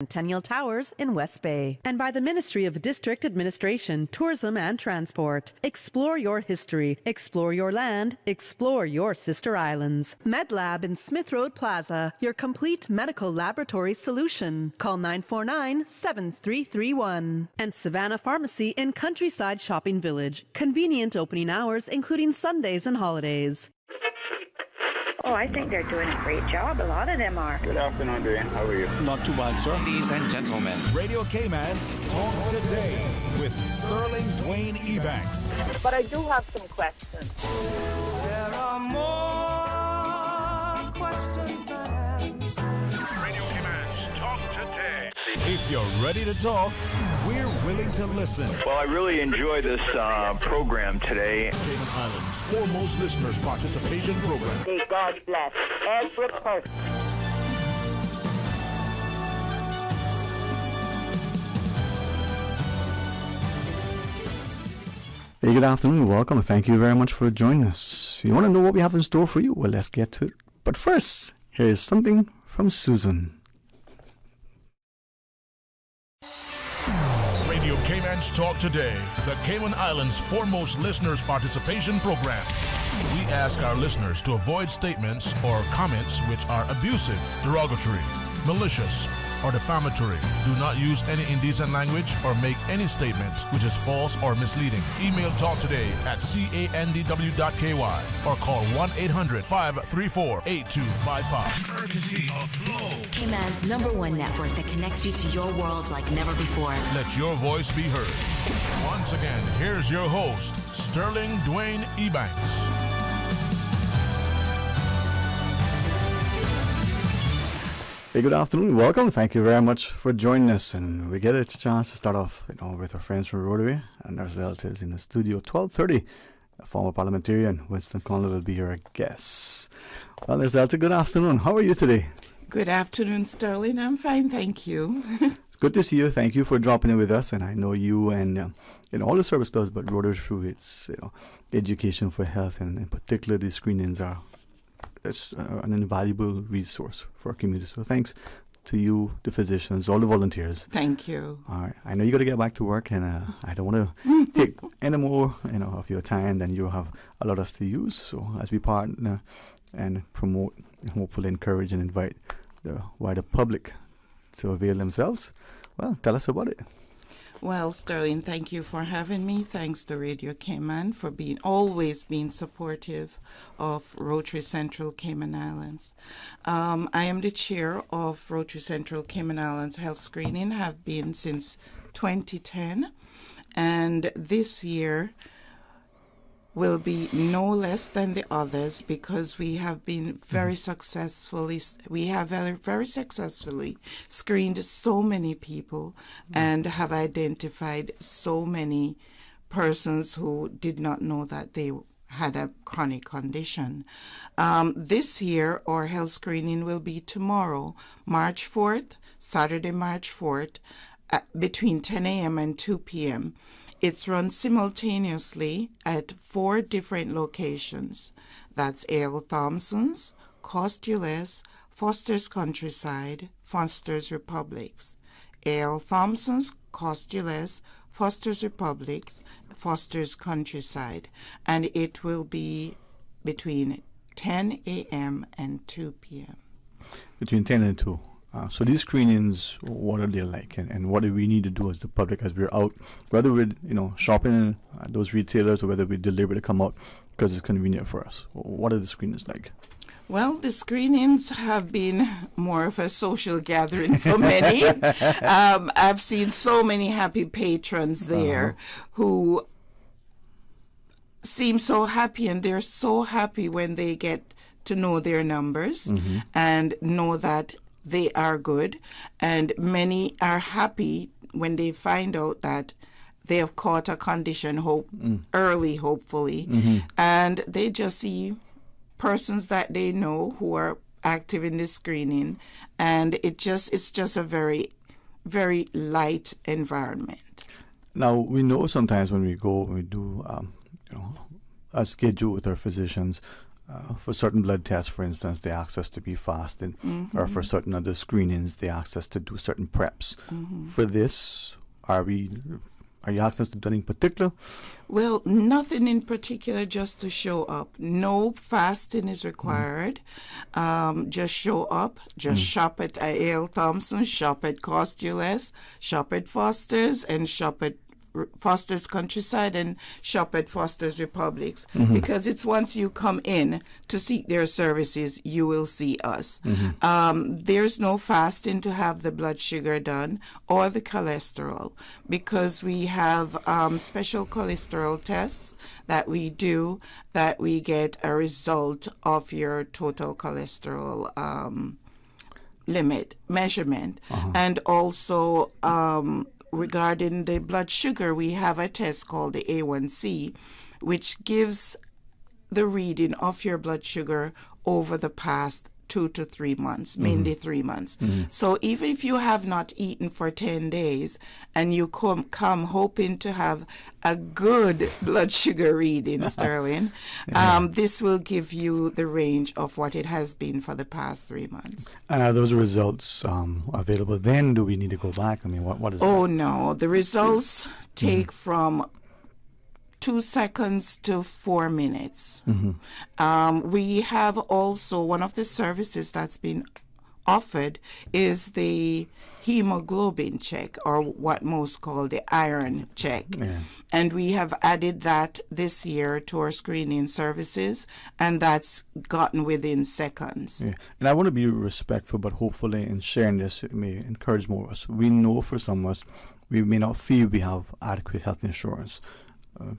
Centennial Towers in West Bay, and by the Ministry of District Administration, Tourism and Transport. Explore your history, explore your land, explore your sister islands. MedLab in Smith Road Plaza, your complete medical laboratory solution. Call 949-7331. And Savannah Pharmacy in Countryside Shopping Village, convenient opening hours including Sundays and holidays. Oh, I think they're doing a great job. A lot of them are. Good afternoon, Dwayne. How are you? Not too bad, sir. Ladies and gentlemen, Radio Cayman's Talk Today with Sterling Dwayne Ebanks. But I do have some questions. There are more questions than answers. Radio Cayman's Talk Today. If you're ready to talk, we're willing to listen. Well, I really enjoy this program today. Cayman Islands' foremost listeners participation program. May God bless every person. Hey, good afternoon. Welcome. Thank you very much for joining us. You want to know what we have in store for you? Well, let's get to it. But first, here's something from Susan. Radio Cayman's Talk Today, the Cayman Islands' foremost listeners participation program. We ask our listeners to avoid statements or comments which are abusive, derogatory, malicious, or defamatory. Do not use any indecent language or make any statement which is false or misleading. Email talktoday@candw.ky or call 1-800-534-8255. Courtesy of Flow, Cayman's #1 network that connects you to your world like never before. Let your voice be heard. Once again, here's your host, Sterling Dwayne Ebanks. Hey, good afternoon. Welcome. Thank you very much for joining us. And we get a chance to start off, with our friends from Rotary, and our result is in the studio 12:30. A former parliamentarian, Winston Conley, will be our guest. Well, Zelda, good afternoon. How are you today? Good afternoon, Sterling. I'm fine, thank you. It's good to see you. Thank you for dropping in with us. And I know you and all the service does, but Rotary through its education for health, and in particular the screenings are an invaluable resource for our community. So thanks to you, the physicians, all the volunteers. Thank you. All right. I know you got to get back to work, and I don't want to take any more of your time than you have allowed us to use. So as we partner and promote and hopefully encourage and invite the wider public to avail themselves, well, tell us about it. Well, Sterling, thank you for having me. Thanks to Radio Cayman for always being supportive of Rotary Central Cayman Islands. I am the chair of Rotary Central Cayman Islands Health Screening, have been since 2010, and this year will be no less than the others because we have been very successfully screened so many people and have identified so many persons who did not know that they had a chronic condition. This year, our health screening will be tomorrow, March 4th, Saturday, March 4th, between 10 a.m. and 2 p.m. It's run simultaneously at 4 different locations. That's A.L. Thompson's, Costules, Foster's Countryside, Foster's Republics. A.L. Thompson's, Costules, Foster's Republics, Foster's Countryside. And it will be between 10 a.m. and 2 p.m. Between 10 and 2. So these screenings, what are they like, and what do we need to do as the public as we're out, whether we're shopping at those retailers or whether we deliberately come out because it's convenient for us? What are the screenings like? Well, the screenings have been more of a social gathering for many. I've seen so many happy patrons there who seem so happy, and they're so happy when they get to know their numbers and know that they are good, and many are happy when they find out that they have caught a condition early, hopefully, and they just see persons that they know who are active in the screening, and it's just a very, very light environment. Now, we know sometimes when we do a schedule with our physicians, For certain blood tests, for instance, they ask us to be fasted, or for certain other screenings, they ask us to do certain preps. For this, are you asking us to do anything particular? Well, nothing in particular, just to show up. No fasting is required. Just show up. Just shop at A.L. Thompson, shop at Costuless, shop at Foster's, and shop at Foster's Countryside, and shop at Foster's Republics. Because it's once you come in to seek their services, you will see us. There's no fasting to have the blood sugar done or the cholesterol, because we have special cholesterol tests that we do, that we get a result of your total cholesterol limit measurement. And also regarding the blood sugar, we have a test called the A1C, which gives the reading of your blood sugar over the past 2 to 3 months, mainly 3 months. So even if you have not eaten for 10 days and you come hoping to have a good blood sugar reading, Sterling, this will give you the range of what it has been for the past 3 months. And are those results available then? Do we need to go back? I mean, what is Oh, that? no. The results take from 2 seconds to 4 minutes. We have also, one of the services that's been offered is the hemoglobin check, or what most call the iron check. And we have added that this year to our screening services, and that's gotten within seconds. And I want to be respectful, but hopefully in sharing this, it may encourage more of us. We know for some of us, we may not feel we have adequate health insurance.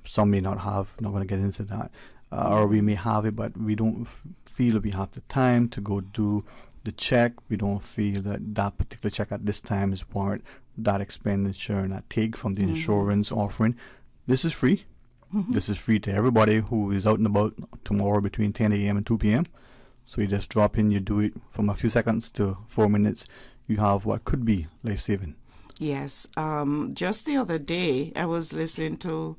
Some may not have, not going to get into that. Or we may have it, but we don't feel we have the time to go do the check. We don't feel that that particular check at this time is warrant that expenditure and that take from the insurance offering. This is free. This is free to everybody who is out and about tomorrow between 10 a.m. and 2 p.m. So you just drop in, you do it from a few seconds to 4 minutes. You have what could be life-saving. Yes. Just the other day, I was listening to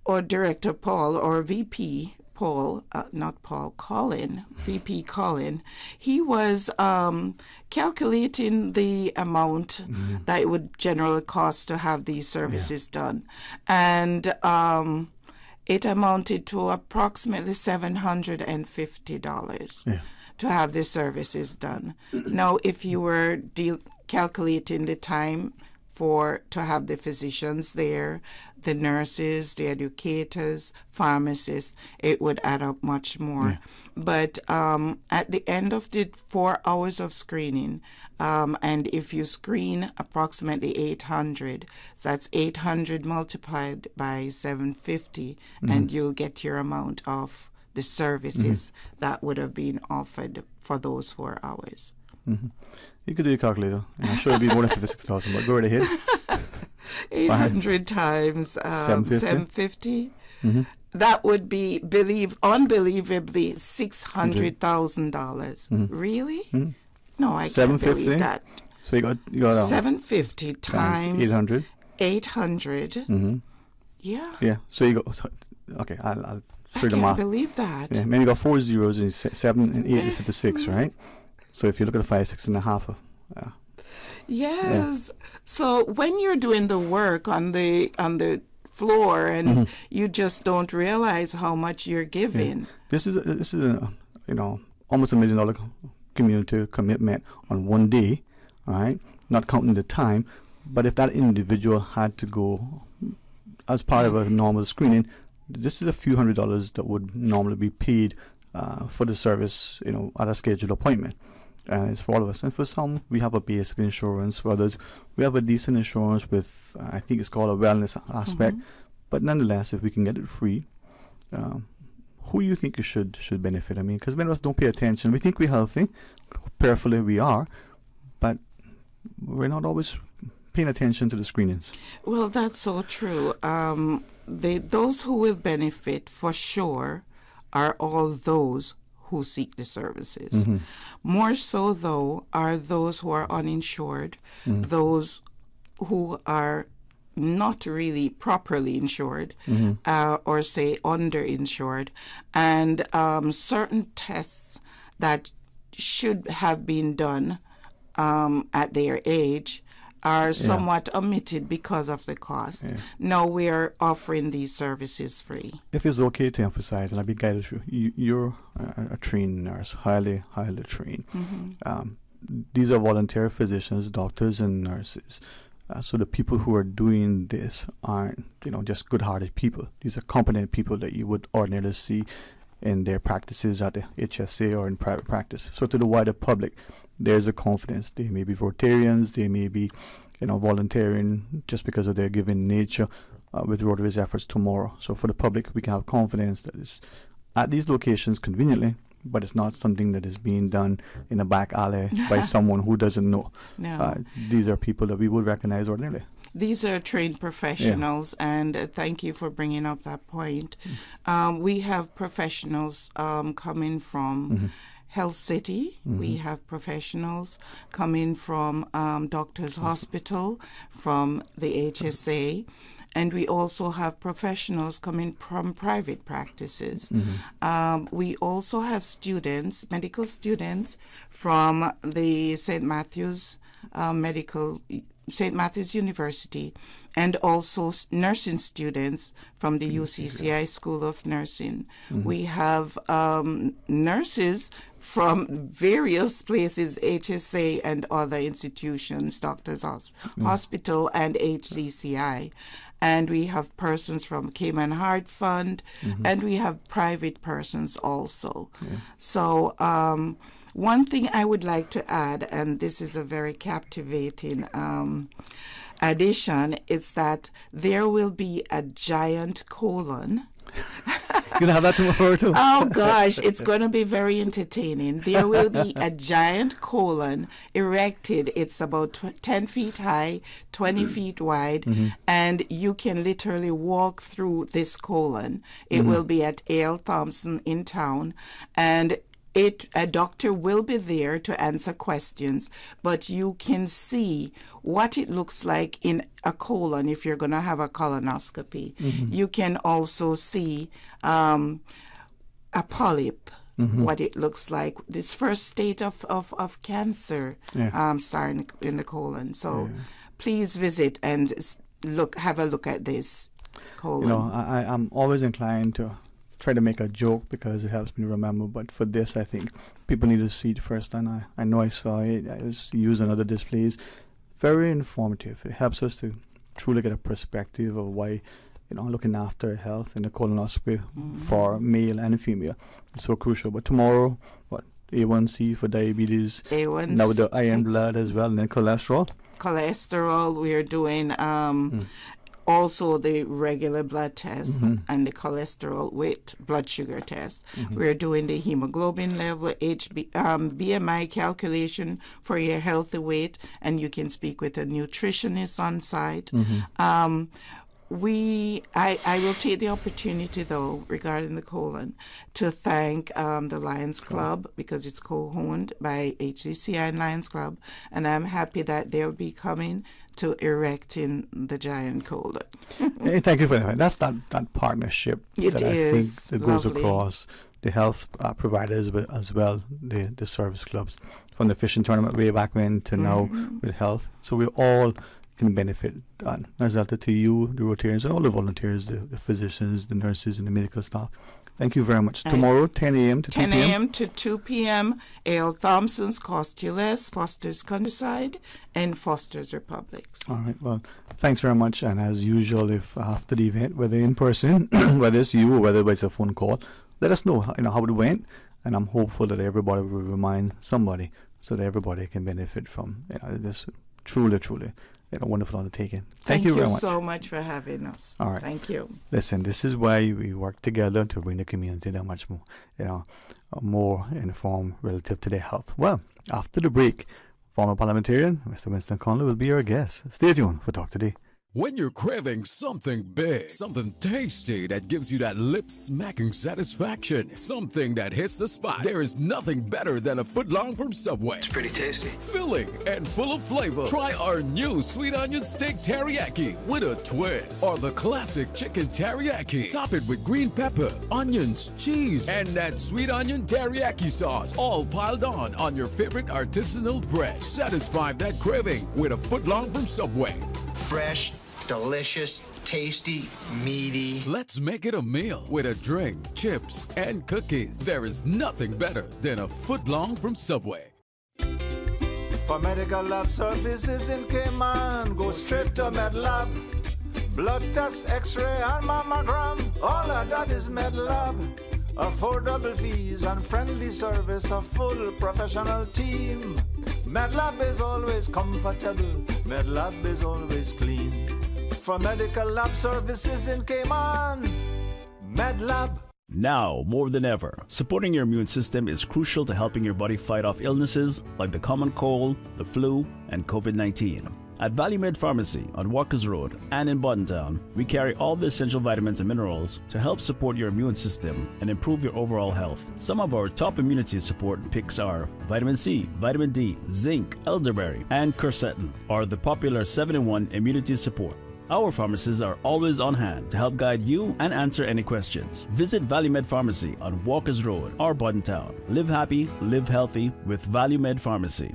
or Director Paul, or VP Paul, not Paul, Colin, VP Colin. He was calculating the amount that it would generally cost to have these services done. And it amounted to approximately $750 to have the services done. Now, if you were calculating the time to have the physicians there, the nurses, the educators, pharmacists, it would add up much more. But at the end of the 4 hours of screening, and if you screen approximately 800, so that's 800 multiplied by 750, and you'll get your amount of the services that would have been offered for those 4 hours. You could do a calculator. I'm sure it'd be more than 56,000, but go right ahead. 800 times 750. That would be, unbelievably, $600,000. Really? No, I can't believe that. So you got 750 times 800. 800. Yeah. Yeah. So you go. Okay, I'll show you the math. I can't believe that. Yeah. Maybe you got 4 zeros and 7 and 8 is 56, right? So if you look at a 5, 6 and a half. Yes. So when you're doing the work on the floor, and you just don't realize how much you're giving. This is a almost $1 million community commitment on one day, all right? Not counting the time, but if that individual had to go as part of a normal screening, this is a few $100s that would normally be paid for the service, at a scheduled appointment. And it's for all of us. And for some, we have a basic insurance. For others, we have a decent insurance with, I think it's called a wellness aspect. But nonetheless, if we can get it free, who you think you should benefit? I mean, because many of us don't pay attention. We think we're healthy. Prayerfully, we are. But we're not always paying attention to the screenings. Well, that's so true. Those who will benefit for sure are all those who seek the services. More so, though, are those who are uninsured, those who are not really properly insured, or say underinsured, and certain tests that should have been done at their age are somewhat omitted because of the cost. Yeah. Now we are offering these services free. If it's okay to emphasize, and I'll be guided through, you're a trained nurse, highly trained. These are volunteer physicians, doctors, and nurses. So the people who are doing this aren't, just good-hearted people. These are competent people that you would ordinarily see in their practices at the HSA or in private practice. So to the wider public, there's a confidence. They may be Rotarians, they may be, volunteering just because of their given nature with Rotary's efforts tomorrow. So for the public, we can have confidence that it's at these locations conveniently, but it's not something that is being done in a back alley by someone who doesn't know. No. These are people that we would recognize ordinarily. These are trained professionals, and thank you for bringing up that point. We have professionals coming from Health City. We have professionals coming from Doctors Hospital, from the HSA. And we also have professionals coming from private practices. We also have students, medical students, from the St. Matthew's University, and also nursing students from the UCCI School of Nursing. We have nurses from various places, HSA and other institutions, Doctors Hospital and HCCI. And we have persons from Cayman Heart Fund, and we have private persons also. So one thing I would like to add, and this is a very captivating addition, is that there will be a giant colon. You're going to have that tomorrow too. Oh gosh, it's going to be very entertaining. There will be a giant colon erected. It's about 10 feet high, 20 feet wide, and you can literally walk through this colon. It will be at A.L. Thompson in town, and a doctor will be there to answer questions, but you can see what it looks like in a colon if you're going to have a colonoscopy. You can also see a polyp, what it looks like, this first state of cancer starting in the colon. So please visit and have a look at this colon. I'm always inclined to try to make a joke because it helps me remember, but for this I think people need to see it first, and I know I saw it. I was using other displays. Very informative. It helps us to truly get a perspective of why looking after health in the colonoscopy for male and female is so crucial. But tomorrow, A1C for diabetes, A1C, now with the iron blood as well, and then cholesterol, we are doing also the regular blood test and the cholesterol with blood sugar test. We're doing the hemoglobin level, BMI calculation for your healthy weight, and you can speak with a nutritionist on site. I will take the opportunity, though, regarding the colon, to thank the Lions Club, because it's co-owned by HCCI and Lions Club, and I'm happy that they'll be coming to erecting the giant colon. Hey, thank you for that. That's that partnership I think that goes across the health providers, but as well the service clubs, from the fishing tournament way back when to now with health. So we all can benefit. As out to you, the Rotarians, and all the volunteers, the physicians, the nurses, and the medical staff. Thank you very much. Tomorrow, 10 a.m. to 2 p.m. 10 a.m. to 2 p.m. A.L. Thompson's Cost You Less, Foster's Countryside, and Foster's Republics. All right. Well, thanks very much. And as usual, if after the event, whether in person, whether it's you or whether it's a phone call, let us know, how it went. And I'm hopeful that everybody will remind somebody so that everybody can benefit from this truly wonderful undertaking. Thank you very much. Thank you so much for having us. All right. Thank you. Listen, this is why we work together to bring the community that much more, more informed relative to their health. Well, after the break, former parliamentarian Mr. Winston Conley will be our guest. Stay tuned for Talk Today. When you're craving something big, something tasty that gives you that lip-smacking satisfaction, something that hits the spot, there is nothing better than a footlong from Subway. It's pretty tasty. Filling and full of flavor. Try our new sweet onion steak teriyaki with a twist. Or the classic chicken teriyaki. Top it with green pepper, onions, cheese, and that sweet onion teriyaki sauce, all piled on your favorite artisanal bread. Satisfy that craving with a footlong from Subway. Fresh, delicious, tasty, meaty. Let's make it a meal with a drink, chips, and cookies. There is nothing better than a footlong from Subway. For medical lab services in Cayman, go straight to MedLab. Blood test, x-ray, and mammogram, all of that is MedLab. Affordable fees and friendly service, a full professional team. MedLab is always comfortable, MedLab is always clean. For medical lab services in Cayman, MedLab. Now, more than ever, supporting your immune system is crucial to helping your body fight off illnesses like the common cold, the flu, and COVID-19. At ValueMed Pharmacy on Walkers Road and in Boddentown, we carry all the essential vitamins and minerals to help support your immune system and improve your overall health. Some of our top immunity support picks are vitamin C, vitamin D, zinc, elderberry, and quercetin, or the popular 7-in-1 immunity support. Our pharmacists are always on hand to help guide you and answer any questions. Visit ValueMed Pharmacy on Walkers Road or Boddentown. Live happy, live healthy with ValueMed Pharmacy.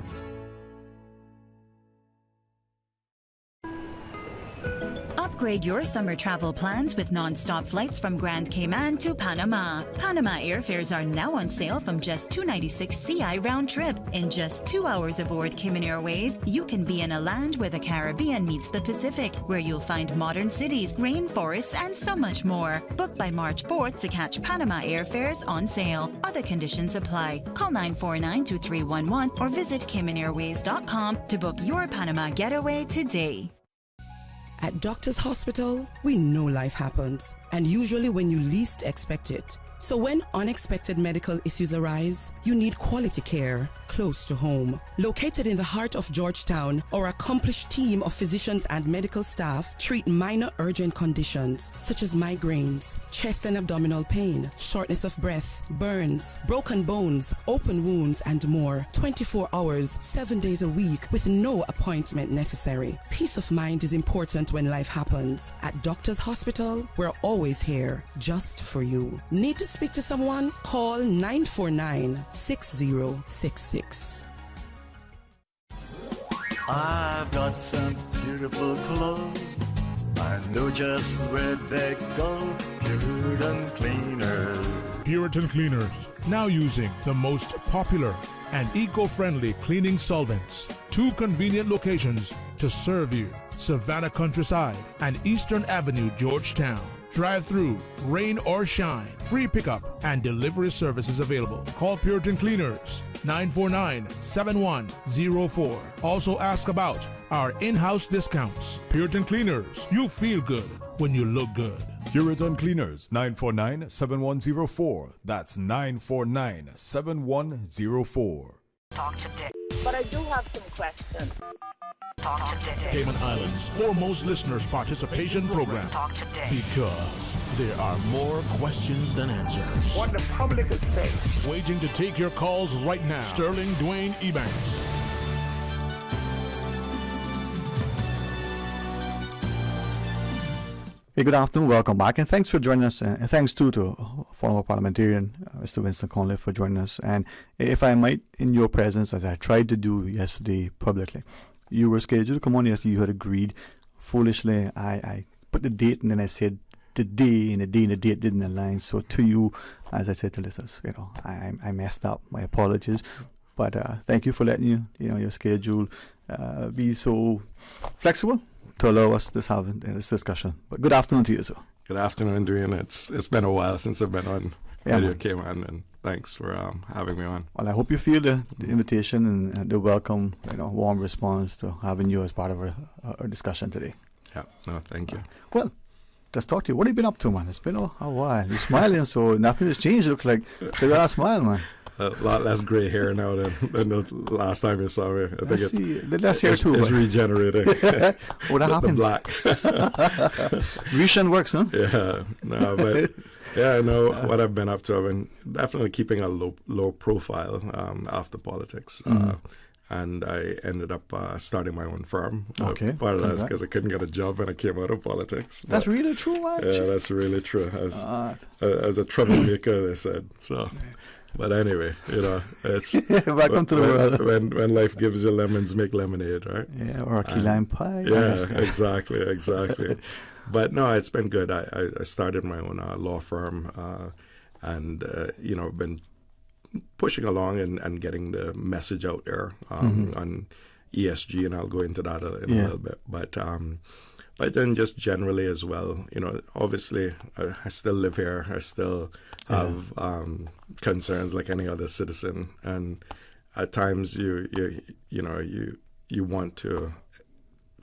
Upgrade your summer travel plans with non-stop flights from Grand Cayman to Panama. Panama airfares are now on sale from just $296 CI round trip. In just 2 hours aboard Cayman Airways, you can be in a land where the Caribbean meets the Pacific, where you'll find modern cities, rainforests, and so much more. Book by March 4th to catch Panama airfares on sale. Other conditions apply. Call 949-2311 or visit CaymanAirways.com to book your Panama getaway today. At Doctors Hospital, we know life happens, and usually when you least expect it. So when unexpected medical issues arise, you need quality care close to home. Located in the heart of Georgetown, our accomplished team of physicians and medical staff treat minor urgent conditions such as migraines, chest and abdominal pain, shortness of breath, burns, broken bones, open wounds, and more. 24 hours, 7 days a week with no appointment necessary. Peace of mind is important when life happens. At Doctors Hospital, we're always here just for you. Need to speak to someone? Call 949-6066. I've got some beautiful clothes. I know just where they go. Puritan Cleaners. Puritan Cleaners, now using the most popular and eco-friendly cleaning solvents. 2 convenient locations to serve you: Savannah Countryside and Eastern Avenue, Georgetown. Drive-through, rain or shine, free pickup and delivery services available. Call Puritan Cleaners, 949-7104. Also ask about our in-house discounts. Puritan Cleaners, you feel good when you look good. Puritan Cleaners, 949-7104. That's 949-7104. Talk today. But I do have some questions. Talk today. Cayman Islands' foremost listeners participation program. Talk today. Because there are more questions than answers. What the public is saying. Waiting to take your calls right now. Sterling Dwayne Ebanks. Hey, good afternoon, welcome back, and thanks for joining us, and thanks too to former parliamentarian Mr. Winston Conley for joining us. And if I might, in your presence, as I tried to do yesterday publicly, you were scheduled to come on yesterday, you had agreed. Foolishly, I put the date and then I said the day, and the day and the date didn't align. So to you, as I said to listeners, I messed up, my apologies. But thank you for letting your schedule be so flexible to allow us to have this discussion. But good afternoon to you, sir. Good afternoon, Dwayne. It's been a while since I've been on Radio Cayman, and thanks for having me on. Well, I hope you feel the invitation and the welcome, warm response to having you as part of our discussion today. Yeah, no, thank you. Well, just talk to you. What have you been up to, man? It's been a while. You're smiling, so nothing has changed. It looks like you got a smile, man. A lot less gray hair now than the last time you saw me. I think less hair too. It's regenerating. What happens? The black. Vision works, huh? Yeah. No, but yeah, I know what I've been up to. I've been definitely keeping a low profile after politics. And I ended up starting my own firm. Okay. Part of that's because I couldn't get a job when I came out of politics. That's really true, actually. Yeah, that's really true. I was a troublemaker, they said. So, but anyway, it's welcome to the world. When life gives you lemons, make lemonade, right? Yeah, or a key lime pie. Yeah, exactly. But no, it's been good. I started my own law firm, and been pushing along and getting the message out there on ESG, and I'll go into that in a little bit. But then just generally as well, obviously I still live here. I still have concerns like any other citizen, and at times you want to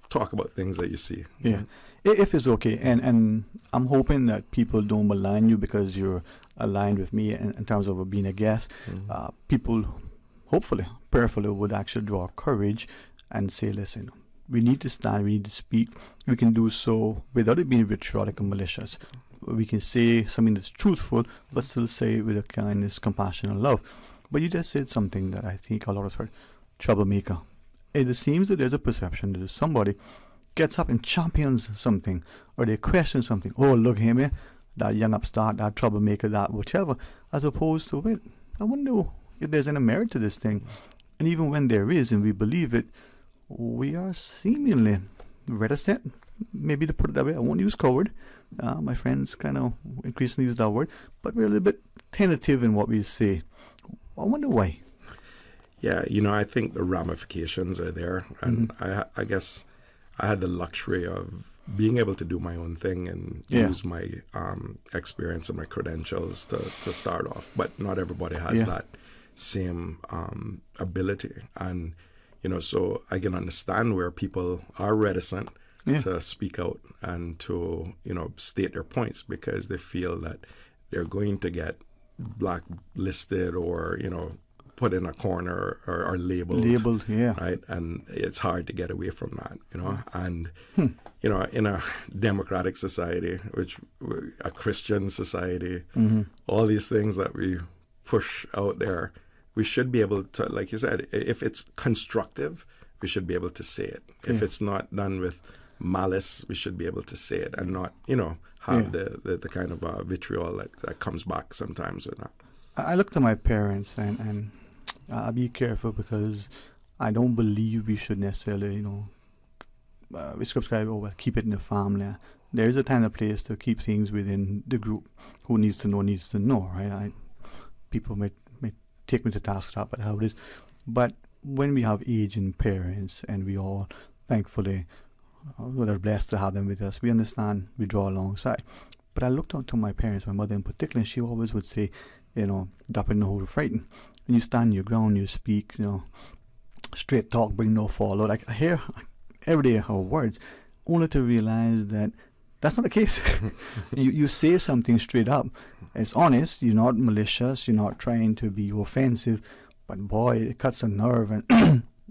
talk about things that you see. Yeah, if it's okay, and I'm hoping that people don't malign you because you're aligned with me in terms of being a guest. People, hopefully, prayerfully, would actually draw courage and say, listen, we need to stand, we need to speak. We can do so without it being vitriolic and malicious. We can say something that's truthful, but still say it with a kindness, compassion, and love. But you just said something that I think a lot of us heard, troublemaker. It seems that there's a perception that if somebody gets up and champions something, or they question something, oh, look at me, that young upstart, that troublemaker, that whichever, as opposed to, wait, I wonder if there's any merit to this thing. And even when there is, and we believe it, we are seemingly reticent, maybe to put it that way. I won't use coward. My friends kind of increasingly use that word, but we're a little bit tentative in what we say. I wonder why. Yeah, I think the ramifications are there, and I guess I had the luxury of being able to do my own thing and use my experience and my credentials to start off. But not everybody has that same ability. And, so I can understand where people are reticent to speak out and to, state their points because they feel that they're going to get blacklisted or, put in a corner or labeled, right? And it's hard to get away from that, And in a democratic society, a Christian society, all these things that we push out there, we should be able to, like you said, if it's constructive, we should be able to say it. If it's not done with malice, we should be able to say it and not, have the kind of vitriol that comes back sometimes with that. I look to my parents and I'll be careful because I don't believe we should necessarily, we subscribe keep it in the family. There is a time and place to keep things within the group. Who needs to know, right? People may take me to task for that, but how it is. But when we have aging parents and we all, thankfully, we're blessed to have them with us, we understand, we draw alongside. But I looked up to my parents, my mother in particular, and she always would say, drop in the hole frightened. And you stand your ground, you speak, straight talk, bring no follow. Like I hear every day her words, only to realize that that's not the case. you say something straight up. It's honest. You're not malicious. You're not trying to be offensive. But boy, it cuts a nerve. And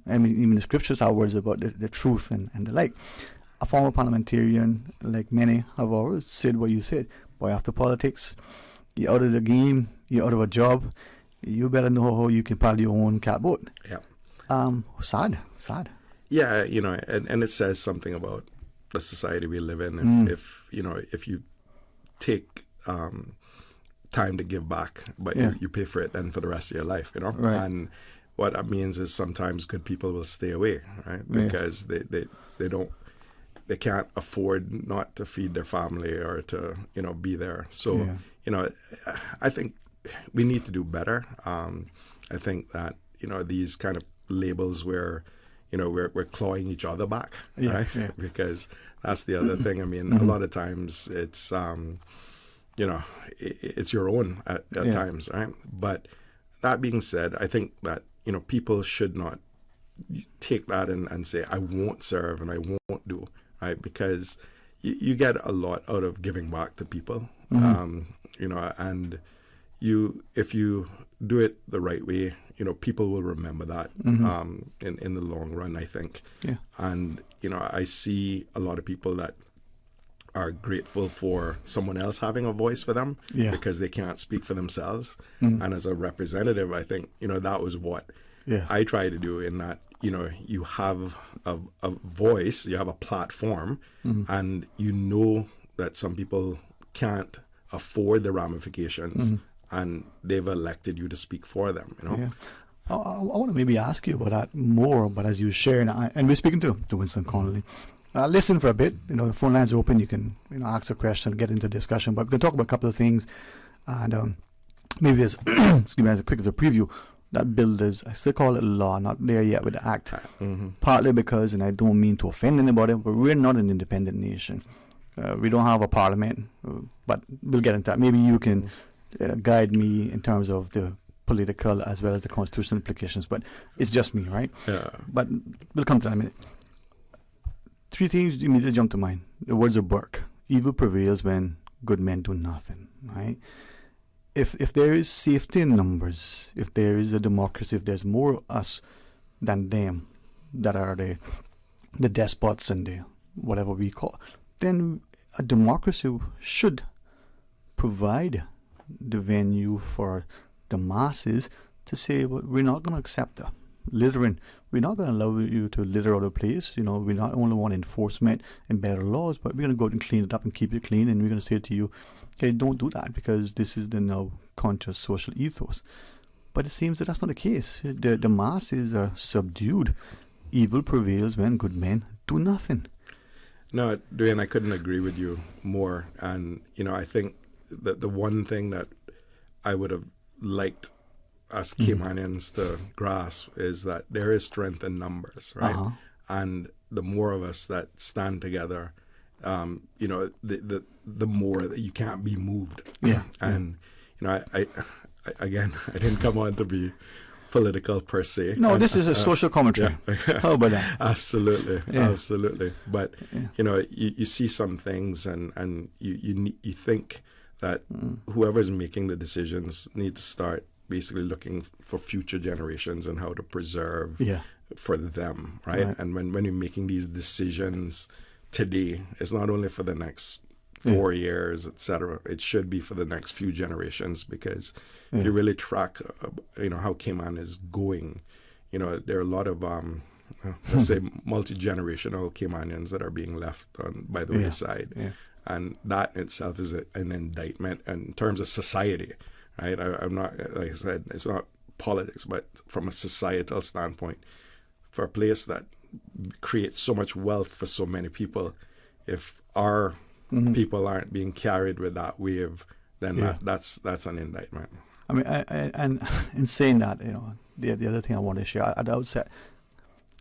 I mean, even the scriptures have words about the truth and the like. A former parliamentarian, like many have always said what you said. Boy, after politics, you're out of the game. You're out of a job. You better know how you can paddle your own catboat. Yeah. Sad. Yeah, and it says something about the society we live in. If you take time to give back, but you pay for it then for the rest of your life, Right. And what that means is sometimes good people will stay away, right? Because they can't afford not to feed their family or to be there. So I think we need to do better. I think that these kind of labels where we're clawing each other back, right? Yeah. Because that's the other thing. I mean, a lot of times it's it's your own at times, right? But that being said, I think that people should not take that and say I won't serve and I won't do, right? Because you get a lot out of giving back to people, and if you do it the right way, people will remember that in the long run, I think. Yeah. And, I see a lot of people that are grateful for someone else having a voice for them because they can't speak for themselves. And as a representative, I think, that was what I try to do, in that, you have a voice, you have a platform, and that some people can't afford the ramifications, and they've elected you to speak for them, Yeah. I want to maybe ask you about that more, but as you share, and we're speaking to Winston Conley. Listen for a bit. The phone lines are open. You can ask a question, get into discussion. But we're going to talk about a couple of things, and maybe as excuse me, as a quick of a preview, that bill is, I still call it law, not there yet with the act. Partly because, and I don't mean to offend anybody, but we're not an independent nation. We don't have a parliament, but we'll get into that. Maybe you can guide me in terms of the political as well as the constitutional implications, but it's just me, right? Yeah. But we'll come to that in a minute. Three things immediately jump to mind. The words of Burke: evil prevails when good men do nothing, right? If there is safety in numbers, if there is a democracy, if there's more us than them that are the despots and the whatever we call, then a democracy should provide the venue for the masses to say, well, we're not going to accept the littering. We're not going to allow you to litter out of place. We not only want enforcement and better laws, but we're going to go out and clean it up and keep it clean. And we're going to say to you, okay, don't do that, because this is the now conscious social ethos. But it seems that that's not the case. The masses are subdued. Evil prevails when good men do nothing. No, Dwayne, I couldn't agree with you more. And, I think that the one thing that I would have liked us Caymanians to grasp is that there is strength in numbers, right? And the more of us that stand together, the more that you can't be moved. Yeah. And I again, I didn't come on to be political per se. No, and, this is a social commentary. Yeah. How about that? Absolutely, Yeah. absolutely. But you see some things, and you think that whoever's making the decisions need to start basically looking for future generations and how to preserve for them, right? And when you're making these decisions today, it's not only for the next 4 years, etc. It should be for the next few generations, because if you really track, how Cayman is going, there are a lot of, let's say, multi-generational Caymanians that are being left by the wayside. Yeah. And that in itself is an indictment in terms of society, right? I'm not, like I said, it's not politics, but from a societal standpoint, for a place that creates so much wealth for so many people, if our people aren't being carried with that wave, then that's an indictment. I mean, and in saying that, the other thing I want to share at the outset,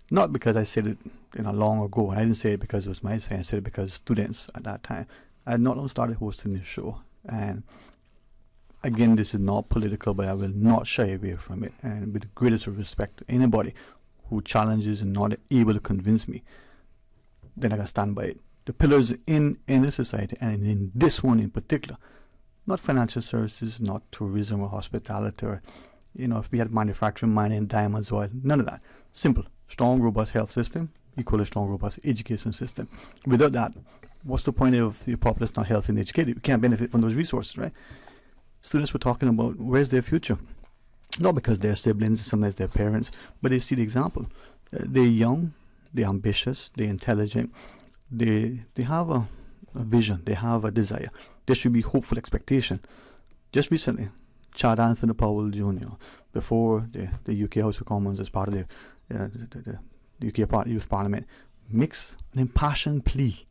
not because I said it long ago, and I didn't say it because it was my saying, I said it because students at that time, I had not only started hosting this show, and again, this is not political, but I will not shy away from it, and with the greatest of respect to anybody who challenges and not able to convince me, then I can stand by it. The pillars in the society, and in this one in particular, not financial services, not tourism or hospitality, or if we had manufacturing, mining, diamonds, oil, none of that. Simple, strong, robust health system, equally strong, robust education system. Without that, what's the point of the populace not healthy and educated? We can't benefit from those resources, right? Students were talking about where's their future, not because they're siblings, sometimes their parents, but they see the example. They're young, they're ambitious, they're intelligent. They have a vision, they have a desire. There should be hopeful expectation. Just recently, Chad Anthony Powell Jr., before the UK House of Commons as part of the UK Youth Parliament, makes an impassioned plea,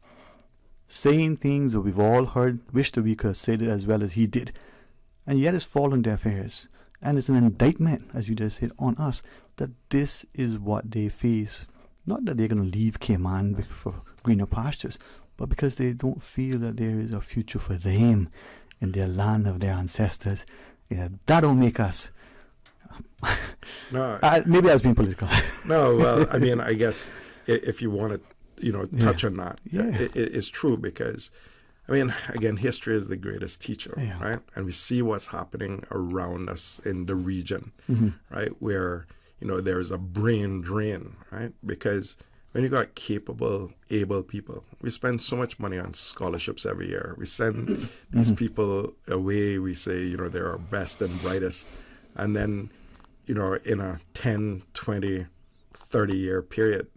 saying things that we've all heard, wish that we could have said it as well as he did. And yet it's fallen their affairs. And it's an indictment, as you just said, on us, that this is what they face. Not that they're going to leave Cayman for greener pastures, but because they don't feel that there is a future for them in their land of their ancestors. That don't make us. No, maybe I was being political. No, well, I mean, I guess if you want to, touch on that, it's true, because I mean, again, history is the greatest teacher, right? And we see what's happening around us in the region, right? Where, there's a brain drain, right? Because when you got capable, able people, we spend so much money on scholarships every year. We send these people away. We say, they're our best and brightest. And then, in a 10, 20, 30-year period,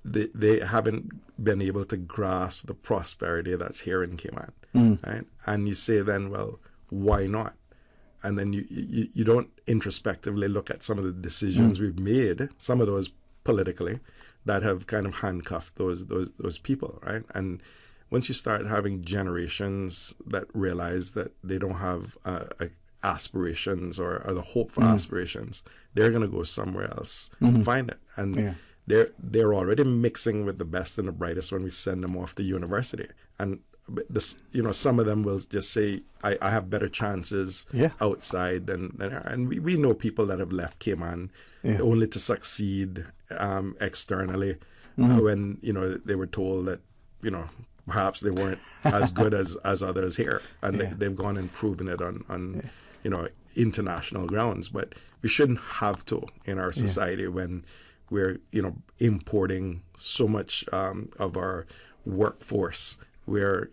they haven't been able to grasp the prosperity that's here in Cayman, right? And you say then, well, why not? And then you don't introspectively look at some of the decisions we've made, some of those politically, that have kind of handcuffed those people, right? And once you start having generations that realize that they don't have aspirations or the hope for aspirations, they're going to go somewhere else and find it. And they're already mixing with the best and the brightest when we send them off to university. And this, some of them will just say, I have better chances outside and we know people that have left Cayman only to succeed externally when they were told that perhaps they weren't as good as others here, and they've gone and proven it on international grounds. But we shouldn't have to in our society when we're importing so much of our workforce, where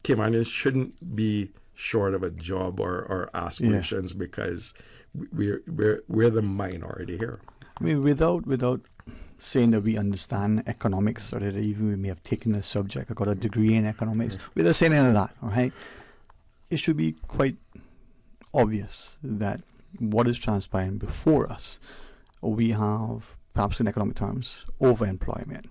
Caymanians shouldn't be short of a job or aspirations because we're the minority here. I mean, without saying that we understand economics or that even we may have taken a subject or got a degree in economics, without saying any of that, all right, it should be quite obvious that what is transpiring before us, we have, perhaps in economic terms, overemployment.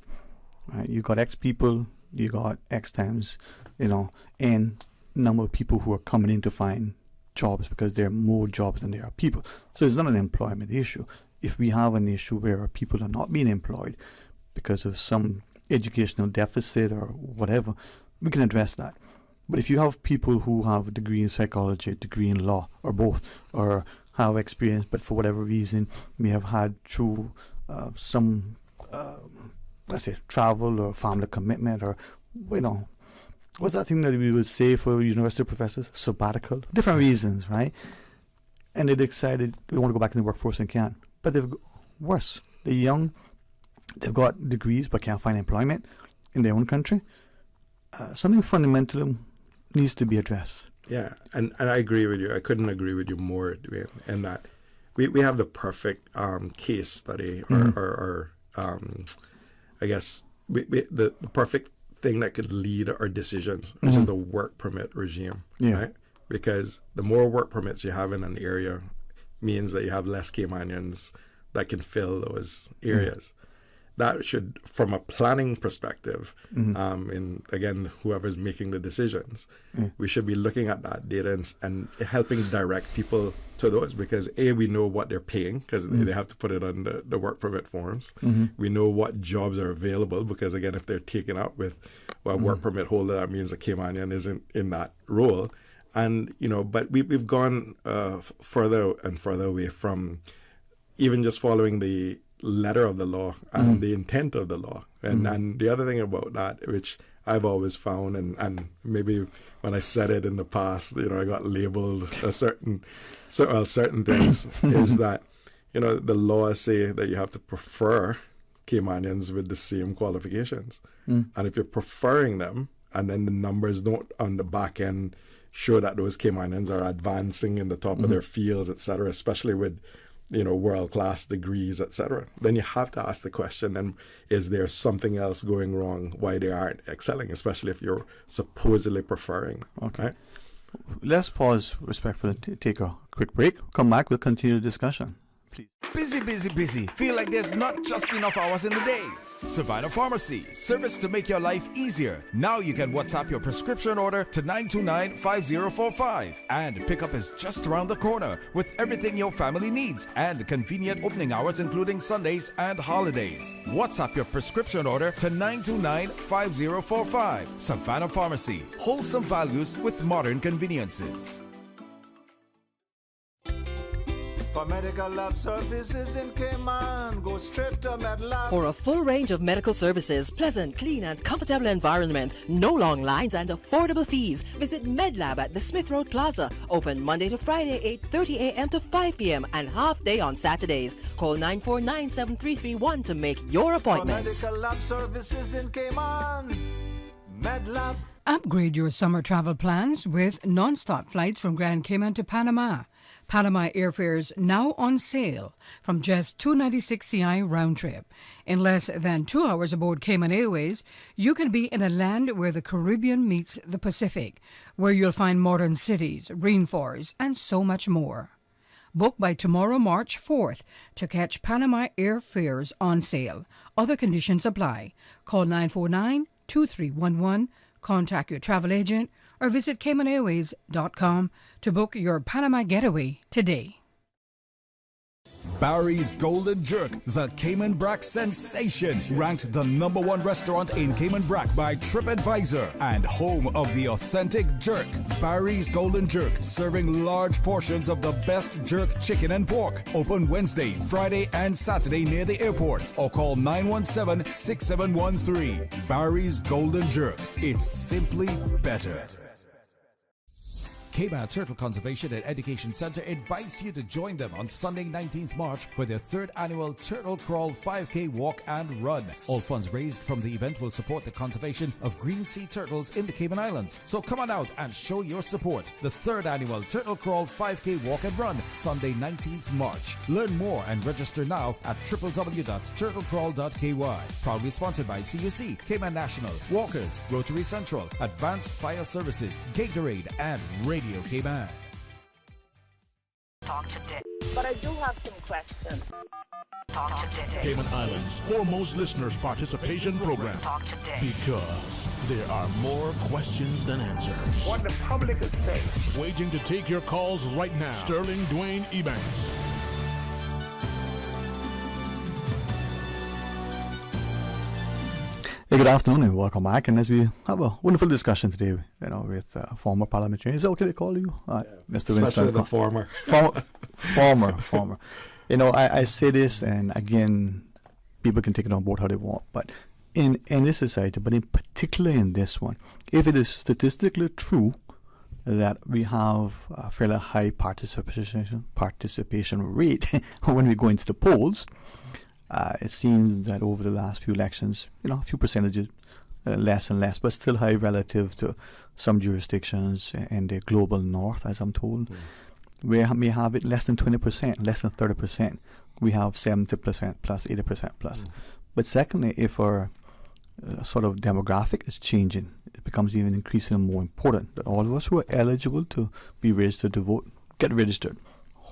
Right? You got X people, you got X times, and number of people who are coming in to find jobs because there are more jobs than there are people. So it's not an employment issue. If we have an issue where people are not being employed because of some educational deficit or whatever, we can address that. But if you have people who have a degree in psychology, a degree in law, or both, or have experience, but for whatever reason may have had through some, let's say, travel or family commitment, or, what's that thing that we would say for university professors? Sabbatical. Different reasons, right? And they decided they want to go back in the workforce and can't. But they've worse. They're young, they've got degrees but can't find employment in their own country. Something fundamental needs to be addressed. Yeah, and I agree with you. I couldn't agree with you more, Dwayne, in that we have the perfect case study, or I guess the perfect thing that could lead our decisions, which is the work permit regime, right? Because the more work permits you have in an area means that you have less Caymanians that can fill those areas. That should, from a planning perspective, and again, whoever's making the decisions, we should be looking at that data and helping direct people to those, because we know what they're paying because they have to put it on the work permit forms. We know what jobs are available because, again, if they're taken up with a work permit holder, that means a Caymanian isn't in that role. And, but we've gone further and further away from even just following the letter of the law and the intent of the law. And the other thing about that, which I've always found, and maybe when I said it in the past, I got labeled certain things, is that, the laws say that you have to prefer Caymanians with the same qualifications. And if you're preferring them, and then the numbers don't on the back end show that those Caymanians are advancing in the top of their fields, etc., especially with world-class degrees, etc., then you have to ask the question, and is there something else going wrong why they aren't excelling, especially if you're supposedly preferring them. Okay. Right? Let's pause respectfully, take a quick break. Come back, we'll continue the discussion. Please. Busy. Feel like there's not just enough hours in the day. Savannah Pharmacy, service to make your life easier. Now you can WhatsApp your prescription order to 929-5045. And pickup is just around the corner with everything your family needs and convenient opening hours including Sundays and holidays. WhatsApp your prescription order to 929-5045. Savannah Pharmacy, wholesome values with modern conveniences. For medical medical lab services in Cayman, go straight to MedLab. For a full range of medical services, pleasant, clean and comfortable environment, no long lines and affordable fees, visit MedLab at the Smith Road Plaza. Open Monday to Friday, 8:30 a.m. to 5 p.m. and half day on Saturdays. Call 949-7331 to make your appointments. For medical lab services in Cayman, MedLab. Upgrade your summer travel plans with non-stop flights from Grand Cayman to Panama. Panama airfares now on sale from just $296 CI round trip. In less than 2 hours aboard Cayman Airways, you can be in a land where the Caribbean meets the Pacific, where you'll find modern cities, rainforests, and so much more. Book by tomorrow, March 4th, to catch Panama airfares on sale. Other conditions apply. Call 949-2311, contact your travel agent, or visit CaymanAirways.com to book your Panama getaway today. Barry's Golden Jerk, the Cayman Brac sensation, ranked the #1 restaurant in Cayman Brac by TripAdvisor and home of the authentic jerk. Barry's Golden Jerk, serving large portions of the best jerk chicken and pork. Open Wednesday, Friday, and Saturday near the airport, or call 917-6713. Barry's Golden Jerk. It's simply better. Cayman Turtle Conservation and Education Center invites you to join them on Sunday 19th March for their 3rd annual Turtle Crawl 5K Walk and Run. All funds raised from the event will support the conservation of green sea turtles in the Cayman Islands. So come on out and show your support. The 3rd annual Turtle Crawl 5K Walk and Run, Sunday 19th March. Learn more and register now at www.turtlecrawl.ky. Proudly sponsored by CUC, Cayman National, Walkers, Rotary Central, Advanced Fire Services, Gatorade, and Radio Cayman. Talk today. But I do have some questions. Talk today. Cayman Islands' foremost listeners participation program. Talk today. Because there are more questions than answers. What the public is saying. Waiting to take your calls right now. Sterling Dwayne Ebanks. Hey, good afternoon and welcome back. And as we have a wonderful discussion today, with former parliamentarian, is it okay to call you, Mr. Winston? The former. Former. I say this, and again, people can take it on board how they want. But in this society, but in particular in this one, if it is statistically true that we have a fairly high participation rate when we go into the polls. It seems that over the last few elections, a few percentages less and less, but still high relative to some jurisdictions in the global north, as I'm told. We may have it less than 20%, less than 30%. We have 70% plus, 80% plus. But secondly, if our sort of demographic is changing, it becomes even increasingly more important that all of us who are eligible to be registered to vote get registered.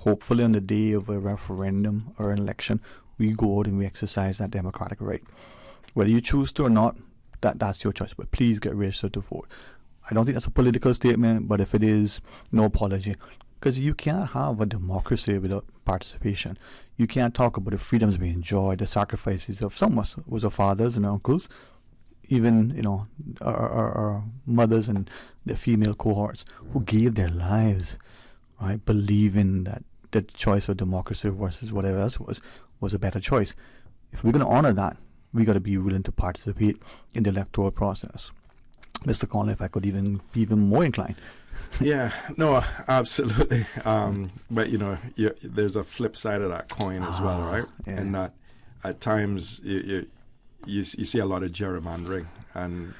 Hopefully on the day of a referendum or an election, we go out and we exercise that democratic right. Whether you choose to or not, that's your choice. But please get registered to vote. I don't think that's a political statement, but if it is, no apology. Because you can't have a democracy without participation. You can't talk about the freedoms we enjoy, the sacrifices of some of us, was our fathers and our uncles, even our mothers and the female cohorts who gave their lives, right, believing that the choice of democracy versus whatever else was a better choice. If we're going to honor that, we got to be willing to participate in the electoral process. Mr. Conley, if I could even be even more inclined. Yeah, no, absolutely. But there's a flip side of that coin as well, right? Yeah. And that at times you see a lot of gerrymandering, and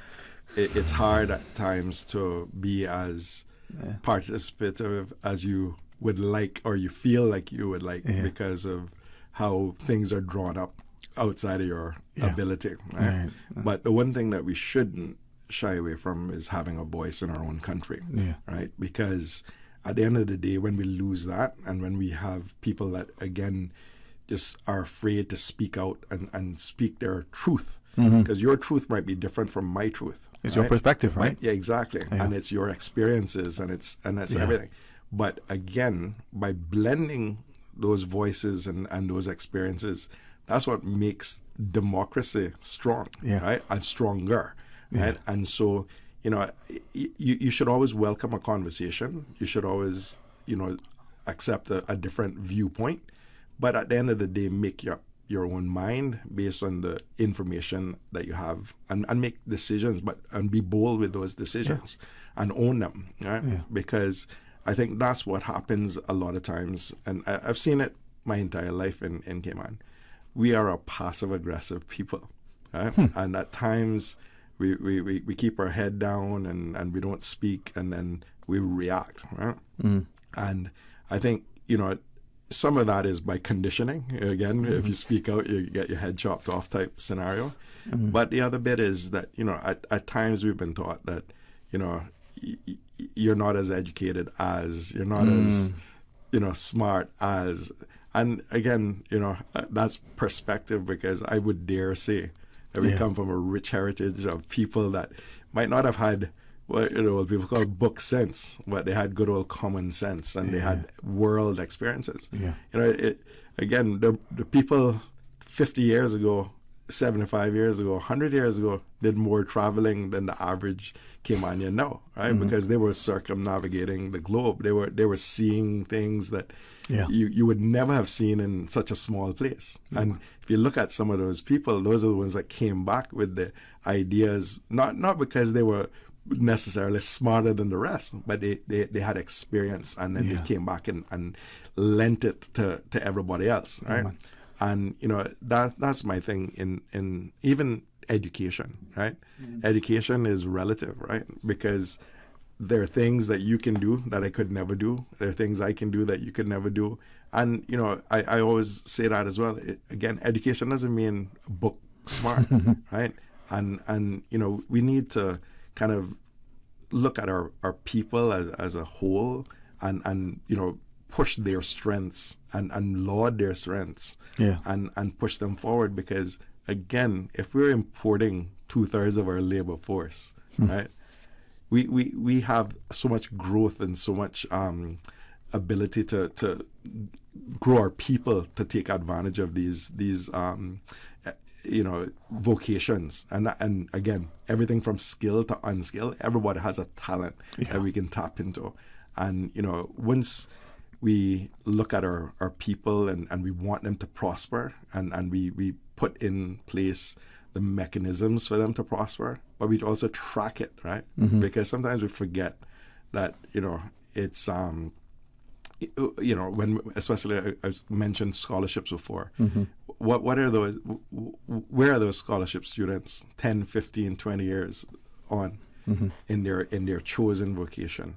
it's hard at times to be as participative as you would like, or you feel like you would like, because of how things are drawn up outside of your ability. Right? But the one thing that we shouldn't shy away from is having a voice in our own country, right? Because at the end of the day, when we lose that, and when we have people that, again, just are afraid to speak out and speak their truth, because your truth might be different from my truth. It's your perspective, right? Yeah, exactly. Yeah. And it's your experiences, and that's everything. But again, by blending those voices and those experiences, that's what makes democracy strong, right? And stronger, right? And so, you should always welcome a conversation. You should always, accept a different viewpoint. but at the end of the day, make your own mind based on the information that you have, and make decisions, and be bold with those decisions and own them, right? Yeah. Because I think that's what happens a lot of times, and I've seen it my entire life in Cayman. We are a passive-aggressive people, right? And at times we keep our head down and we don't speak, and then we react, right? And I think, some of that is by conditioning. Again, if you speak out, you get your head chopped off type scenario. But the other bit is that, at times we've been taught that, you're not as educated as, you're not as, smart as. And again, that's perspective, because I would dare say that we come from a rich heritage of people that might not have had what people call book sense, but they had good old common sense, and they had world experiences. Again, the people 50 years ago, 75 years ago, 100 years ago did more traveling than the average Caymanian now, right? Because they were circumnavigating the globe. They were seeing things that you would never have seen in such a small place. And if you look at some of those people, those are the ones that came back with the ideas, not because they were necessarily smarter than the rest, but they had experience, and then they came back and lent it to everybody else, right? And that's my thing in even education, right? Education is relative, right? Because there are things that you can do that I could never do. There are things I can do that you could never do. And I always say that as well. Again, education doesn't mean book smart, right? And we need to kind of look at our people as a whole, and push their strengths and laud their strengths, and push them forward. Because again, if we're importing 2/3 of our labor force, right, we have so much growth and so much ability to grow our people to take advantage of these vocations, and again, everything from skill to unskill. Everybody has a talent that we can tap into, and once we look at our people and we want them to prosper, and we put in place the mechanisms for them to prosper, but we also track it, right? Because sometimes we forget that it's when, especially I mentioned scholarships before. What are those? Where are those scholarship students 10, 15, 20 years on in their chosen vocation?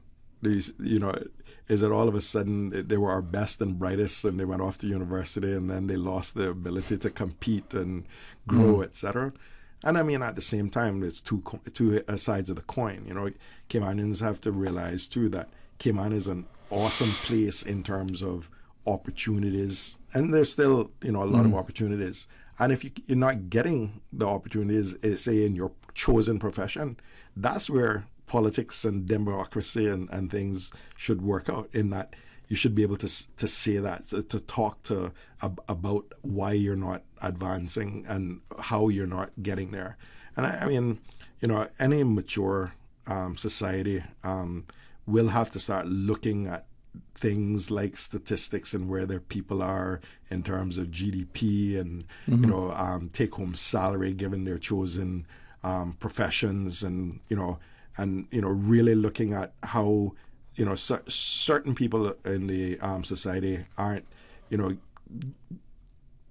Is it all of a sudden they were our best and brightest, and they went off to university, and then they lost the ability to compete and grow, etc.? And I mean, at the same time, it's two sides of the coin. Caymanians have to realize too that Cayman is an awesome place in terms of opportunities, and there's still a lot of opportunities. And if you're not getting the opportunities, say in your chosen profession, that's where politics and democracy and things should work out, in that you should be able to say that, to talk about why you're not advancing and how you're not getting there. And I mean, any mature society will have to start looking at things like statistics and where their people are in terms of GDP and take-home salary given their chosen professions, and really looking at how certain people in the society aren't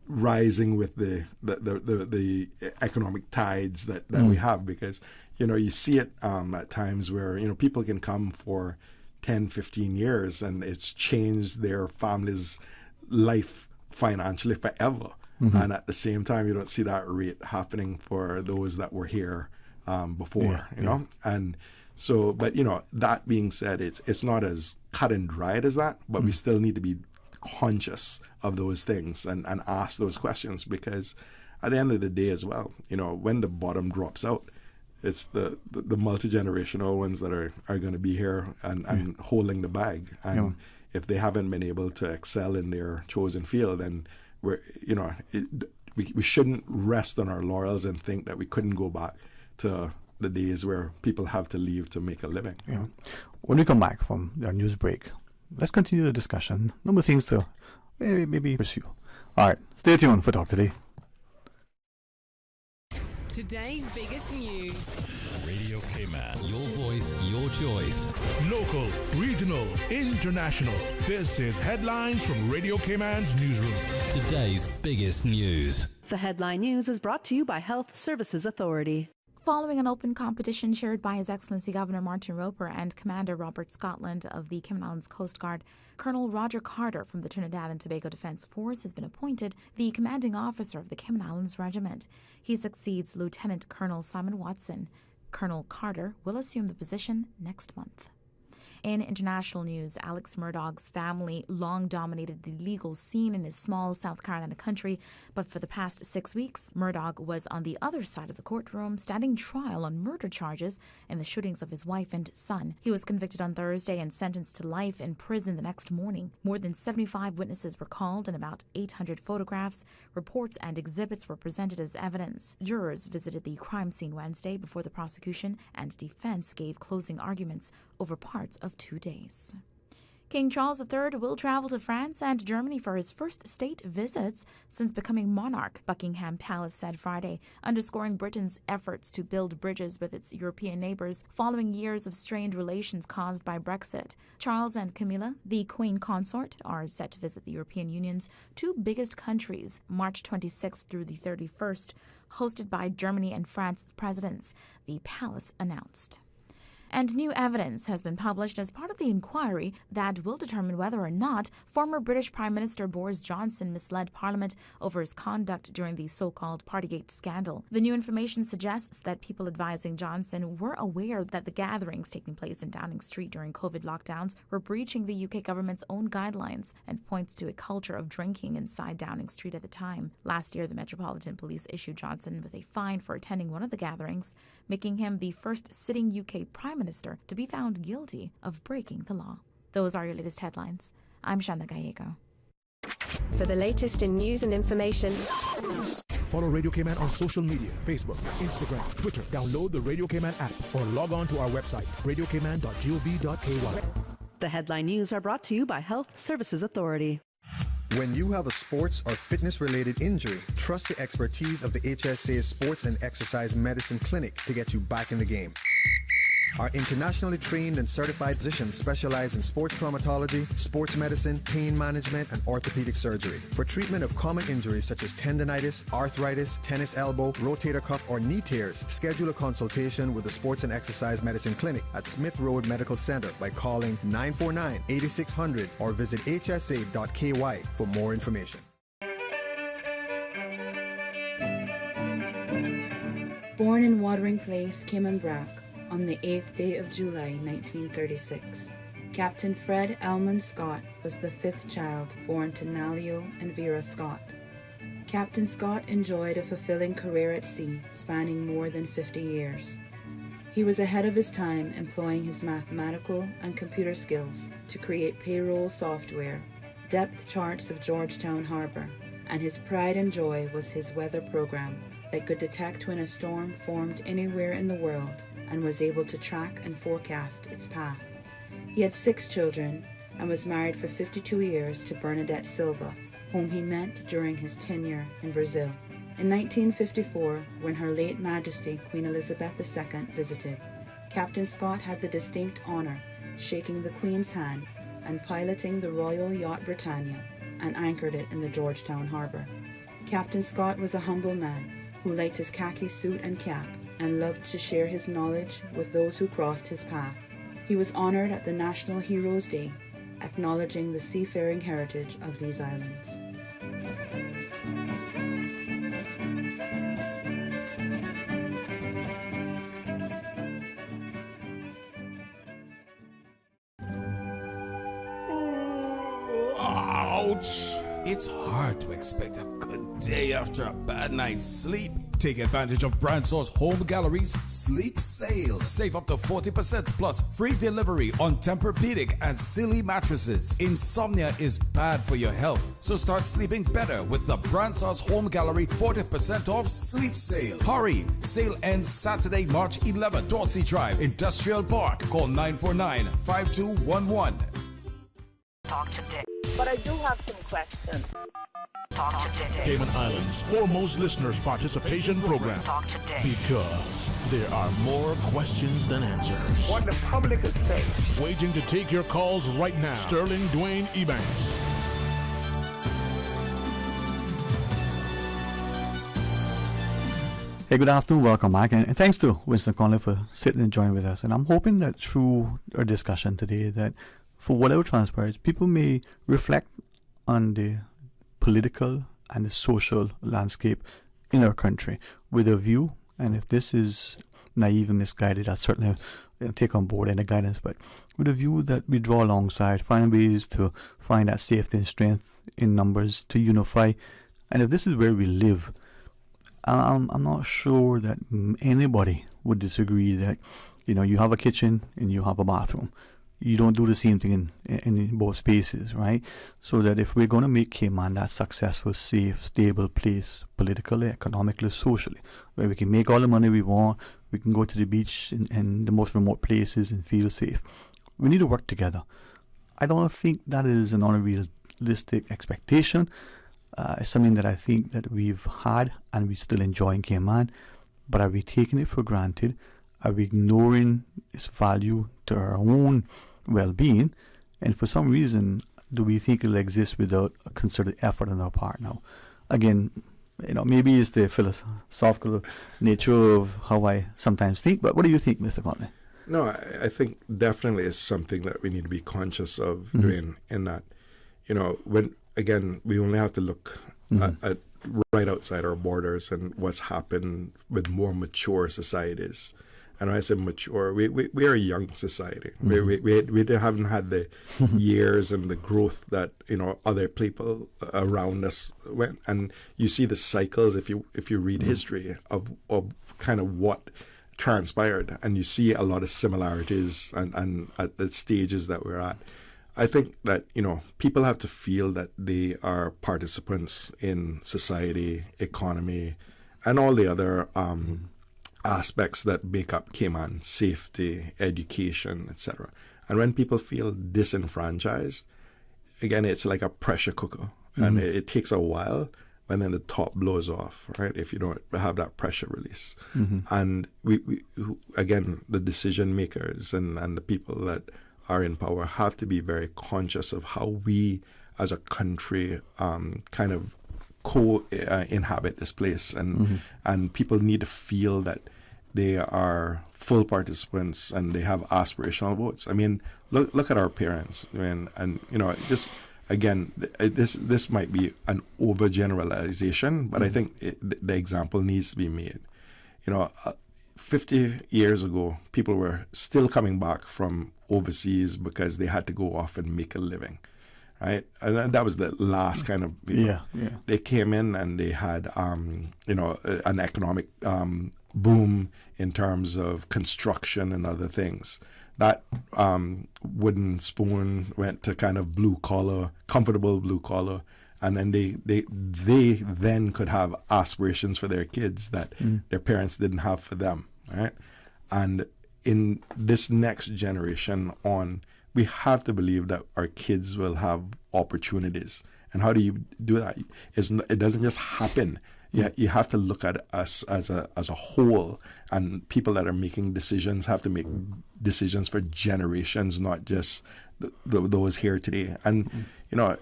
rising with the economic tides that we have, because you see it at times where people can come for 10, 15 years and it's changed their family's life financially forever. And at the same time, you don't see that rate happening for those that were here before, And so, but that being said, it's not as cut and dried as that, but we still need to be conscious of those things and ask those questions, because at the end of the day as well, when the bottom drops out, it's the multi-generational ones that are going to be here and holding the bag. And if they haven't been able to excel in their chosen field, then we shouldn't rest on our laurels and think that we couldn't go back to the days where people have to leave to make a living. When we come back from our news break, let's continue the discussion. Number of things to maybe pursue. All right, stay tuned for Talk Today. Today's biggest news. Radio K-Man, your voice, your choice. Local, regional, international. This is Headlines from Radio K-Man's newsroom. Today's biggest news. The headline news is brought to you by Health Services Authority. Following an open competition chaired by His Excellency Governor Martin Roper and Commander Robert Scotland of the Cayman Islands Coast Guard, Colonel Roger Carter from the Trinidad and Tobago Defence Force has been appointed the commanding officer of the Cayman Islands Regiment. He succeeds Lieutenant Colonel Simon Watson. Colonel Carter will assume the position next month. In international news, Alex Murdaugh's family long dominated the legal scene in his small South Carolina country, but for the past 6 weeks, Murdaugh was on the other side of the courtroom standing trial on murder charges in the shootings of his wife and son. He was convicted on Thursday and sentenced to life in prison the next morning. More than 75 witnesses were called and about 800 photographs, reports and exhibits were presented as evidence. Jurors visited the crime scene Wednesday before the prosecution and defense gave closing arguments over parts of 2 days. King Charles III will travel to France and Germany for his first state visits since becoming monarch, Buckingham Palace said Friday, underscoring Britain's efforts to build bridges with its European neighbours following years of strained relations caused by Brexit. Charles and Camilla, the Queen Consort, are set to visit the European Union's two biggest countries, March 26th through the 31st, hosted by Germany and France's presidents, the palace announced. And new evidence has been published as part of the inquiry that will determine whether or not former British Prime Minister Boris Johnson misled Parliament over his conduct during the so-called Partygate scandal. The new information suggests that people advising Johnson were aware that the gatherings taking place in Downing Street during COVID lockdowns were breaching the UK government's own guidelines and points to a culture of drinking inside Downing Street at the time. Last year, the Metropolitan Police issued Johnson with a fine for attending one of the gatherings, making him the first sitting UK Prime Minister to be found guilty of breaking the law. Those are your latest headlines. I'm Shana Gallego. For the latest in news and information, follow Radio K-Man on social media, Facebook, Instagram, Twitter. Download the Radio K-Man app or log on to our website, radiokman.gov.ky. The headline news are brought to you by Health Services Authority. When you have a sports or fitness-related injury, trust the expertise of the HSA Sports and Exercise Medicine Clinic to get you back in the game. Our internationally trained and certified physicians specialize in sports traumatology, sports medicine, pain management, and orthopedic surgery. For treatment of common injuries such as tendonitis, arthritis, tennis elbow, rotator cuff, or knee tears, schedule a consultation with the Sports and Exercise Medicine Clinic at Smith Road Medical Center by calling 949-8600 or visit hsa.ky for more information. Born in Watering Place, Cayman Brac, on the 8th day of July 1936. Captain Fred Elman Scott was the 5th child born to Nalio and Vera Scott. Captain Scott enjoyed a fulfilling career at sea spanning more than 50 years. He was ahead of his time, employing his mathematical and computer skills to create payroll software, depth charts of Georgetown Harbor, and his pride and joy was his weather program that could detect when a storm formed anywhere in the world and was able to track and forecast its path. He had 6 children and was married for 52 years to Bernadette Silva, whom he met during his tenure in Brazil. In 1954, when Her late Majesty Queen Elizabeth II visited, Captain Scott had the distinct honor shaking the Queen's hand and piloting the Royal Yacht Britannia and anchored it in the Georgetown Harbor. Captain Scott was a humble man who liked his khaki suit and cap and loved to share his knowledge with those who crossed his path. He was honored at the National Heroes Day, acknowledging the seafaring heritage of these islands. Ouch! It's hard to expect a good day after a bad night's sleep. Take advantage of Brandsour's Home Gallery's Sleep Sale. Save up to 40% plus free delivery on Tempur-Pedic and Silly mattresses. Insomnia is bad for your health, so start sleeping better with the Brandsour's Home Gallery 40% off Sleep Sale. Hurry! Sale ends Saturday, March 11th. Dorsey Drive, Industrial Park. Call 949-5211. Talk today. but I do have some questions. Talk today. Cayman Islands' foremost listeners participation program. Talk today. Because there are more questions than answers. What the public is saying. Waiting to take your calls right now. Sterling Dwayne Ebanks. Hey, good afternoon, welcome back, and thanks to Winston Conley for sitting and joining with us. And I'm hoping that through our discussion today, that for whatever transpires, people may reflect on the political and the social landscape in our country with a view, and if this is naive and misguided, I'll certainly take on board any guidance, but with a view that we draw alongside, find ways to find that safety and strength in numbers to unify. And if this is where we live, I'm not sure that anybody would disagree that, you know, you have a kitchen and you have a bathroom. You don't do the same thing in both spaces, right? So that if we're going to make Cayman that successful, safe, stable place, politically, economically, socially, where we can make all the money we want, we can go to the beach in the most remote places and feel safe, we need to work together. I don't think that is an unrealistic expectation. It's something that I think that we've had and we still enjoy in Cayman, but are we taking it for granted? Are we ignoring its value to our own well-being? And for some reason, do we think it'll exist without a concerted effort on our part now? Again, you know, maybe it's the philosophical nature of how I sometimes think, but what do you think, Mr. Conley? No, I think definitely it's something that we need to be conscious of doing, in that, you know, again, we only have to look at right outside our borders and what's happened with more mature societies. And when I say mature, we are a young society. We haven't had the years and the growth that, you know, other people around us went. And you see the cycles if you read history of kind of what transpired, and you see a lot of similarities and at the stages that we're at. I think that, you know, people have to feel that they are participants in society, economy, and all the other aspects that make up Cayman: safety, education, etc. And when people feel disenfranchised, again, it's like a pressure cooker, and it takes a while, and then the top blows off, right? If you don't have that pressure release. And we again, the decision makers and the people that are in power have to be very conscious of how we as a country kind of inhabit this place, and people need to feel that they are full participants and they have aspirational votes. I mean, look at our parents. I mean, and you know, just again, this might be an overgeneralization, but I think the example needs to be made. You know, 50 years ago, people were still coming back from overseas because they had to go off and make a living, right? And that was the last kind of, you know, they came in and they had, you know, an economic boom in terms of construction and other things. That wooden spoon went to kind of blue collar, comfortable blue collar, and then they then could have aspirations for their kids that their parents didn't have for them, right? And in this next generation on, we have to believe that our kids will have opportunities. And how do you do that? It doesn't just happen. You have to look at us as a whole, and people that are making decisions have to make decisions for generations, not just those here today. And you know,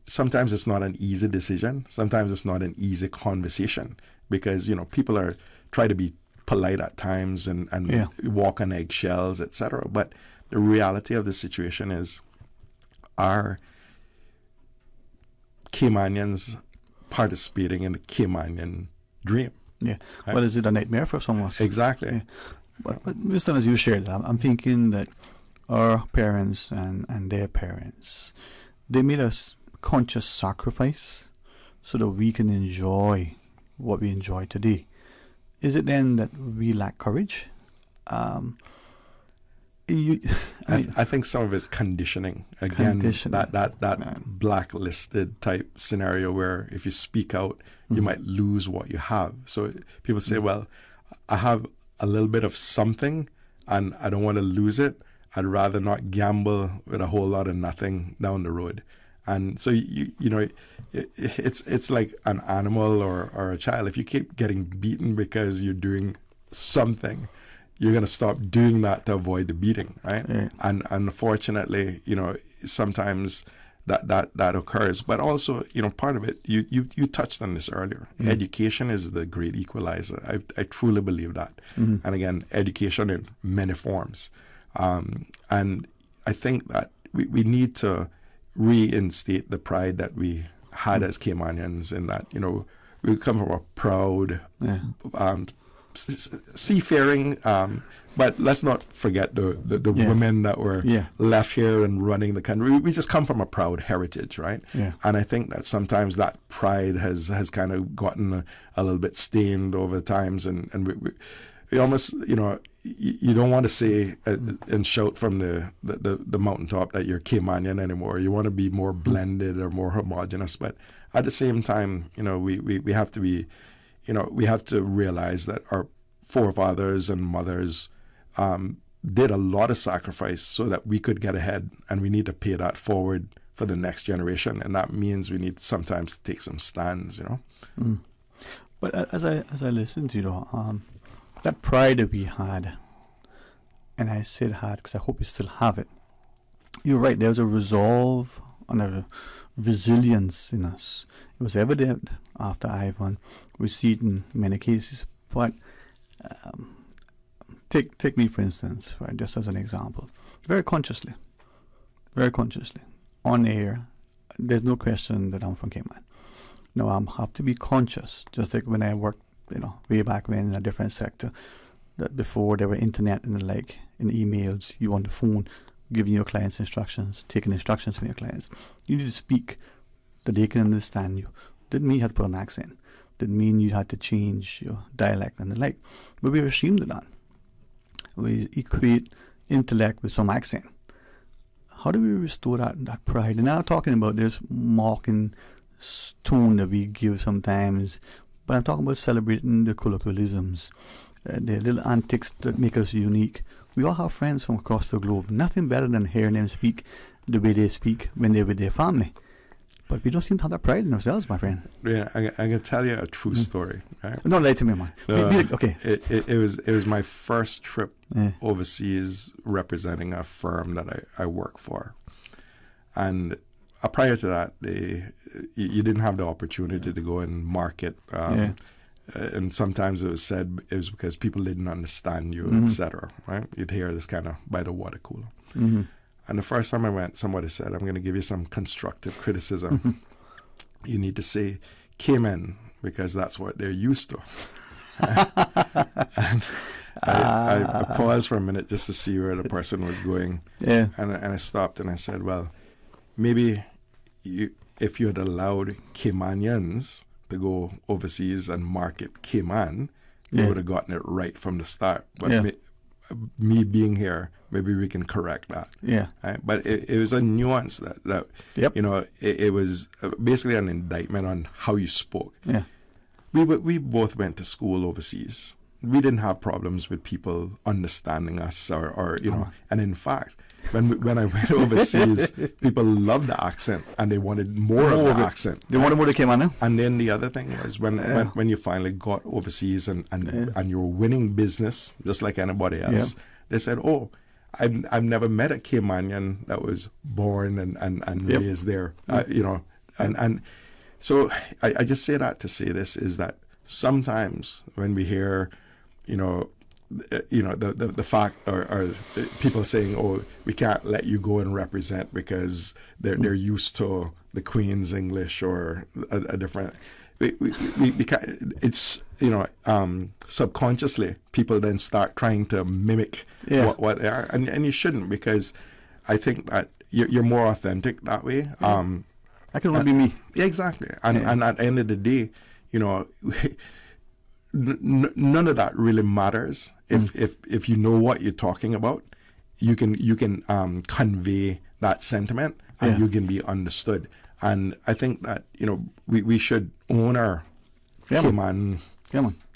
sometimes it's not an easy decision. Sometimes it's not an easy conversation, because you know, people are try to be polite at times and walk on eggshells, etc. But the reality of the situation is, are Caymanians participating in the Caymanian dream? Yeah. Right? Well, is it a nightmare for some of us? Exactly. Yeah. But Mr. as you shared, I'm thinking that our parents and their parents, they made a conscious sacrifice so that we can enjoy what we enjoy today. Is it then that we lack courage? I think some of it's conditioning. Again, that blacklisted type scenario where if you speak out, you might lose what you have. So people say, well, I have a little bit of something and I don't want to lose it. I'd rather not gamble with a whole lot of nothing down the road. And so it's like an animal or a child. If you keep getting beaten because you're doing something, you're going to stop doing that to avoid the beating, right? Yeah. And unfortunately, sometimes that occurs. But also, part of it, you touched on this earlier. Mm-hmm. Education is the great equalizer. I truly believe that. Mm-hmm. And again, education in many forms. And I think that we need to reinstate the pride that we had as Caymanians in that, we come from a proud, seafaring, but let's not forget the women that were left here and running the country. We just come from a proud heritage, right? Yeah. And I think that sometimes that pride has kind of gotten a little bit stained over times, and we almost, you don't want to say and shout from the mountaintop that you're Caymanian anymore. You want to be more blended or more homogenous, but at the same time, we have to be, we have to realize that our forefathers and mothers did a lot of sacrifice so that we could get ahead, and we need to pay that forward for the next generation, and that means we need sometimes to take some stands, Mm. But as I listened to that pride that we had, and I said had because I hope you still have it. You're right. There was a resolve and a resilience in us. It was evident after Ivan. We see it in many cases. But take me for instance, right? Just as an example, very consciously, on air. There's no question that I'm from Cayman. No, I have to be conscious. Just like when I worked, way back when in a different sector, that before there were internet and the like, in emails, you on the phone, giving your clients instructions, taking instructions from your clients. You need to speak that they can understand you. Didn't mean you had to put an accent. Didn't mean you had to change your dialect and the like. But we were ashamed of that. We equate intellect with some accent. How do we restore that pride? And I'm not talking about this mocking tone that we give sometimes, but I'm talking about celebrating the colloquialisms, the little antics that make us unique. We all have friends from across the globe. Nothing better than hearing them speak the way they speak when they're with their family. But we don't seem to have that pride in ourselves, my friend. Yeah, I can tell you a true story. Right? Don't lie to me, man. Okay. It was my first trip overseas representing a firm that I work for. And prior to that, you didn't have the opportunity to go and market. And sometimes it was said it was because people didn't understand you, etc. Right? You'd hear this kind of by the water cooler. Mm-hmm. And the first time I went, somebody said, "I'm going to give you some constructive criticism. You need to say Cayman because that's what they're used to." And I paused for a minute just to see where the person was going. Yeah. And I stopped and I said, well, maybe if you had allowed Caymanians to go overseas and market Cayman, they would have gotten it right from the start. But me being here, maybe we can correct that. Yeah. Right? But it was a nuance that it was basically an indictment on how you spoke. Yeah. We both went to school overseas. We didn't have problems with people understanding us or and in fact, when I went overseas, people loved the accent and they wanted more of the accent. They wanted more to come on. And then the other thing was when you finally got overseas and you were winning business just like anybody else, they said, "Oh, I've never met a Caymanian that was born and raised there." And so I just say that to say this is that sometimes when we hear the fact or people saying, "Oh, we can't let you go and represent because they're used to the Queen's English or a different." We can't, it's subconsciously people then start trying to mimic what they are, and you shouldn't, because I think that you're more authentic that way. That can only be me. Exactly, and at the end of the day, none of that really matters if you know what you're talking about. You can convey that sentiment and you can be understood. And I think that we should own our Cayman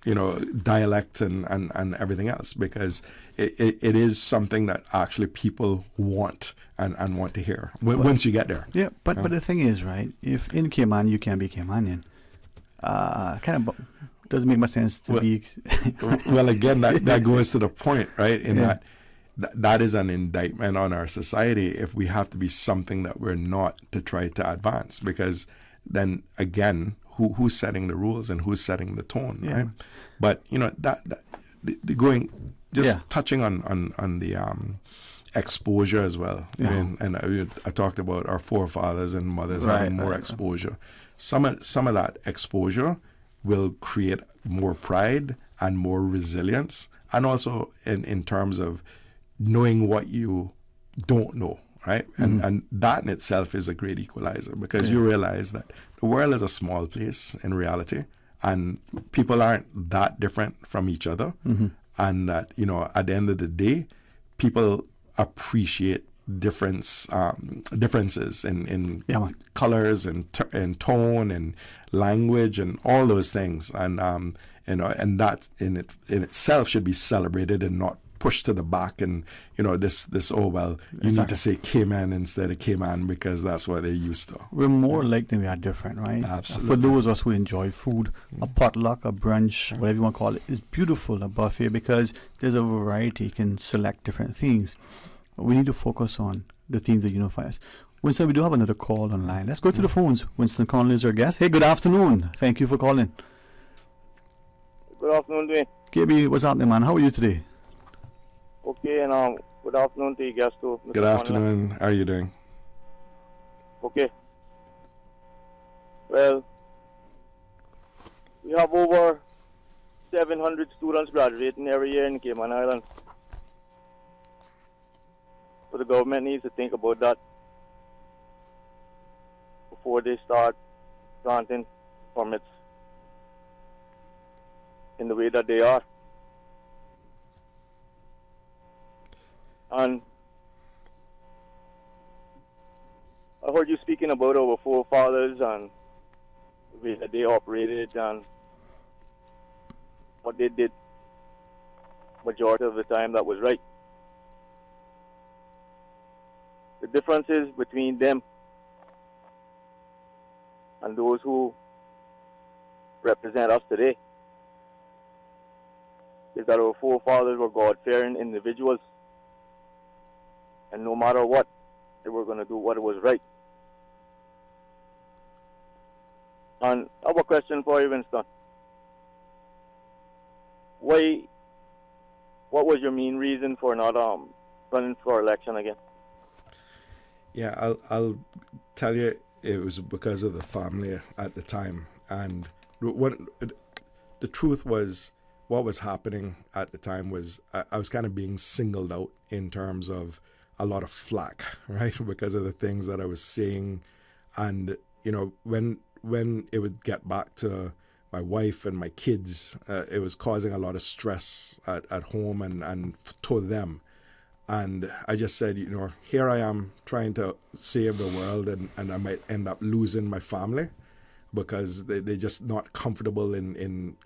dialect and everything else, because it is something that actually people want and want to hear once you get there. Yeah, but the thing is, right, if in Cayman you can be Caymanian, kind of doesn't make much sense to be... Well, again, that goes to the point, right, in that is an indictment on our society if we have to be something that we're not to try to advance, because then, again, who's setting the rules and who's setting the tone, right? But touching on the exposure as well. I talked about our forefathers and mothers having more exposure. Some of that exposure will create more pride and more resilience, and also in terms of knowing what you don't know, right? And that in itself is a great equalizer, because you realize that the world is a small place in reality, and people aren't that different from each other, and that, at the end of the day, people appreciate differences in colors and tone and language and all those things, and that in itself should be celebrated and not pushed to the back, and you need to say Cayman instead of Cayman because that's what they're used to. We're more alike than we are different, right? Absolutely. For those of us who enjoy food, a potluck, a brunch, whatever you want to call it, is beautiful, a buffet, because there's a variety. You can select different things. We need to focus on the things that unify us. Winston, we do have another call online. Let's go to the phones. Winston Conley is our guest. Hey, good afternoon. Thank you for calling. Good afternoon, Dwayne. KB, what's happening, man? How are you today? Okay, and good afternoon to you guys too. Mr. Good afternoon. How are you doing? Okay. Well, we have over 700 students graduating every year in Cayman Islands. So the government needs to think about that before they start granting permits in the way that they are. And I heard you speaking about our forefathers and the way that they operated and what they did majority of the time that was right. The differences between them and those who represent us today is that our forefathers were God-fearing individuals, and no matter what, they were going to do what was right. And I have a question for you, Winston. What was your main reason for not running for election again? Yeah, I'll tell you, it was because of the family at the time. And the truth was, what was happening at the time was I was kind of being singled out in terms of a lot of flack, right? Because of the things that I was saying. And, when it would get back to my wife and my kids, it was causing a lot of stress at home and to them. And I just said, here I am trying to save the world, and I might end up losing my family because they're just not comfortable in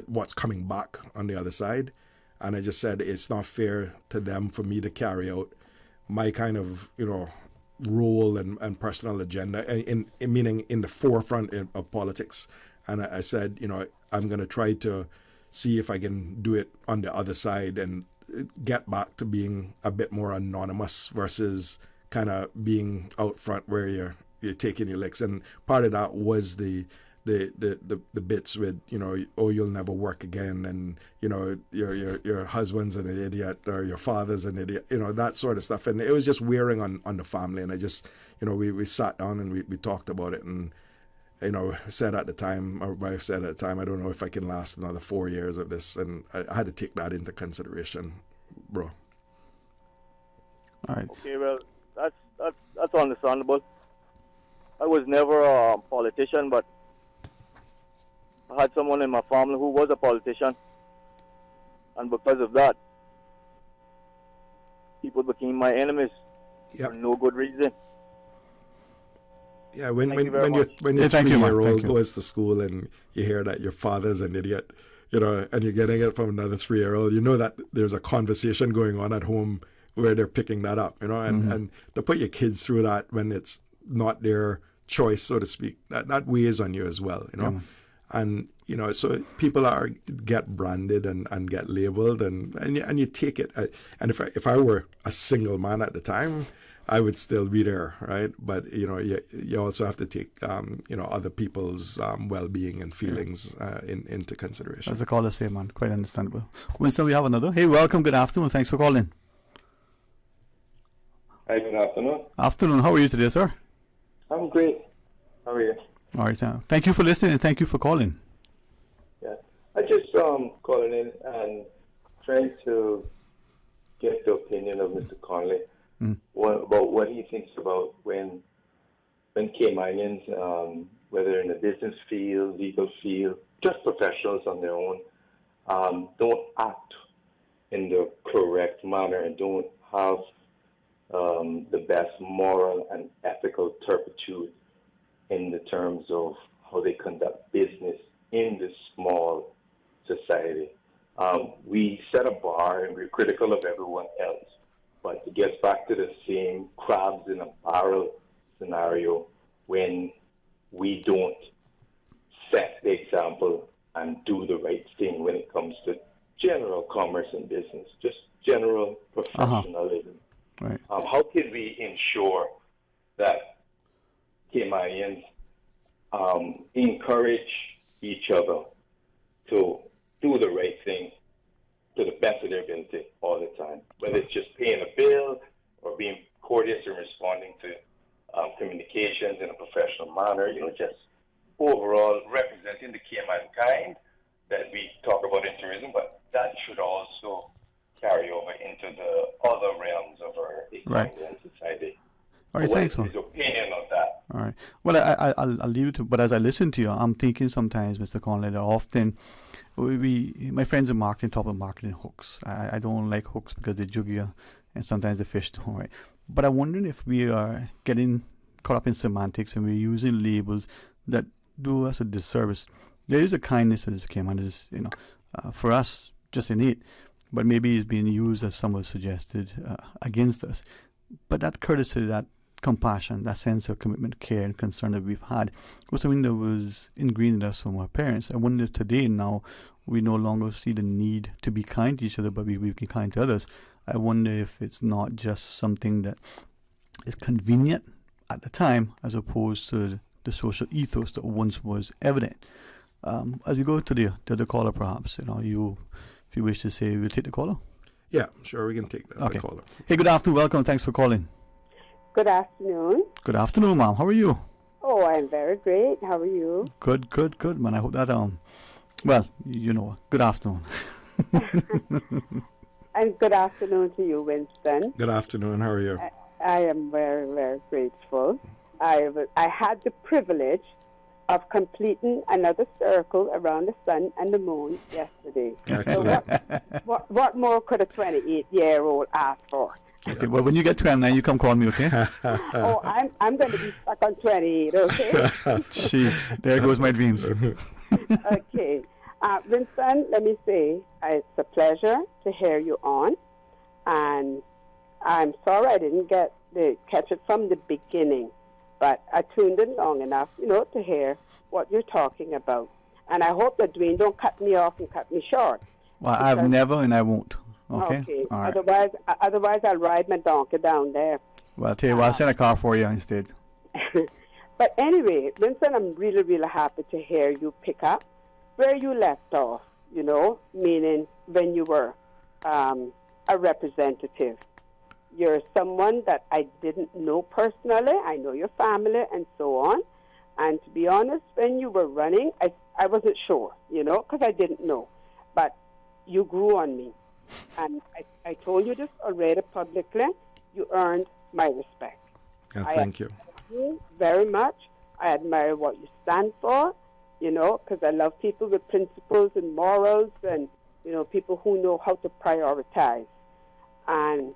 what's coming back on the other side. And I just said, it's not fair to them for me to carry out my kind of, role and personal agenda, meaning in the forefront of politics. And I said, I'm going to try to see if I can do it on the other side and get back to being a bit more anonymous versus kind of being out front where you're taking your licks. And part of that was the bits with, you'll never work again, and your husband's an idiot, or your father's an idiot, that sort of stuff. And it was just wearing on the family. And I just, we sat down and we talked about it, and said at the time, my wife said at the time, I don't know if I can last another 4 years of this. And I had to take that into consideration, bro. All right. Okay, well, that's understandable. I was never a politician, but I had someone in my family who was a politician. And because of that, people became my enemies for no good reason. Yeah, when your 3-year-old goes to school and you hear that your father's an idiot, you know, and you're getting it from another 3-year-old, you know that there's a conversation going on at home where they're picking that up, you know, and to put your kids through that when it's not their choice, so to speak, that weighs on you as well, you know. And, you know, so people get branded and get labeled and you take it. And if I were a single man at the time, I would still be there, right? But, you know, you also have to take, you know, other people's well-being and feelings into consideration. As the caller say, man, quite understandable. Winston, we have another. Hey, welcome, good afternoon. Thanks for calling. Hi, good afternoon. Afternoon. How are you today, sir? I'm great. How are you? All right. Thank you for listening and thank you for calling. Yeah. I just calling in and trying to get the opinion of Mr. Conley about what he thinks about when Caymanians, whether in the business field, legal field, just professionals on their own, don't act in the correct manner and don't have the best moral and ethical turpitude in the terms of how they conduct business in this small society. We set a bar and we're critical of everyone else, but it gets back to the same crabs in a barrel scenario when we don't set the example and do the right thing when it comes to general commerce and business, just general professionalism. Right. How can we ensure that Caymanians encourage each other to do the right thing to the best of their ability all the time, whether it's just paying a bill or being courteous and responding to communications in a professional manner, you know, just overall representing the Cayman kind that we talk about in tourism, but that should also carry over into the other realms of our economy and society. All right, thanks, man. What is his opinion of that? All right. Well, I'll leave it to, but as I listen to you, I'm thinking sometimes, Mr. Conley, that often my friends in marketing talk about marketing hooks. I don't like hooks because they jug you and sometimes the fish don't, right? But I'm wondering if we are getting caught up in semantics and we're using labels that do us a disservice. There is a kindness that is Cayman, is, you know, for us, just innate, but maybe it's being used, as someone suggested, against us. But that courtesy, that compassion, that sense of commitment, care, and concern that we've had was something that was ingrained in us from our parents. I wonder if today now we no longer see the need to be kind to each other, but we be kind to others. I wonder if it's not just something that is convenient at the time as opposed to the social ethos that once was evident. As we go to the other caller, perhaps, you know, if you wish to say, we'll take the caller. Yeah, sure, we can take the other caller. Hey, good afternoon, welcome, thanks for calling. Good afternoon. Good afternoon, ma'am. How are you? Oh, I'm very great. How are you? Good, man. I hope that, well, you know, good afternoon. And good afternoon to you, Winston. Good afternoon. How are you? I am very, very grateful. I had the privilege of completing another circle around the sun and the moon yesterday. Excellent. So what more could a 28-year-old ask for? Okay, well, when you get 29, you come call me, okay? Oh, I'm going to be stuck on 28, okay? Jeez, there goes my dreams. Okay. Vincent, let me say, it's a pleasure to hear you on. And I'm sorry I didn't catch it from the beginning. But I tuned in long enough, you know, to hear what you're talking about. And I hope that Dwayne don't cut me off and cut me short. Well, I've never and I won't. Okay? All right. Otherwise I'll ride my donkey down there. Well, I'll tell you what, I'll send a car for you instead. But anyway, Vincent, I'm really, really happy to hear you pick up where you left off, you know, meaning when you were a representative. You're someone that I didn't know personally. I know your family and so on. And to be honest, when you were running, I wasn't sure, you know, because I didn't know. But you grew on me. And I told you this already publicly. You earned my respect. Thank you. Admire you very much. I admire what you stand for, you know, because I love people with principles and morals and, you know, people who know how to prioritize. And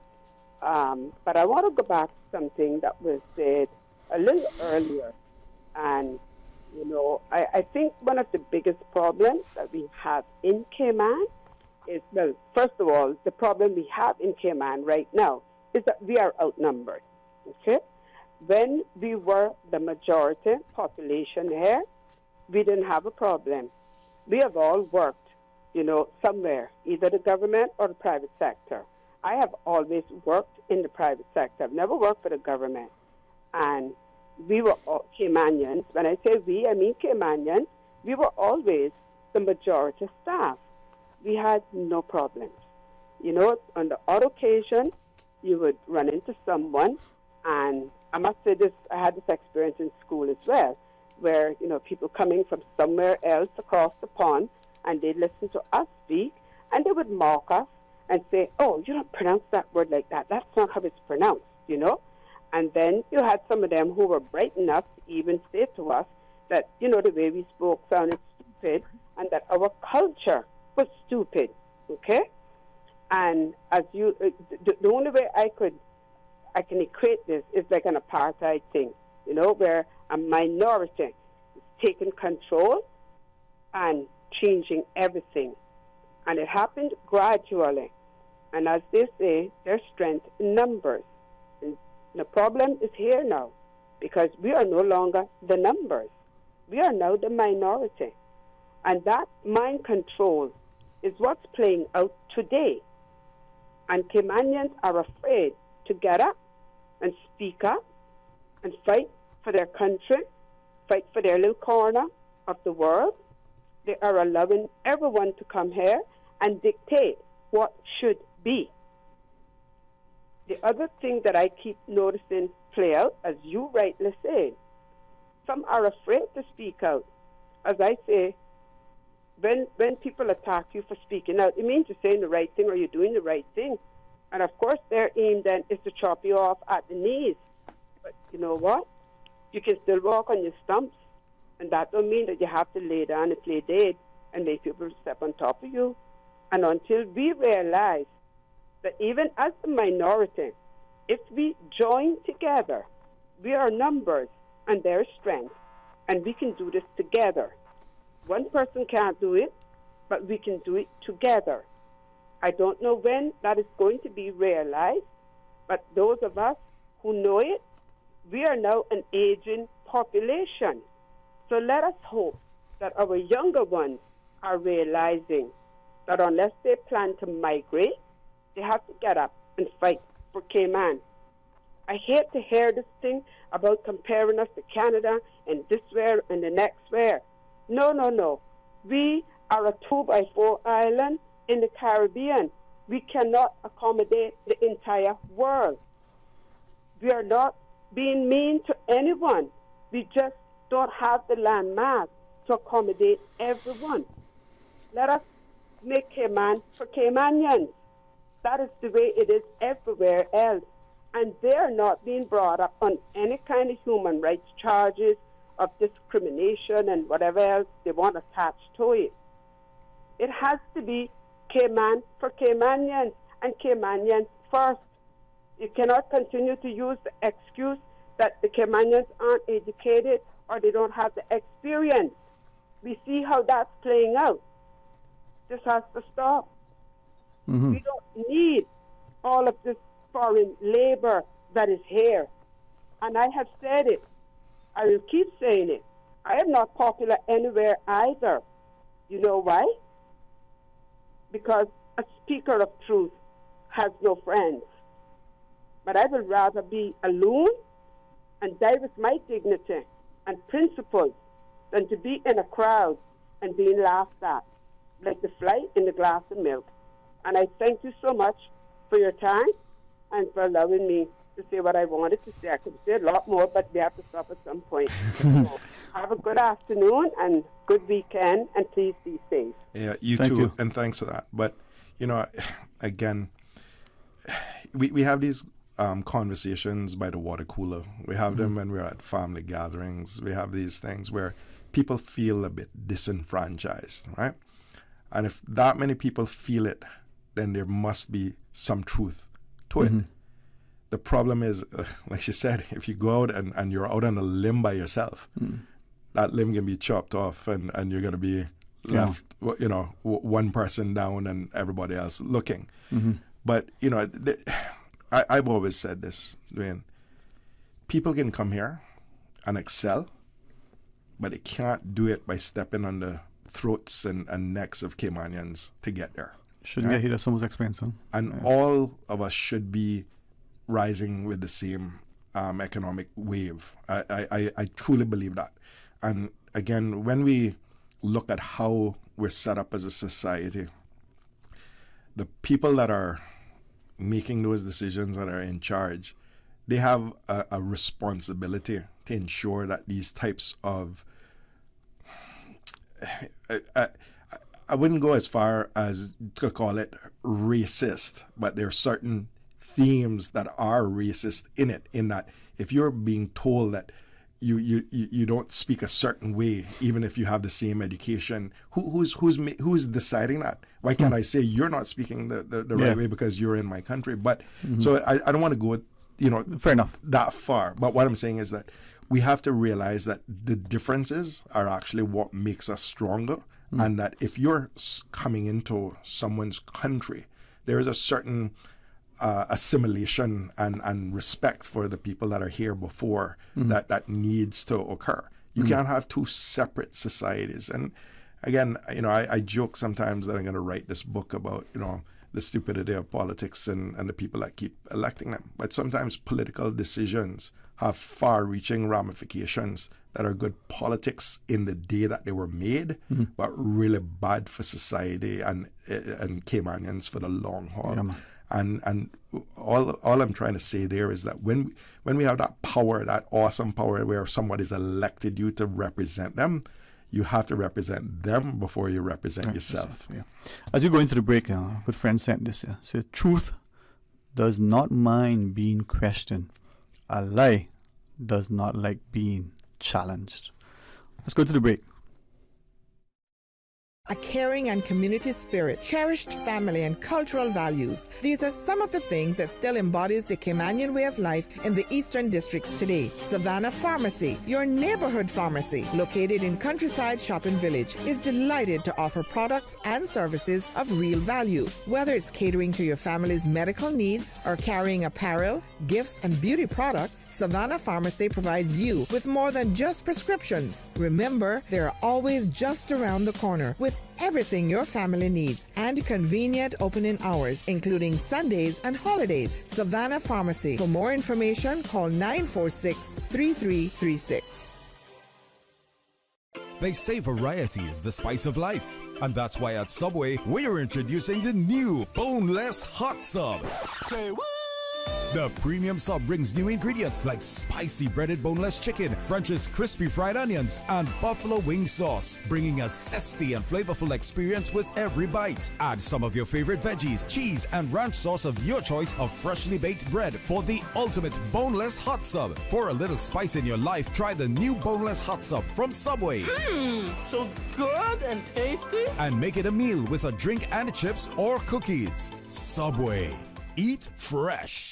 but I want to go back to something that was said a little earlier. And You know, I think one of the biggest problems that we have in Cayman is, well, first of all, the problem we have in Cayman right now is that we are outnumbered, okay? When we were the majority population here, we didn't have a problem. We have all worked, you know, somewhere, either the government or the private sector. I have always worked in the private sector. I've never worked for the government. And we were all Caymanians. When I say we, I mean Caymanians. We were always the majority staff. We had no problems. You know, on the odd occasion, you would run into someone, and I must say this, I had this experience in school as well, where, you know, people coming from somewhere else across the pond, and they'd listen to us speak, and they would mock us and say, oh, you don't pronounce that word like that. That's not how it's pronounced, you know. And then you had some of them who were bright enough to even say to us that, you know, the way we spoke sounded stupid and that our culture was stupid, okay? And as you, the only way I can equate this is like an apartheid thing, you know, where a minority is taking control and changing everything. And it happened gradually. And as they say, there's strength in numbers. And the problem is here now, because we are no longer the numbers. We are now the minority. And that mind control is what's playing out today. And Caymanians are afraid to get up and speak up and fight for their country, fight for their little corner of the world. They are allowing everyone to come here and dictate what should be. The other thing that I keep noticing play out, as you rightly said, some are afraid to speak out. As I say, when people attack you for speaking out, it means you're saying the right thing or you're doing the right thing. And of course, their aim then is to chop you off at the knees. But you know what? You can still walk on your stumps. And that don't mean that you have to lay down and play dead and make people step on top of you. And until we realize that even as the minority, if we join together, we are numbers and there is strength, and we can do this together. One person can't do it, but we can do it together. I don't know when that is going to be realized, but those of us who know it, we are now an aging population. So let us hope that our younger ones are realizing that unless they plan to migrate, they have to get up and fight for Cayman. I hate to hear this thing about comparing us to Canada and this where and the next where. No, no, no. We are a 2x4 island in the Caribbean. We cannot accommodate the entire world. We are not being mean to anyone. We just don't have the land mass to accommodate everyone. Let us make Cayman for Caymanians. That is the way it is everywhere else. And they're not being brought up on any kind of human rights charges of discrimination and whatever else they want attached to it. It has to be Cayman for Caymanians and Caymanians first. You cannot continue to use the excuse that the Caymanians aren't educated or they don't have the experience. We see how that's playing out. This has to stop. Mm-hmm. We don't need all of this foreign labor that is here. And I have said it. I will keep saying it. I am not popular anywhere either. You know why? Because a speaker of truth has no friends. But I would rather be alone and die with my dignity and principles than to be in a crowd and being laughed at, like the fly in the glass of milk. And I thank you so much for your time and for allowing me to say what I wanted to say. I could say a lot more, but we have to stop at some point. So have a good afternoon and good weekend, and please be safe. Yeah, you too, and thanks for that. But, you know, again, we have these conversations by the water cooler. We have them when we're at family gatherings. We have these things where people feel a bit disenfranchised, right? And if that many people feel it, then there must be some truth to it. The problem is, like she said, if you go out and you're out on a limb by yourself, that limb can be chopped off and you're going to be left, one person down and everybody else looking. Mm-hmm. But, I've always said this, Dwayne. People can come here and excel, but they can't do it by stepping on the throats and necks of Caymanians to get there. Shouldn't get hit at someone's expense, huh? And all of us should be rising with the same economic wave. I truly believe that. And again, when we look at how we're set up as a society, the people that are making those decisions and are in charge, they have a responsibility to ensure that these types of I wouldn't go as far as to call it racist, but there are certain themes that are racist in it, in that if you're being told that you don't speak a certain way, even if you have the same education, who's deciding that? Why can't I say you're not speaking the right way because you're in my country? But so I don't want to go, fair enough, that far. But what I'm saying is that we have to realize that the differences are actually what makes us stronger, and that if you're coming into someone's country, there is a certain assimilation and respect for the people that are here before that needs to occur. You can't have two separate societies. And again, I joke sometimes that I'm going to write this book about, the stupidity of politics and the people that keep electing them. But sometimes political decisions have far-reaching ramifications that are good politics in the day that they were made, but really bad for society and Caymanians for the long haul. Yeah, and all I'm trying to say there is that when we have that power, that awesome power where somebody's elected you to represent them, you have to represent them before you represent yourself. Yeah. As we go into the break, a good friend sent this. So truth does not mind being questioned. A lie does not like being challenged. Let's go to the break. A caring and community spirit, cherished family and cultural values. These are some of the things that still embodies the Caymanian way of life in the Eastern Districts today. Savannah Pharmacy, your neighborhood pharmacy, located in Countryside Shopping Village, is delighted to offer products and services of real value. Whether it's catering to your family's medical needs or carrying apparel, gifts, and beauty products, Savannah Pharmacy provides you with more than just prescriptions. Remember, they're always just around the corner with everything your family needs and convenient opening hours, including Sundays and holidays. Savannah Pharmacy. For more information, call 946-3336. They say variety is the spice of life. And that's why at Subway, we're introducing the new Boneless Hot Sub. Say what? The premium sub brings new ingredients like spicy breaded boneless chicken, French's crispy fried onions, and buffalo wing sauce, bringing a zesty and flavorful experience with every bite. Add some of your favorite veggies, cheese, and ranch sauce of your choice of freshly baked bread for the ultimate boneless hot sub. For a little spice in your life, try the new boneless hot sub from Subway. So good and tasty. And make it a meal with a drink and chips or cookies. Subway. Eat fresh.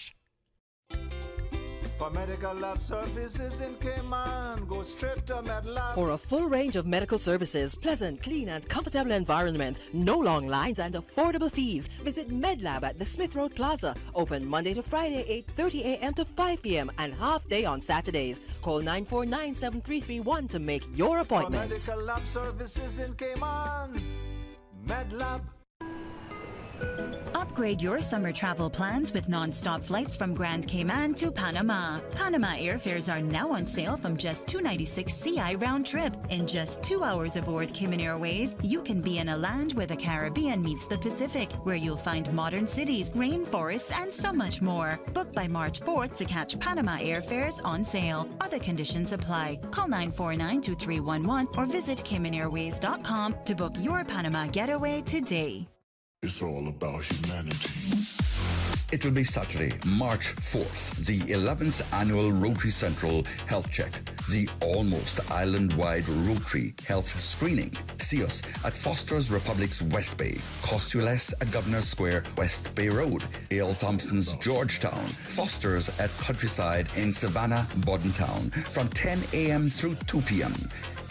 For medical lab services in Cayman, go straight to MedLab. For a full range of medical services, pleasant, clean and comfortable environment, no long lines and affordable fees, visit MedLab at the Smith Road Plaza. Open Monday to Friday, 8:30 a.m. to 5 p.m. and half day on Saturdays. Call 949-7331 to make your appointment. For medical lab services in Cayman, MedLab. Upgrade your summer travel plans with non-stop flights from Grand Cayman to Panama. Panama airfares are now on sale from just $296 CI round trip. In just 2 hours aboard Cayman Airways, you can be in a land where the Caribbean meets the Pacific, where you'll find modern cities, rainforests, and so much more. Book by March 4th to catch Panama airfares on sale. Other conditions apply. Call 949-2311 or visit CaymanAirways.com to book your Panama getaway today. It's all about humanity. It will be Saturday, March 4th, the 11th annual Rotary Central Health Check, the almost island-wide Rotary Health Screening. See us at Foster's Republic's West Bay, cost you less at Governor Square, West Bay Road, A.L. Thompson's Georgetown, Foster's at Countryside in Savannah, Bordentown, from 10 a.m. through 2 p.m.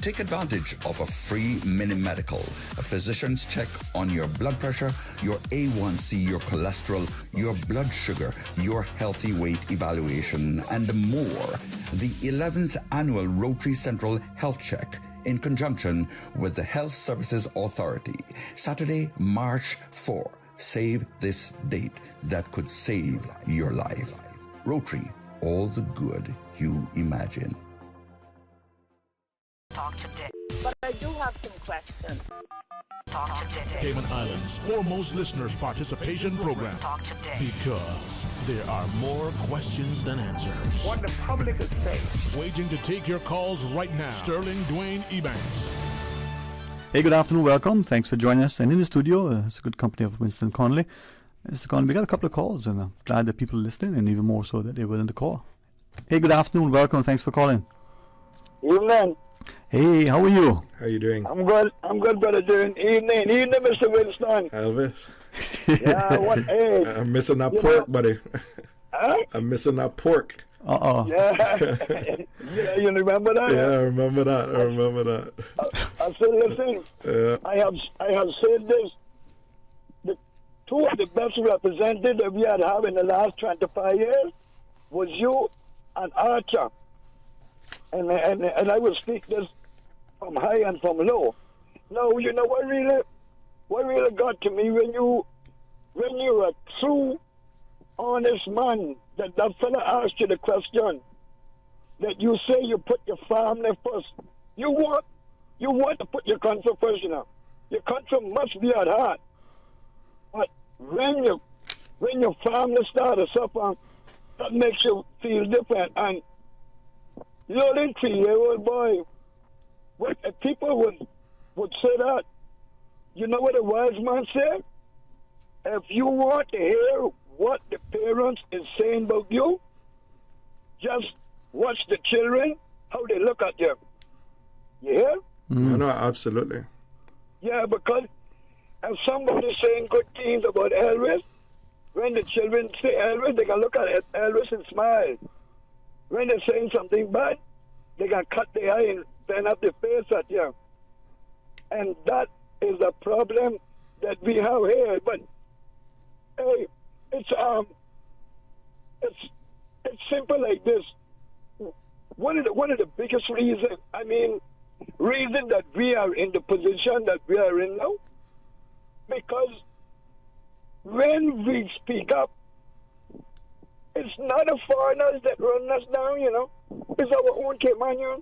Take advantage of a free mini medical, a physician's check on your blood pressure, your A1C, your cholesterol, your blood sugar, your healthy weight evaluation, and more. The 11th Annual Rotary Central Health Check in conjunction with the Health Services Authority. Saturday, March 4. Save this date that could save your life. Rotary, all the good you imagine. Talk today. But I do have some questions. Talk today. Cayman Islands' foremost listeners participation program. Talk today. Because there are more questions than answers. What the public is saying. Waiting to take your calls right now. Sterling Dwayne Ebanks. Hey, good afternoon, welcome. Thanks for joining us. And in the studio, it's a good company of Winston Conley. Mr. Conley, we got a couple of calls, and I'm glad that people are listening, and even more so that they're willing to call. Hey, good afternoon, welcome. Thanks for calling. Evening. Hey, how are you? How you doing? I'm good, brother. Doing evening, Mr. Winston. Elvis. Yeah, what age? I'm missing that pork, buddy. Huh? I'm missing that pork. Yeah. Yeah, you remember that? Yeah, I remember that. I said, listen, I have said this. The two of the best representatives we had in the last 25 years was you and Archer. And I will speak this from high and from low. No, you know what really got to me when you're a true, honest man, that fella asked you the question, that you say you put your family first. You want to put your country first, you know. Your country must be at heart. But when your family start to suffer, that makes you feel different. And little 3-year-old boy, people would say that. You know what a wise man said? If you want to hear what the parents is saying about you, just watch the children, how they look at you. You hear? No, absolutely. Yeah, because if somebody's saying good things about Elvis, when the children say Elvis, they can look at Elvis and smile. When they're saying something bad, they can cut their eye and turn up their face at you. And that is a problem that we have here. But hey, it's simple like this. One of the biggest reasons that we are in the position that we are in now, because when we speak up, it's not the foreigners that run us down, you know. It's our own Caymanians.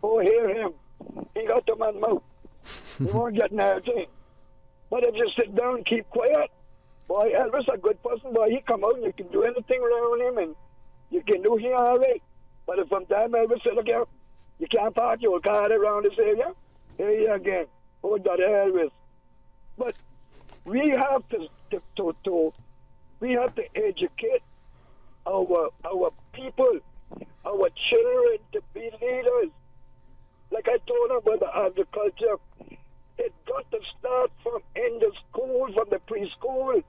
Oh, hear him. He got the man mouth. He won't get nothing. But if you sit down and keep quiet, boy, Elvis a good person, boy, he come out and you can do anything around him and you can do him all right. But if from time Elvis said, look here, you can't park your car around this area, here you again. Oh, that Elvis. But we have to educate our people, our children to be leaders. Like I told them about the agriculture, it got to start from in the school, from the preschool.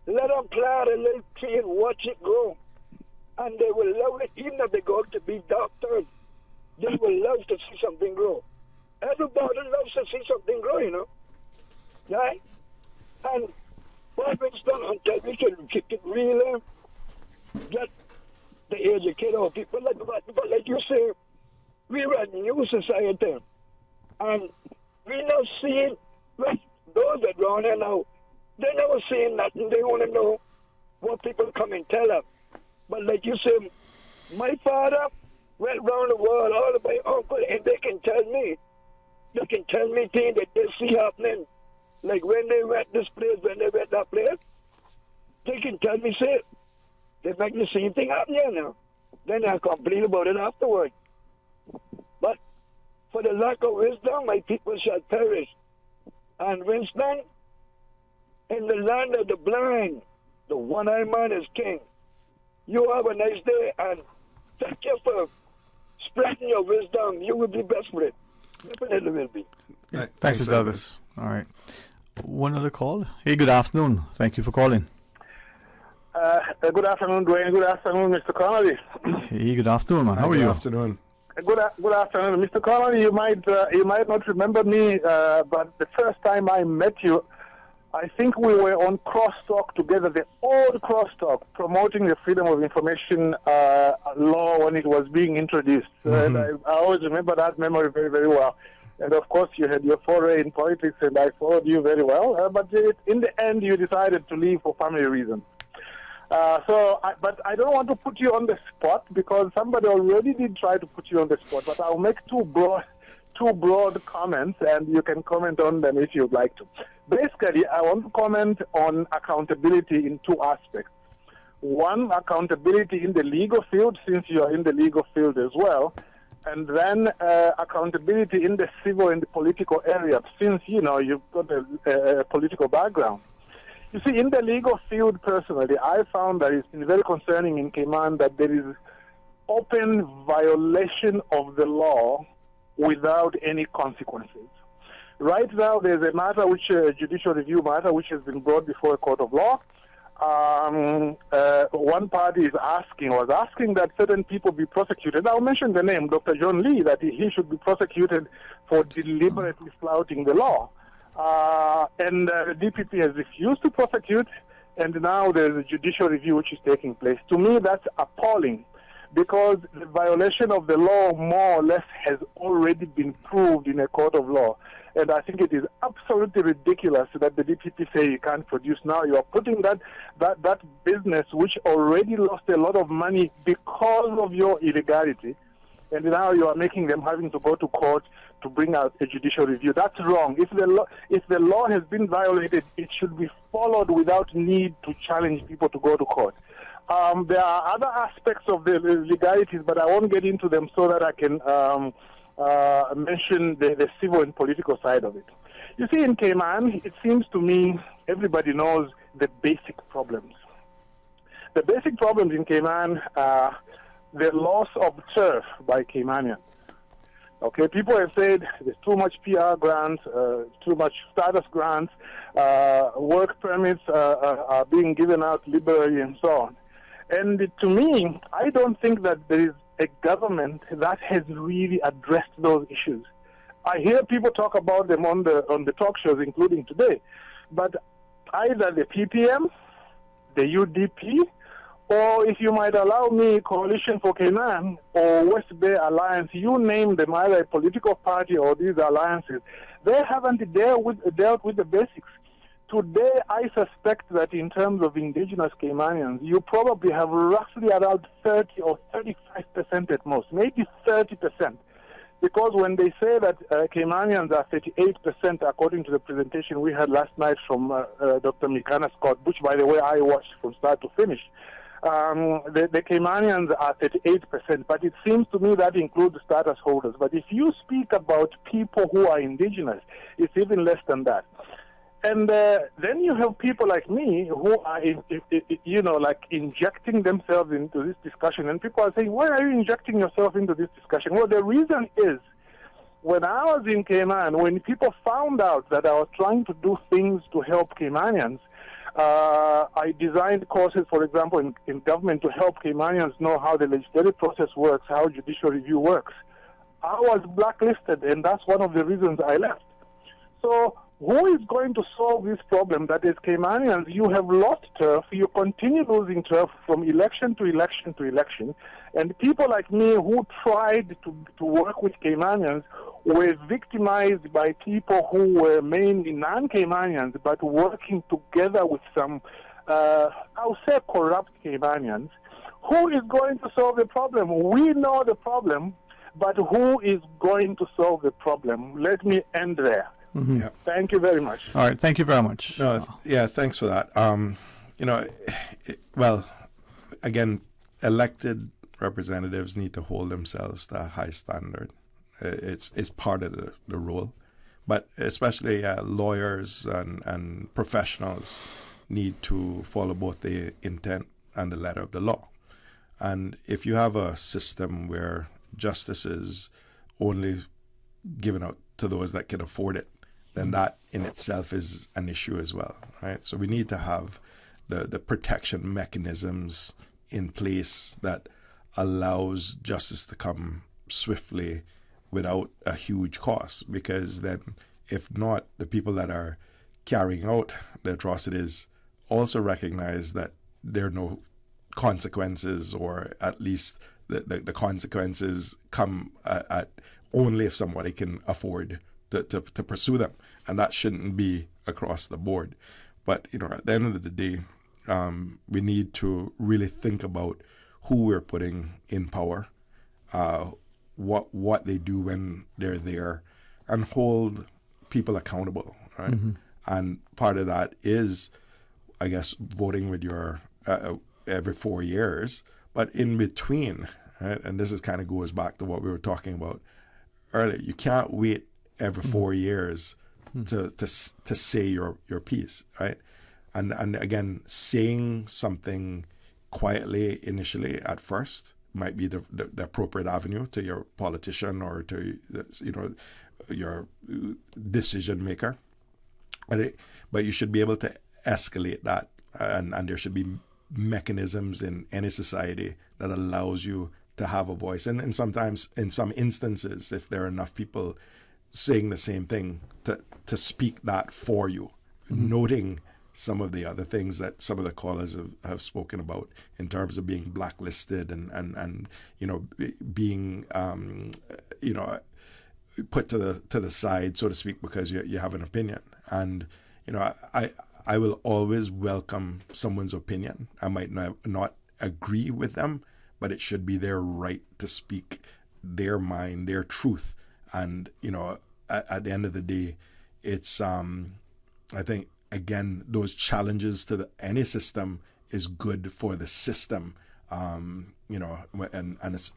Let them plant a little tree and watch it grow. And they will love it, even if they go to be doctors. They will love to see something grow. Everybody loves to see something grow, you know. Right? And what we've done until we can really get the educate our people. But like you say, we're a new society. And we're not seeing, like those that run here now, they're never seeing nothing. They want to know what people come and tell them. But like you say, my father went around the world, all of my uncle, and they can tell me things that they see happening. Like when they went this place, when they went that place, they can tell me, say, they make the same thing happen here now. Then I complain about it afterwards. But for the lack of wisdom, my people shall perish. And Winston, in the land of the blind, the one-eyed man is king. You have a nice day, and thank you for spreading your wisdom. You will be best for it. Definitely will be. Thanks, Elvis. All right. One other call. Hey, good afternoon. Thank you for calling. Good afternoon, Dwayne. Good afternoon, Mr. Conley. Hey, good afternoon, man. How are you? Good afternoon. Good afternoon, Mr. Conley. You might not remember me, but the first time I met you, I think we were on Crosstalk together, the old Crosstalk, promoting the Freedom of Information law when it was being introduced. And I always remember that memory very, very well. And of course, you had your foray in politics, and I followed you very well. But in the end, you decided to leave for family reasons. But I don't want to put you on the spot because somebody already did try to put you on the spot. But I'll make two broad comments, and you can comment on them if you'd like to. Basically, I want to comment on accountability in two aspects. One, accountability in the legal field, since you are in the legal field as well, and then accountability in the civil and the political area, since you've got a political background. You see, in the legal field, personally, I found that it's been very concerning in Cayman that there is open violation of the law without any consequences. Right now, there's a matter a judicial review matter, which has been brought before a court of law. One party was asking that certain people be prosecuted. I'll mention the name, Dr. John Lee, that he should be prosecuted for deliberately flouting the law. And the DPP has refused to prosecute, and now there's a judicial review which is taking place. To me, that's appalling, because the violation of the law more or less has already been proved in a court of law. And I think it is absolutely ridiculous that the DPP say you can't produce. Now you are putting that business, which already lost a lot of money because of your illegality, and now you are making them having to go to court to bring out a judicial review. That's wrong. If the law has been violated, it should be followed without need to challenge people to go to court. There are other aspects of the legalities, but I won't get into them so that I can mention the civil and political side of it. You see, in Cayman, it seems to me everybody knows the basic problems. The basic problems in Cayman are the loss of turf by Caymanians. Okay, people have said there's too much PR grants, too much status grants, work permits are being given out liberally and so on. And to me, I don't think that there is a government that has really addressed those issues. I hear people talk about them on the talk shows, including today, but either the PPM, the UDP, or if you might allow me, Coalition for Cayman or West Bay Alliance, you name them, either a political party or these alliances, they haven't dealt with the basics. Today, I suspect that in terms of indigenous Caymanians, you probably have roughly around 30 or 35% at most, maybe 30%. Because when they say that Caymanians are 38%, according to the presentation we had last night from Dr. Mikana Scott, which, by the way, I watched from start to finish, the Caymanians are 38%, but it seems to me that includes status holders. But if you speak about people who are indigenous, it's even less than that. And then you have people like me who are, like injecting themselves into this discussion. And people are saying, why are you injecting yourself into this discussion? Well, the reason is, when I was in Cayman, when people found out that I was trying to do things to help Caymanians, I designed courses, for example, in government to help Caymanians know how the legislative process works, how judicial review works. I was blacklisted, and that's one of the reasons I left. So who is going to solve this problem? That is, Caymanians, you have lost turf, you continue losing turf from election to election to election, and people like me who tried to work with Caymanians were victimized by people who were mainly non-Caymanians, but working together with some, I'll say, corrupt Caymanians. Who is going to solve the problem? We know the problem, but who is going to solve the problem? Let me end there. Mm-hmm. Yeah. Thank you very much. All right. Thank you very much. Yeah, thanks for that. Again, elected representatives need to hold themselves to a high standard. It's part of the role. But especially lawyers and professionals need to follow both the intent and the letter of the law. And if you have a system where justice is only given out to those that can afford it, then that in itself is an issue as well, right? So we need to have the protection mechanisms in place that allows justice to come swiftly without a huge cost, because then if not, the people that are carrying out the atrocities also recognize that there are no consequences, or at least the consequences come at only if somebody can afford to pursue them, and that shouldn't be across the board. But at the end of the day, we need to really think about who we're putting in power, what they do when they're there, and hold people accountable, right? Mm-hmm. And part of that is, I guess, voting with your every 4 years, but in between, right? And this is kind of goes back to what we were talking about earlier. You can't wait every 4 years to say your piece, right? And again, saying something quietly initially at first might be the appropriate avenue to your politician or to your decision maker, but you should be able to escalate that, and there should be mechanisms in any society that allows you to have a voice. And sometimes, in some instances, if there are enough people saying the same thing, to speak that for you, noting some of the other things that some of the callers have spoken about in terms of being blacklisted and being put to the side, so to speak, because you have an opinion. And I will always welcome someone's opinion. I might not agree with them, but it should be their right to speak their mind, their truth. And at the end of the day, it's I think, again, those challenges to any system is good for the system, and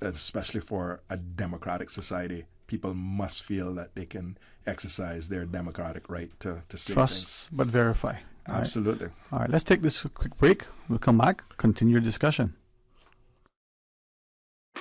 especially for a democratic society. People must feel that they can exercise their democratic right to say Trust, but verify. Absolutely. All right, let's take this quick break. We'll come back, continue your discussion.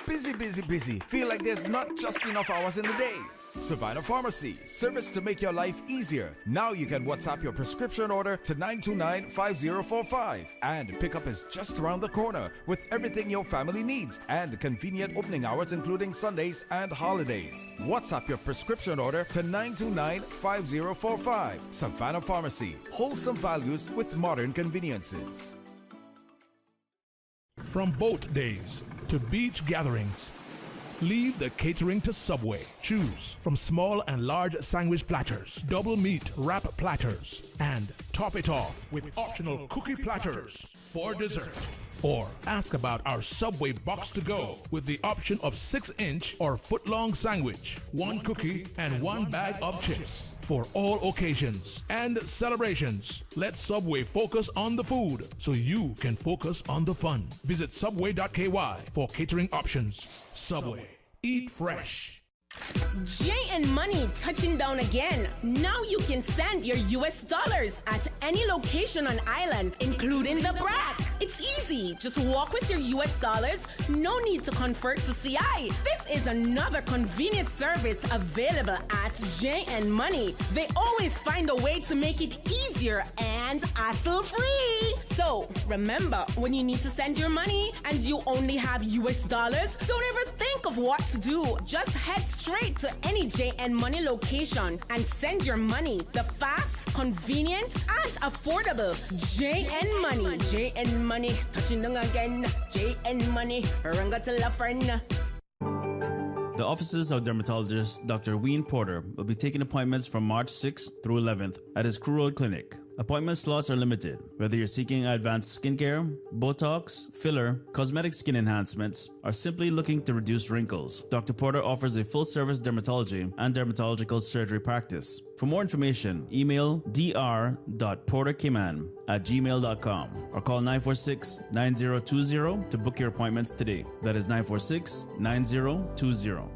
Busy, busy, busy. Feel like there's not just enough hours in the day. Savannah Pharmacy, service to make your life easier. Now you can WhatsApp your prescription order to 929-5045. And pickup is just around the corner with everything your family needs and convenient opening hours including Sundays and holidays. WhatsApp your prescription order to 929-5045. Savannah Pharmacy, wholesome values with modern conveniences. From boat days to beach gatherings, leave the catering to Subway. Choose from small and large sandwich platters, double meat wrap platters, and top it off with optional cookie platters for dessert. Or ask about our Subway box to go with the option of 6-inch or foot-long sandwich, 1 cookie, and 1 bag of chips. For all occasions and celebrations, let Subway focus on the food so you can focus on the fun. Visit subway.ky for catering options. Subway. Eat fresh. J and Money touching down again. Now you can send your US dollars at any location on island, including the BRAC. It's easy. Just walk with your US dollars. No need to convert to CI. This is another convenient service available at J and Money. They always find a way to make it easier and hassle-free. So remember, when you need to send your money and you only have US dollars, don't ever think of what to do. Just head straight to any J&M Money location and send your money the fast, convenient, and affordable J&M Money. J&M Money, touching down again. J&M Money, ranga to la friend. The offices of dermatologist Dr. Wayne Porter will be taking appointments from March 6th through 11th at his Crew Road Clinic. Appointment slots are limited. Whether you're seeking advanced skincare, Botox, filler, cosmetic skin enhancements, or simply looking to reduce wrinkles, Dr. Porter offers a full-service dermatology and dermatological surgery practice. For more information, email dr.porterkman@gmail.com or call 946-9020 to book your appointments today. That is 946-9020.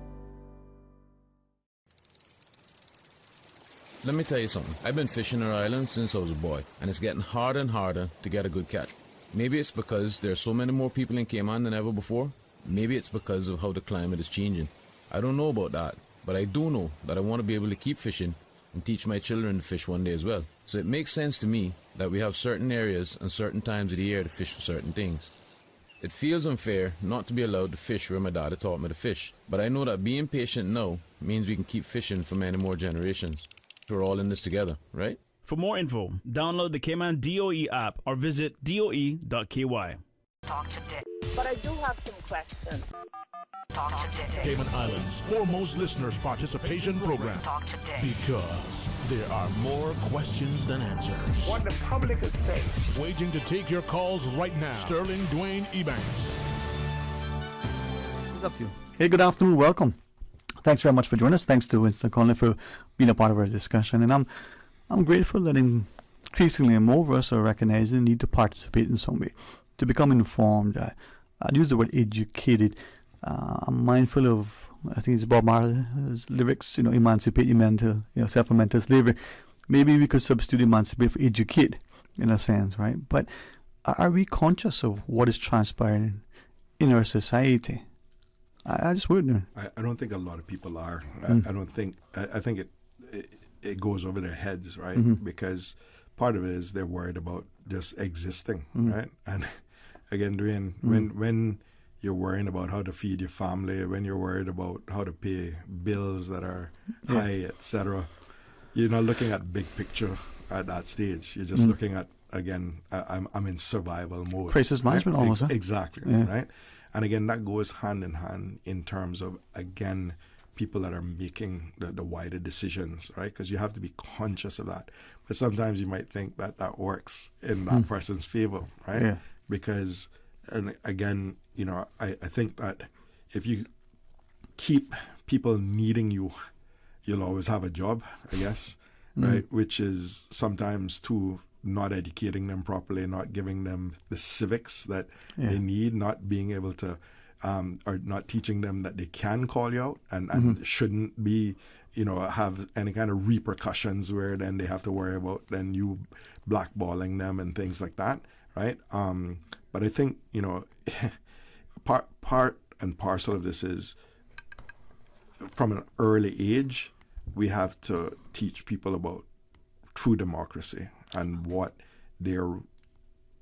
Let me tell you something. I've been fishing our island since I was a boy, and it's getting harder and harder to get a good catch. Maybe it's because there are so many more people in Cayman than ever before. Maybe it's because of how the climate is changing. I don't know about that, but I do know that I want to be able to keep fishing and teach my children to fish one day as well. So it makes sense to me that we have certain areas and certain times of the year to fish for certain things. It feels unfair not to be allowed to fish where my daddy taught me to fish, but I know that being patient now means we can keep fishing for many more generations. We're all in this together, right? For more info, download the Cayman DOE app or visit doe.ky. Talk today. But I do have some questions. Talk today. Cayman Islands' foremost listeners participation program. Talk today. Because there are more questions than answers. What the public is saying. Waging to take your calls right now. Sterling Dwayne Ebanks. What's up to you? Hey, good afternoon. Welcome. Thanks very much for joining us. Thanks to Winston Conley for being a part of our discussion. And I'm grateful that increasingly more of us are recognizing the need to participate in some way, to become informed. I'd use the word educated. I'm mindful of, I think it's Bob Marley's lyrics, emancipate your mental, self from mental slavery. Maybe we could substitute emancipate for educate, in a sense, right? But are we conscious of what is transpiring in our society? I just wouldn't. I don't think a lot of people are. I think it goes over their heads, right? Mm-hmm. Because part of it is they're worried about just existing, right? And again, when you're worrying about how to feed your family, when you're worried about how to pay bills that are high, etc., you're not looking at big picture at that stage. You're just looking at, again, I'm in survival mode. Crisis management almost. Exactly, right? And again, that goes hand in hand in terms of, again, people that are making the wider decisions, right? Because you have to be conscious of that. But sometimes you might think that works in that person's favor, right? Yeah. Because, and again, I think that if you keep people needing you, you'll always have a job, I guess, right? Which is sometimes too not educating them properly, not giving them the civics that they need, not being able to, or not teaching them that they can call you out and shouldn't be, have any kind of repercussions where then they have to worry about then you blackballing them and things like that, right? But I think, part and parcel of this is from an early age, we have to teach people about true democracy and what their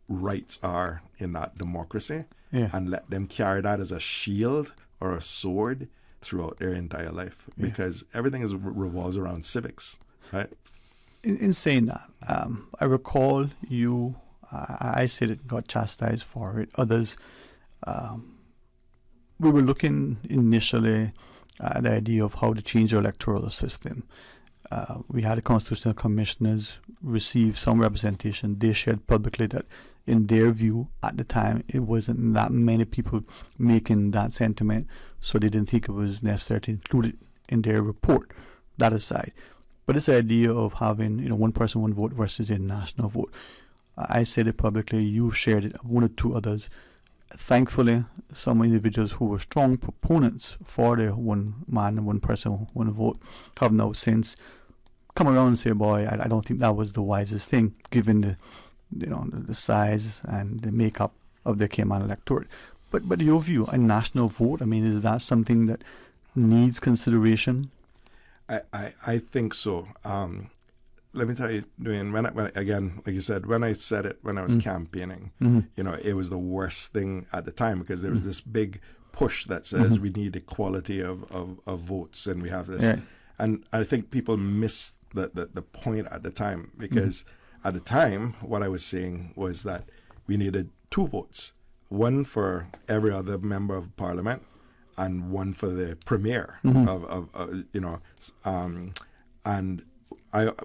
rights are in that democracy, and let them carry that as a shield or a sword throughout their entire life, because everything revolves around civics, right? In saying that, I recall you, I said it, got chastised for it. Others, we were looking initially at the idea of how to change the electoral system. We had the constitutional commissioners receive some representation. They shared publicly that in their view at the time it wasn't that many people making that sentiment, so they didn't think it was necessary to include it in their report. That aside, but this idea of having one person, one vote versus a national vote, I said it publicly, you shared it, one or two others. Thankfully, some individuals who were strong proponents for the one man, one person, one vote have now since come around and say, boy, I don't think that was the wisest thing, given the size and the makeup of the Cayman electorate. But your view, a national vote, is that something that needs consideration? I think so. Let me tell you, Dwayne, when again, like you said, when I said it when I was campaigning, it was the worst thing at the time, because there was this big push that says we need equality of votes, and we have this. Yeah. And I think people missed the point at the time, because at the time, what I was saying was that we needed 2 votes, one for every other member of parliament and one for the premier and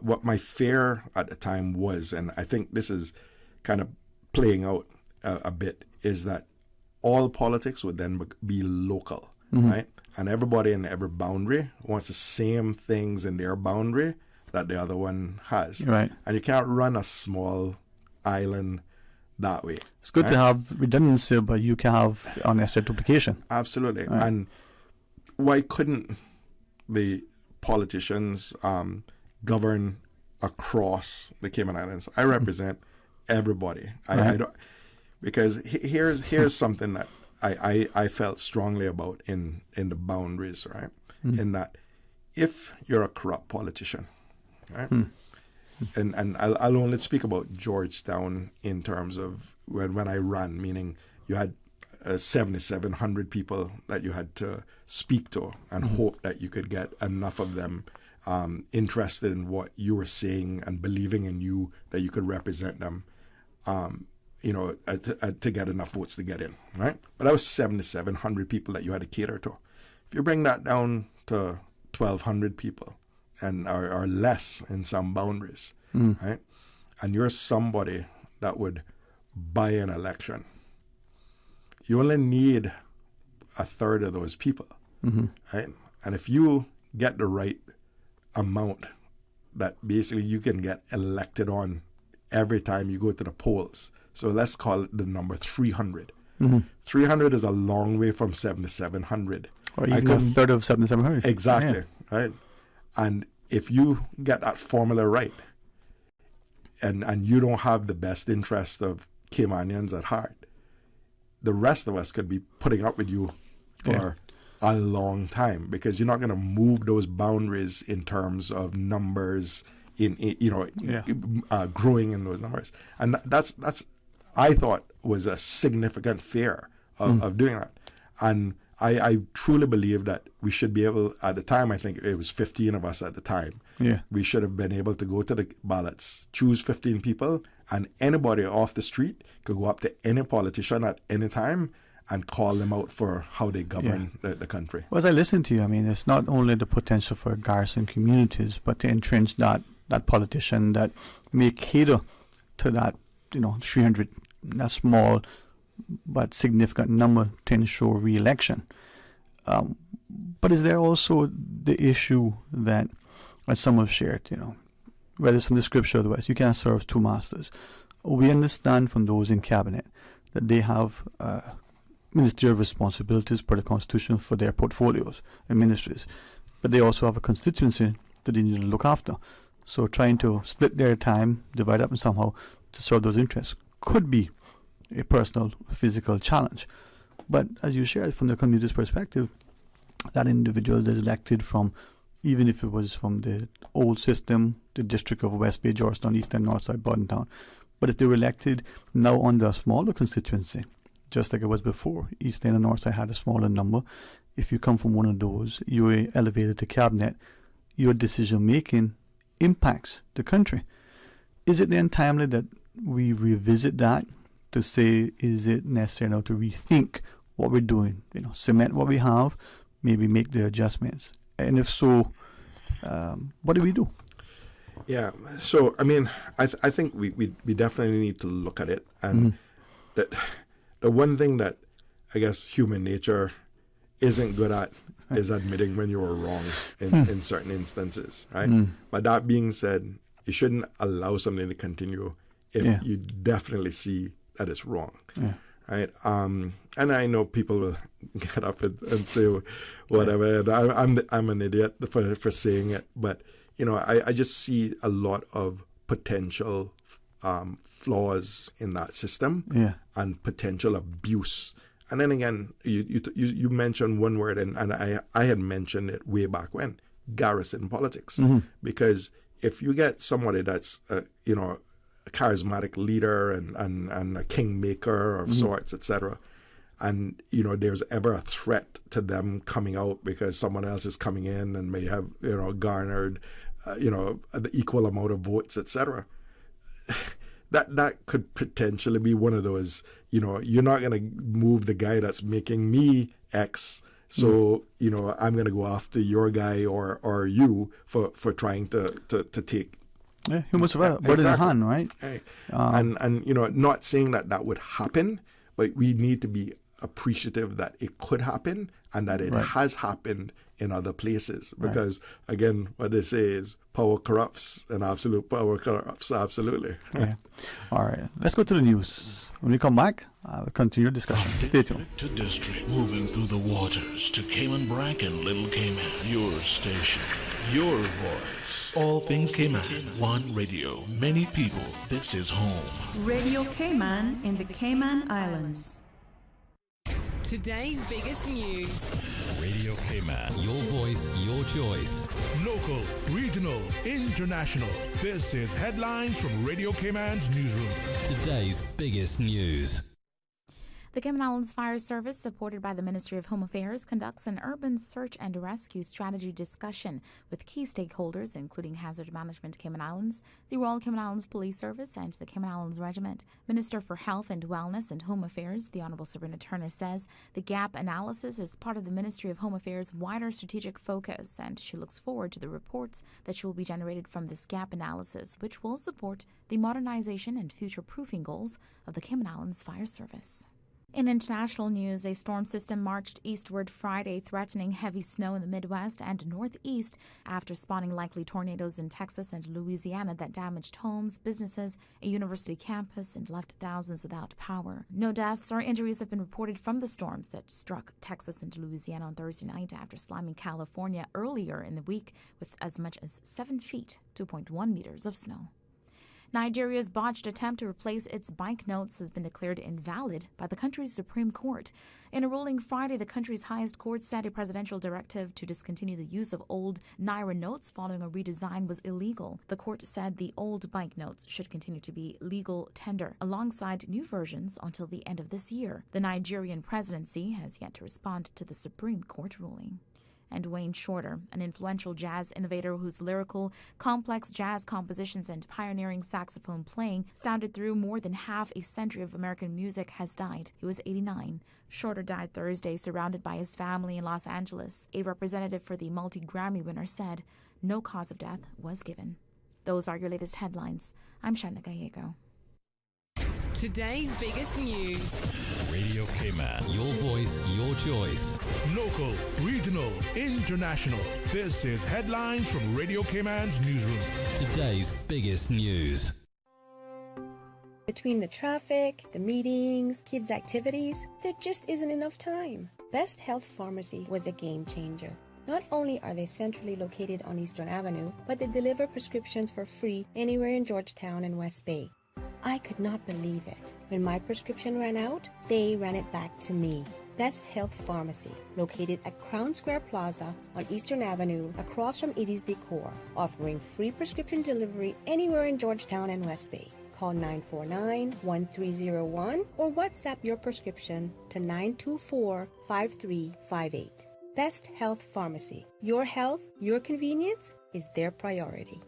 what my fear at the time was, and I think this is kind of playing out a bit, is that all politics would then be local, right? And everybody in every boundary wants the same things in their boundary that the other one has. Right. And you can't run a small island that way. It's good to have redundancy, but you can have unnecessary duplication. Absolutely. Right. And why couldn't the politicians govern across the Cayman Islands? I represent everybody. I don't, because here's something that I felt strongly about in the boundaries, right? In that if you're a corrupt politician, right? And I'll only speak about Georgetown in terms of when I ran, meaning you had 7,700 people that you had to speak to and hope that you could get enough of them interested in what you were saying and believing in you that you could represent them, to get enough votes to get in, right? But that was 7,700 people that you had to cater to. If you bring that down to 1,200 people and or less in some boundaries, right? And you're somebody that would buy an election, you only need a third of those people, right? And if you get the right amount that basically you can get elected on every time you go to the polls. So let's call it the number 300. 300 is a long way from 7,700. Or even a third of 7,700. Exactly, right? And if you get that formula right, and you don't have the best interest of Caymanians at heart, the rest of us could be putting up with you for a long time, because you're not going to move those boundaries in terms of numbers growing in those numbers. And that's I thought was a significant fear of doing that. And I truly believe that we should be able, at the time, I think it was 15 of us at the time, we should have been able to go to the ballots, choose 15 people, and anybody off the street could go up to any politician at any time and call them out for how they govern the country. Well, as I listen to you, I mean, it's not only the potential for garrison communities, but to entrench that politician that may cater to that, 300, that small but significant number to ensure re-election. But is there also the issue that, as some have shared, whether it's from the scripture or otherwise, you can't serve two masters. We understand from those in cabinet that they have ministerial responsibilities per the Constitution for their portfolios and ministries, but they also have a constituency that they need to look after. So trying to split their time, divide up somehow to serve those interests could be a personal, physical challenge. But as you shared from the community's perspective, that individual that is elected from, even if it was from the old system, the district of West Bay, Georgetown, Eastern, Northside, Bordentown, but if they were elected now under a smaller constituency, just like it was before, Eastern and Northside had a smaller number, if you come from one of those, you were elevated to cabinet, your decision making impacts the country. Is it then timely that we revisit that to say, is it necessary now to rethink what we're doing? Cement what we have, maybe make the adjustments. And if so, what do we do? Yeah, so I mean, I think we definitely need to look at it. And that the one thing that I guess human nature isn't good at is admitting when you were wrong in certain instances, right? But that being said, you shouldn't allow something to continue if you definitely see that it's wrong, right? And I know people will get up and say whatever, and I'm an idiot for saying it, but I just see a lot of potential flaws in that system and potential abuse. And then again, you mentioned one word, and I had mentioned it way back when, garrison politics. Because if you get somebody that's a charismatic leader and a kingmaker of sorts, etc., and there's ever a threat to them coming out because someone else is coming in and may have garnered the equal amount of votes, etc., that could potentially be one of those, you're not going to move the guy that's making me X, so I'm going to go after your guy or you for trying to take. Yeah, who must have bird in the hand, right? Right. And not saying that would happen, but we need to be appreciative that it could happen and that it has happened in other places. Because again, what they say is power corrupts, and absolute power corrupts absolutely. Yeah. All right, let's go to the news. When we come back, we'll continue the discussion. Stay tuned. To district, moving through the waters to Cayman Brac and Little Cayman. Your station, your voice. All things Cayman. One radio, many people. This is home. Radio Cayman in the Cayman Islands. Today's biggest news. Radio Cayman. Your voice, your choice. Local, regional, international. This is headlines from Radio Cayman's newsroom. Today's biggest news. The Cayman Islands Fire Service, supported by the Ministry of Home Affairs, conducts an urban search and rescue strategy discussion with key stakeholders, including Hazard Management Cayman Islands, the Royal Cayman Islands Police Service, and the Cayman Islands Regiment. Minister for Health and Wellness and Home Affairs, the Honourable Sabrina Turner, says the gap analysis is part of the Ministry of Home Affairs' wider strategic focus, and she looks forward to the reports that will be generated from this gap analysis, which will support the modernization and future-proofing goals of the Cayman Islands Fire Service. In international news, a storm system marched eastward Friday, threatening heavy snow in the Midwest and Northeast after spawning likely tornadoes in Texas and Louisiana that damaged homes, businesses, a university campus, and left thousands without power. No deaths or injuries have been reported from the storms that struck Texas and Louisiana on Thursday night after slamming California earlier in the week with as much as 7 feet, 2.1 meters of snow. Nigeria's botched attempt to replace its banknotes has been declared invalid by the country's Supreme Court. In a ruling Friday, the country's highest court said a presidential directive to discontinue the use of old Naira notes following a redesign was illegal. The court said the old banknotes should continue to be legal tender alongside new versions until the end of this year. The Nigerian presidency has yet to respond to the Supreme Court ruling. And Wayne Shorter, an influential jazz innovator whose lyrical, complex jazz compositions and pioneering saxophone playing sounded through more than half a century of American music, has died. He was 89. Shorter died Thursday, surrounded by his family in Los Angeles. A representative for the multi-Grammy winner said no cause of death was given. Those are your latest headlines. I'm Shana Gallego. Today's biggest news. Radio Cayman. Your voice, your choice. Local, regional, international. This is Headlines from Radio Cayman's newsroom. Today's biggest news. Between the traffic, the meetings, kids' activities, there just isn't enough time. Best Health Pharmacy was a game changer. Not only are they centrally located on Eastern Avenue, but they deliver prescriptions for free anywhere in Georgetown and West Bay. I could not believe it. When my prescription ran out, they ran it back to me. Best Health Pharmacy, located at Crown Square Plaza on Eastern Avenue, across from Edie's Decor, offering free prescription delivery anywhere in Georgetown and West Bay. Call 949-1301 or WhatsApp your prescription to 924-5358. Best Health Pharmacy. Your health, your convenience is their priority.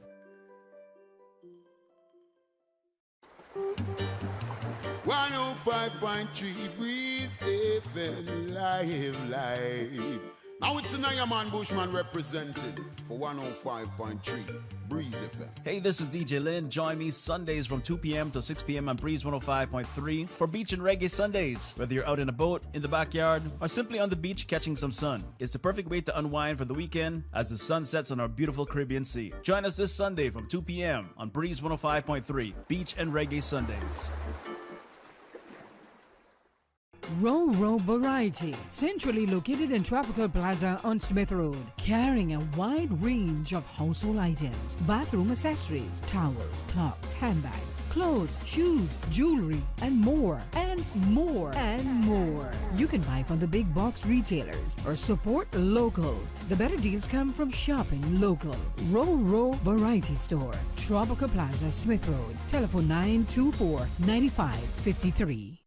105.3 Breeze FM live. Now it's an Man Bushman representing for 105.3 Breeze FM. Hey, this is DJ Lynn. Join me Sundays from 2 p.m. to 6 p.m. on Breeze 105.3 for Beach and Reggae Sundays. Whether you're out in a boat, in the backyard, or simply on the beach catching some sun, it's the perfect way to unwind for the weekend as the sun sets on our beautiful Caribbean Sea. Join us this Sunday from 2 p.m. on Breeze 105.3 Beach and Reggae Sundays. Ro Variety, centrally located in Tropical Plaza on Smith Road, carrying a wide range of household items, bathroom accessories, towels, clocks, handbags, clothes, shoes, jewelry, and more, and more, and more. You can buy from the big box retailers or support local. The better deals come from shopping local. Ro Variety Store, Tropical Plaza, Smith Road. Telephone 924-9553.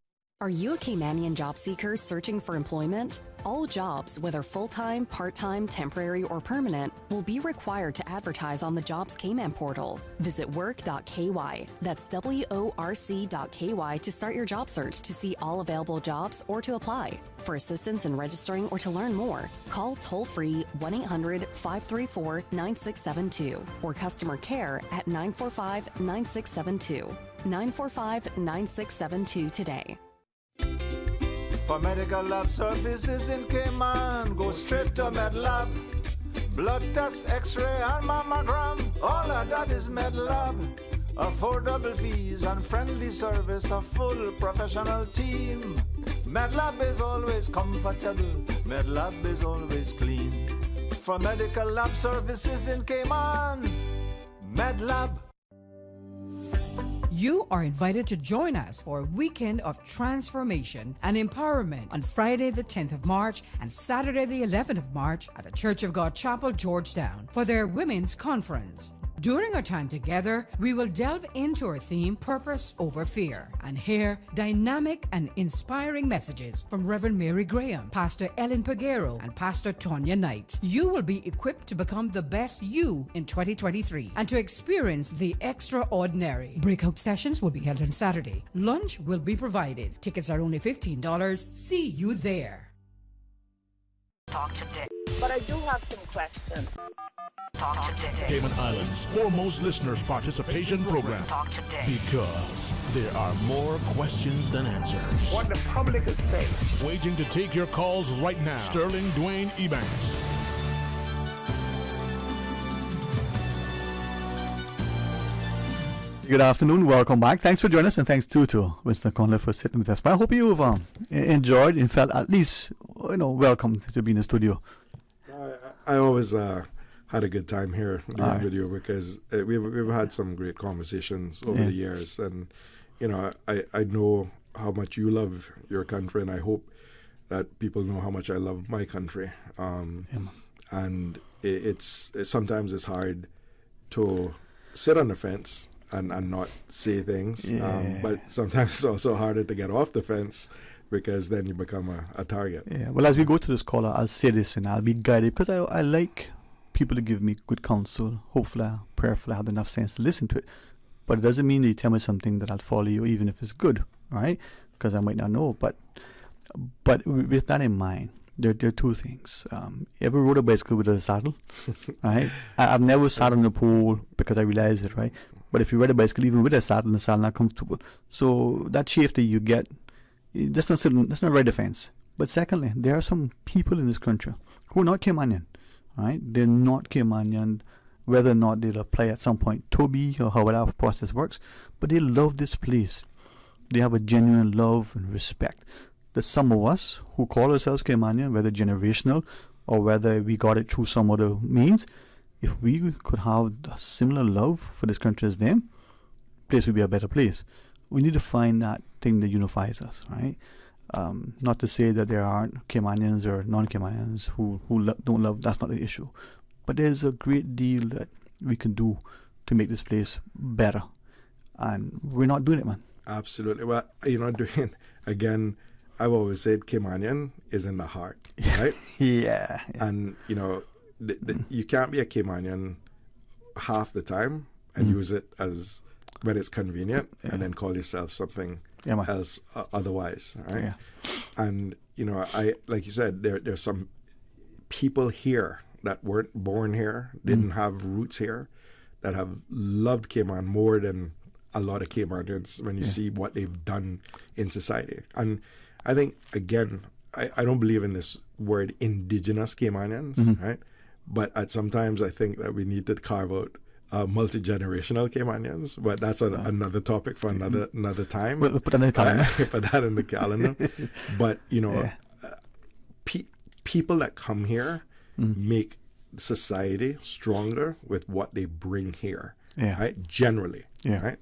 Are you a Caymanian job seeker searching for employment? All jobs, whether full-time, part-time, temporary, or permanent, will be required to advertise on the Jobs Cayman portal. Visit work.ky. That's worc.ky to start your job search to see all available jobs or to apply. For assistance in registering or to learn more, call toll-free 1-800-534-9672 or customer care at 945-9672. 945-9672 today. For medical lab services in Cayman, go straight to MedLab. Blood test, x-ray, and mammogram, all of that is MedLab. Affordable fees and friendly service, a full professional team. MedLab is always comfortable, MedLab is always clean. For medical lab services in Cayman, MedLab. You are invited to join us for a weekend of transformation and empowerment on Friday the 10th of March and Saturday the 11th of March at the Church of God Chapel, Georgetown for their Women's Conference. During our time together, we will delve into our theme, Purpose Over Fear, and hear dynamic and inspiring messages from Reverend Mary Graham, Pastor Ellen Peguero, and Pastor Tonya Knight. You will be equipped to become the best you in 2023 and to experience the extraordinary. Breakout sessions will be held on Saturday. Lunch will be provided. Tickets are only $15. See you there. Talk today. But I do have some questions. Talk today. Cayman Islands' foremost listeners' participation program. Talk today. Because there are more questions than answers. What the public is saying. Waiting to take your calls right now. Sterling Dwayne Ebanks. Good afternoon, welcome back. Thanks for joining us, and thanks too to Winston Conley for sitting with us. But I hope you've enjoyed and felt at least welcome to be in the studio. I always had a good time here doing video because we've had some great conversations over the years, and I know how much you love your country, and I hope that people know how much I love my country. And it's sometimes it's hard to sit on the fence and not say things, but sometimes it's also harder to get off the fence because then you become a target. Yeah. Well, as we go to this caller, I'll say this and I'll be guided because I like people to give me good counsel. Hopefully, prayerfully, I have enough sense to listen to it. But it doesn't mean that you tell me something that I'll follow you, even if it's good, right? Because I might not know. But with that in mind, there are two things. Ever rode a bicycle with a saddle, right? I've never sat on the pole because I realized it, right? But if you ride a bicycle, even with a saddle, the saddle not comfortable. So that safety you get, that's not right defense. But secondly, there are some people in this country who are not Caymanian, right? They're not Caymanian, whether or not they'll apply at some point to be or however that process works. But they love this place. They have a genuine love and respect. There's some of us who call ourselves Caymanian, whether generational or whether we got it through some other means. If we could have a similar love for this country as them, the place would be a better place. We need to find that thing that unifies us, right? Not to say that there aren't Caymanians or non-Caymanians who don't love, that's not the issue. But there's a great deal that we can do to make this place better. And we're not doing it, man. Absolutely. Well, Dwayne, again, I've always said Caymanian is in the heart, right? Yeah. And, you can't be a Caymanian half the time and use it as when it's convenient and then call yourself something else otherwise, right? Yeah. And, I like you said, there's some people here that weren't born here, didn't have roots here, that have loved Cayman more than a lot of Caymanians when you see what they've done in society. And I think, again, I don't believe in this word indigenous Caymanians, right? But sometimes I think that we need to carve out multi-generational Caymanians, but that's another topic for another time. We'll put that in the calendar. Put that in the calendar. But, people that come here make society stronger with what they bring here, right? Generally, right?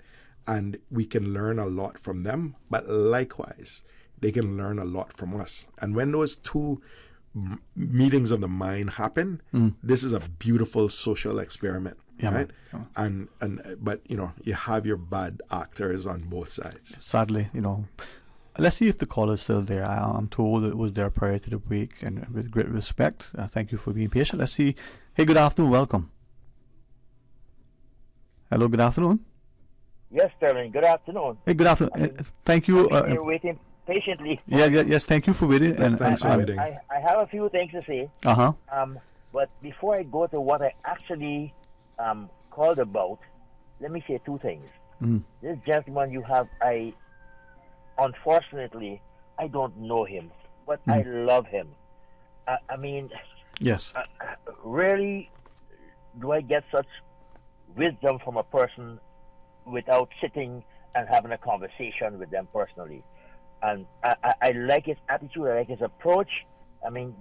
And we can learn a lot from them, but likewise, they can learn a lot from us. And when those two meetings of the mind happen, this is a beautiful social experiment, right? But you have your bad actors on both sides. Sadly, let's see if the call is still there. I'm told it was there prior to the break, and with great respect, thank you for being patient. Let's see. Hey, good afternoon, welcome. Hello, good afternoon. Yes, Sterling, good afternoon. Hey, good afternoon. Thank you. You're waiting patiently. Yes, thank you for waiting. And thanks for waiting. I have a few things to say. But before I go to what I actually called about, let me say two things. This gentleman you have, unfortunately, I don't know him, but I love him. I mean, yes. Rarely do I get such wisdom from a person without sitting and having a conversation with them personally. And I like his attitude, I like his approach. I mean,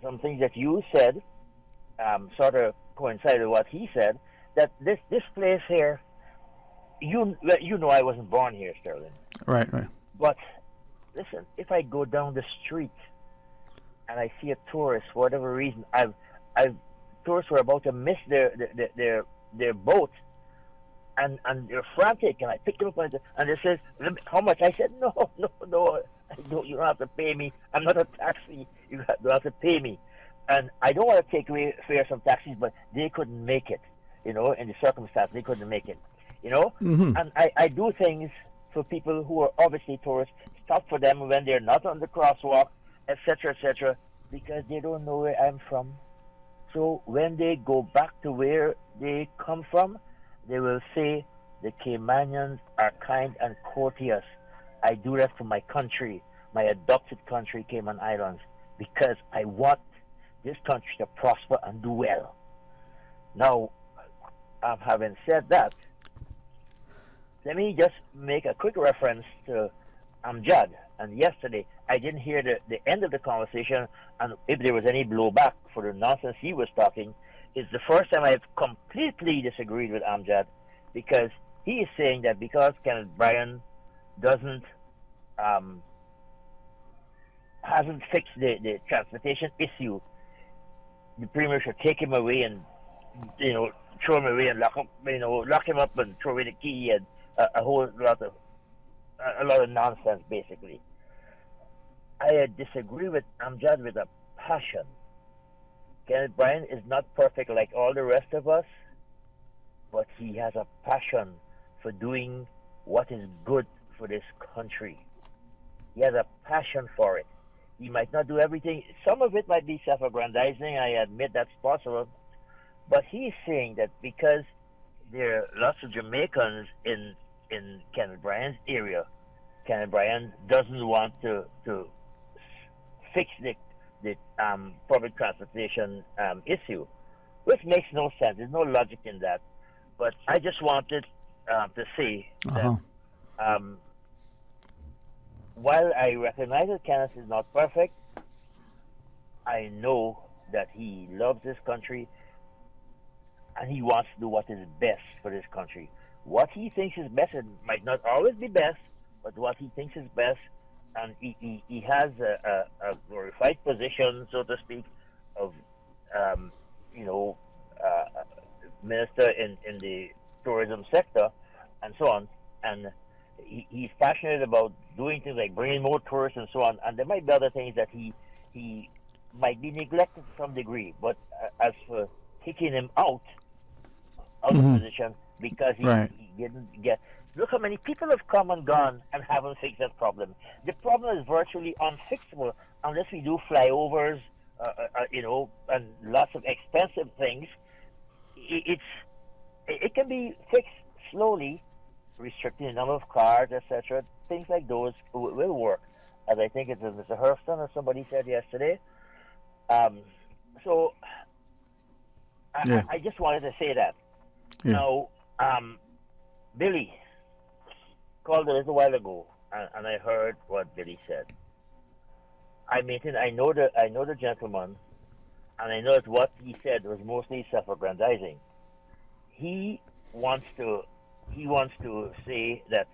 some things that you said sort of coincided with what he said, that this place here, you know I wasn't born here, Sterling. Right. But listen, if I go down the street and I see a tourist, for whatever reason, tourists were about to miss their their boat, and they're frantic, and I picked them up and they said, how much? I said, no, you don't have to pay me. I'm not a taxi. You don't have to pay me. And I don't want to take away fares from taxis, but they couldn't make it, in the circumstance, they couldn't make it, Mm-hmm. And I do things for people who are obviously tourists, stop for them when they're not on the crosswalk, etc., because they don't know where I'm from. So when they go back to where they come from, they will say, the Caymanians are kind and courteous. I do that for my country, my adopted country, Cayman Islands, because I want this country to prosper and do well. Now, having said that, let me just make a quick reference to Amjad. And yesterday, I didn't hear the end of the conversation, and if there was any blowback for the nonsense he was talking. It's the first time I've completely disagreed with Amjad, because he is saying that because Kenneth Bryan hasn't fixed the transportation issue, the premier should take him away and throw him away and lock him up and throw away the key and a lot of nonsense, basically. I disagree with Amjad with a passion. Kenneth Bryan is not perfect like all the rest of us, but he has a passion for doing what is good for this country. He has a passion for it. He might not do everything. Some of it might be self-aggrandizing. I admit that's possible. But he's saying that because there are lots of Jamaicans in Kenneth Bryan's area, Kenneth Bryan doesn't want to fix the public transportation issue, which makes no sense. There's no logic in that. But I just wanted to say that while I recognize that Kenneth is not perfect, I know that he loves this country and he wants to do what is best for this country. What he thinks is best, it might not always be best, but what he thinks is best, and he has a glorified position, so to speak, of minister in the tourism sector and so on, and he's passionate about doing things like bringing more tourists and so on, and there might be other things that he might be neglected to some degree, but as for kicking him out of the position because he didn't get... Look how many people have come and gone and haven't fixed that problem. The problem is virtually unfixable unless we do flyovers, and lots of expensive things. It can be fixed slowly, restricting the number of cars, etc. Things like those will work, as I think it's Mr. Hurston or somebody said yesterday. So I just wanted to say that. Yeah. Now, Billy called a little while ago, and I heard what Billy said. I know the gentleman, and I know that what he said was mostly self-aggrandizing. He wants to say that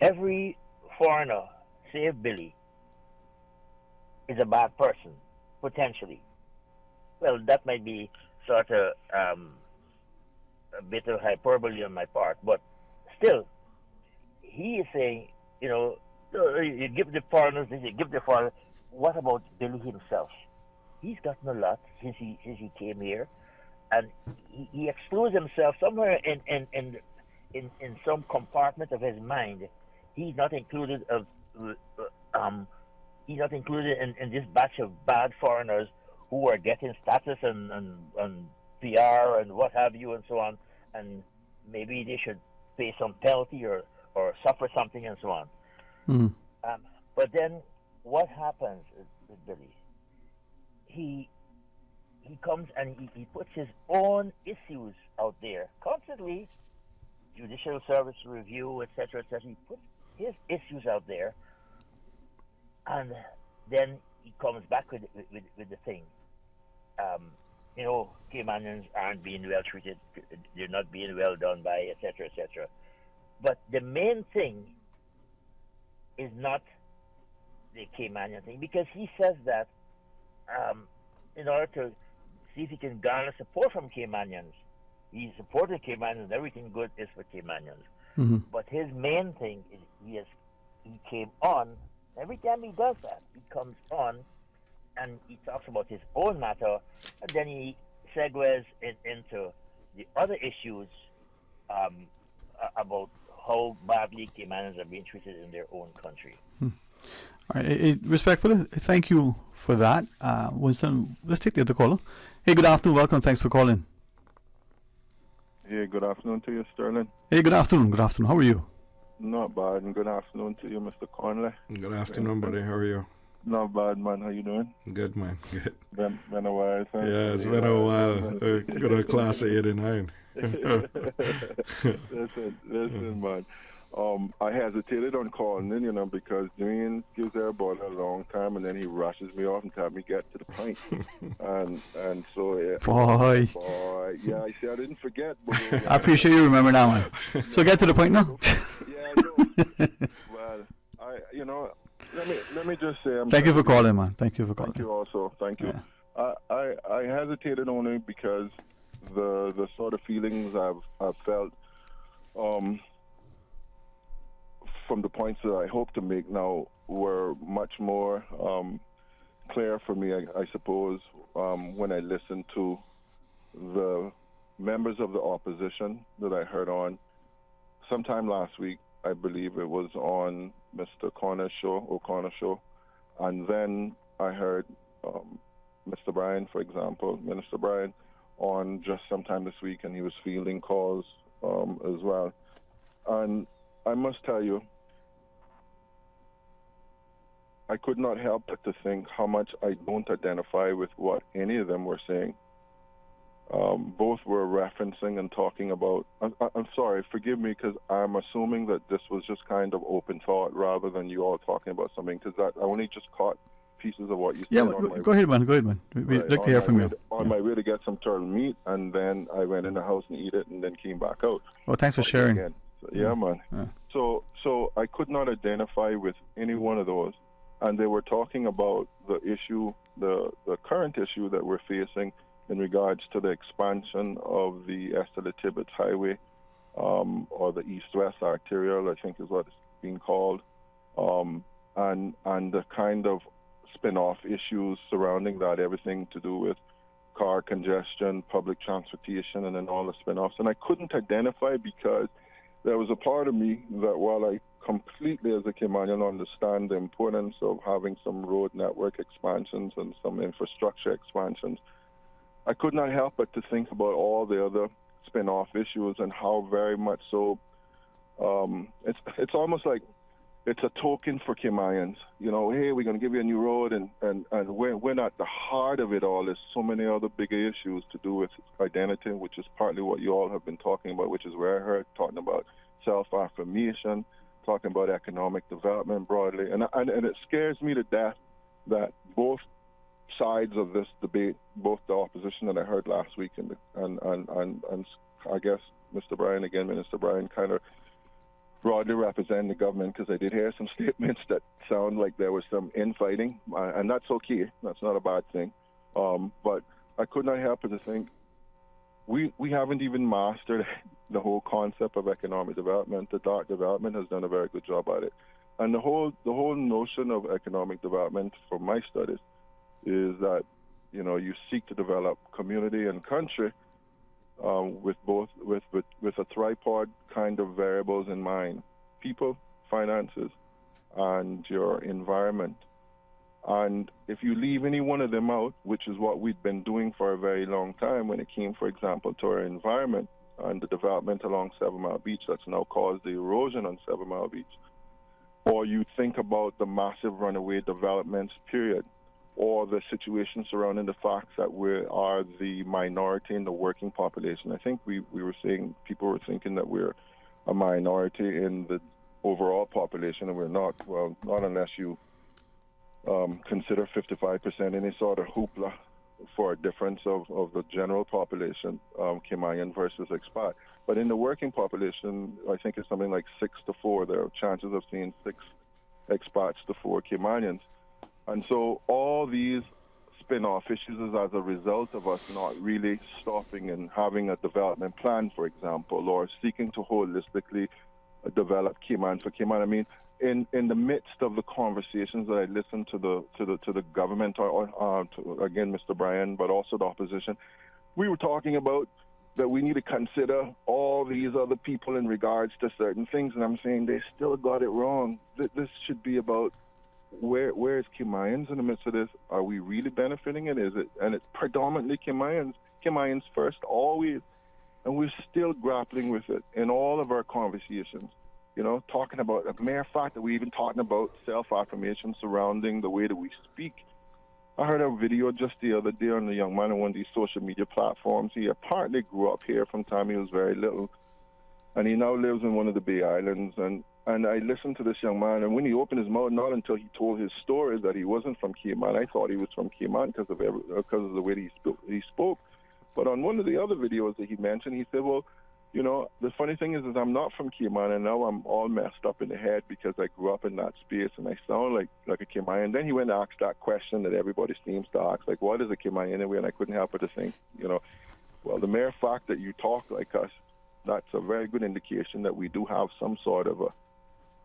every foreigner, save Billy, is a bad person, potentially. Well, that might be sort of a bit of hyperbole on my part, but still, he is saying, you give the foreigners this, you give the foreigners. What about Billy himself? He's gotten a lot since he came here, and he excludes himself somewhere in some compartment of his mind. He's not included he's not included in this batch of bad foreigners who are getting status and PR and what have you and so on, and maybe they should pay some penalty or suffer something and so on. But then what happens with Billy? He comes and he puts his own issues out there constantly, judicial service review, etc., etc. He puts his issues out there, and then he comes back with the thing. Caymanians aren't being well treated; they're not being well done by, etc., etc. But the main thing is not the Caymanian thing, because he says that in order to see if he can garner support from Caymanians, He's supporting Caymanians, and everything good is for Caymanians. Mm-hmm. But his main thing is he came on. Every time he does that, he comes on and he talks about his own matter, and then he segues into the other issues about how badly Caymanians are being treated in their own country. All right, respectfully, thank you for that. Winston, let's take the other caller. Hey, good afternoon, welcome, thanks for calling. Hey, good afternoon to you, Sterling. Hey, good afternoon, how are you? Not bad, and good afternoon to you, Mr. Conley. Good afternoon, buddy, how are you? Not bad, man, how you doing? Good, man, good. Been a while, huh? Yeah, it's been a while. Good old class of 89. Listen, man. I hesitated on calling in, because Dwayne gives everybody a long time, and then he rushes me off and tells me get to the point. and so Boy. Yeah, I see. I didn't forget. But I appreciate you remember that one. So get to the point now. Well, let me just say. Thank you for calling, man. Thank you for calling. Thank you also. Thank you. Yeah. I hesitated only because the sort of feelings I've felt. From the points that I hope to make now were much more clear for me, I suppose, when I listened to the members of the opposition that I heard on sometime last week. I believe it was on Mr. O'Connor's show, and then I heard Mr. Bryan, for example, Minister Bryan, on just sometime this week, and he was fielding calls as well. And I must tell you, I could not help but to think how much I don't identify with what any of them were saying. Both were referencing and talking about, I'm sorry, forgive me, because I'm assuming that this was just kind of open thought rather than you all talking about something, because I only just caught pieces of what you said. Yeah, go ahead, man. We'd like to hear from you. On my way to get some turtle meat, and then I went in the house and eat it, and then came back out. Well, thanks for sharing. So, yeah, man. Yeah. So I could not identify with any one of those. And they were talking about the issue, the current issue that we're facing in regards to the expansion of the Esther Tibbetts Highway, or the East-West Arterial, I think is what it's being called, and the kind of spin-off issues surrounding that, everything to do with car congestion, public transportation, and then all the spin-offs. And I couldn't identify because there was a part of me that, while I completely as a Caymanian understand the importance of having some road network expansions and some infrastructure expansions, I could not help but to think about all the other spin-off issues and how very much so it's almost like it's a token for Caymanians. Hey, we're going to give you a new road, and when at the heart of it all is so many other bigger issues to do with identity, which is partly what you all have been talking about, which is where I heard talking about self-affirmation, talking about economic development broadly, and it scares me to death that both sides of this debate, both the opposition that I heard last week and I guess Mr. Bryan again, Minister Bryan, kind of broadly represent the government, because I did hear some statements that sound like there was some infighting, and that's okay. That's not a bad thing. But I could not help but to think we haven't even mastered the whole concept of economic development. The dark development has done a very good job at it. And the whole notion of economic development, from my studies, is that you seek to develop community and country with a tripod kind of variables in mind: people, finances, and your environment. And if you leave any one of them out, which is what we've been doing for a very long time when it came, for example, to our environment and the development along 7 Mile Beach that's now caused the erosion on 7 Mile Beach, or you think about the massive runaway developments period, or the situation surrounding the fact that we are the minority in the working population. I think we were saying, people were thinking that we're a minority in the overall population, and we're not. Well, not unless you consider 55% any sort of hoopla for a difference of the general population, Caymanian versus expat. But in the working population, I think it's something like 6-4. There are chances of seeing 6 expats to 4 Caymanians. And so all these spin-off issues is as a result of us not really stopping and having a development plan, for example, or seeking to holistically develop Cayman for Cayman. I mean, in the midst of the conversations that I listened to the government, to, again, Mr. Bryan, but also the opposition, we were talking about that we need to consider all these other people in regards to certain things, and I'm saying they still got it wrong. This should be about where is Caymanians in the midst of this? Are we really benefiting it? Is it? And it's predominantly Caymanians first, always. And we're still grappling with it in all of our conversations. You know, talking about a mere fact that we're even talking about self-affirmation surrounding the way that we speak. I heard a video just the other day on a young man on one of these social media platforms. He apparently grew up here from the time he was very little. And he now lives in one of the Bay Islands. And I listened to this young man, and when he opened his mouth, not until he told his story that he wasn't from Cayman. I thought he was from Cayman because of the way he spoke. But on one of the other videos that he mentioned, he said, well, you know, the funny thing is I'm not from Cayman, and now I'm all messed up in the head because I grew up in that space, and I sound like a Cayman. And then he went and asked that question that everybody seems to ask, like, what is a Cayman anyway? And I couldn't help but to think, you know, well, the mere fact that you talk like us, that's a very good indication that we do have some sort of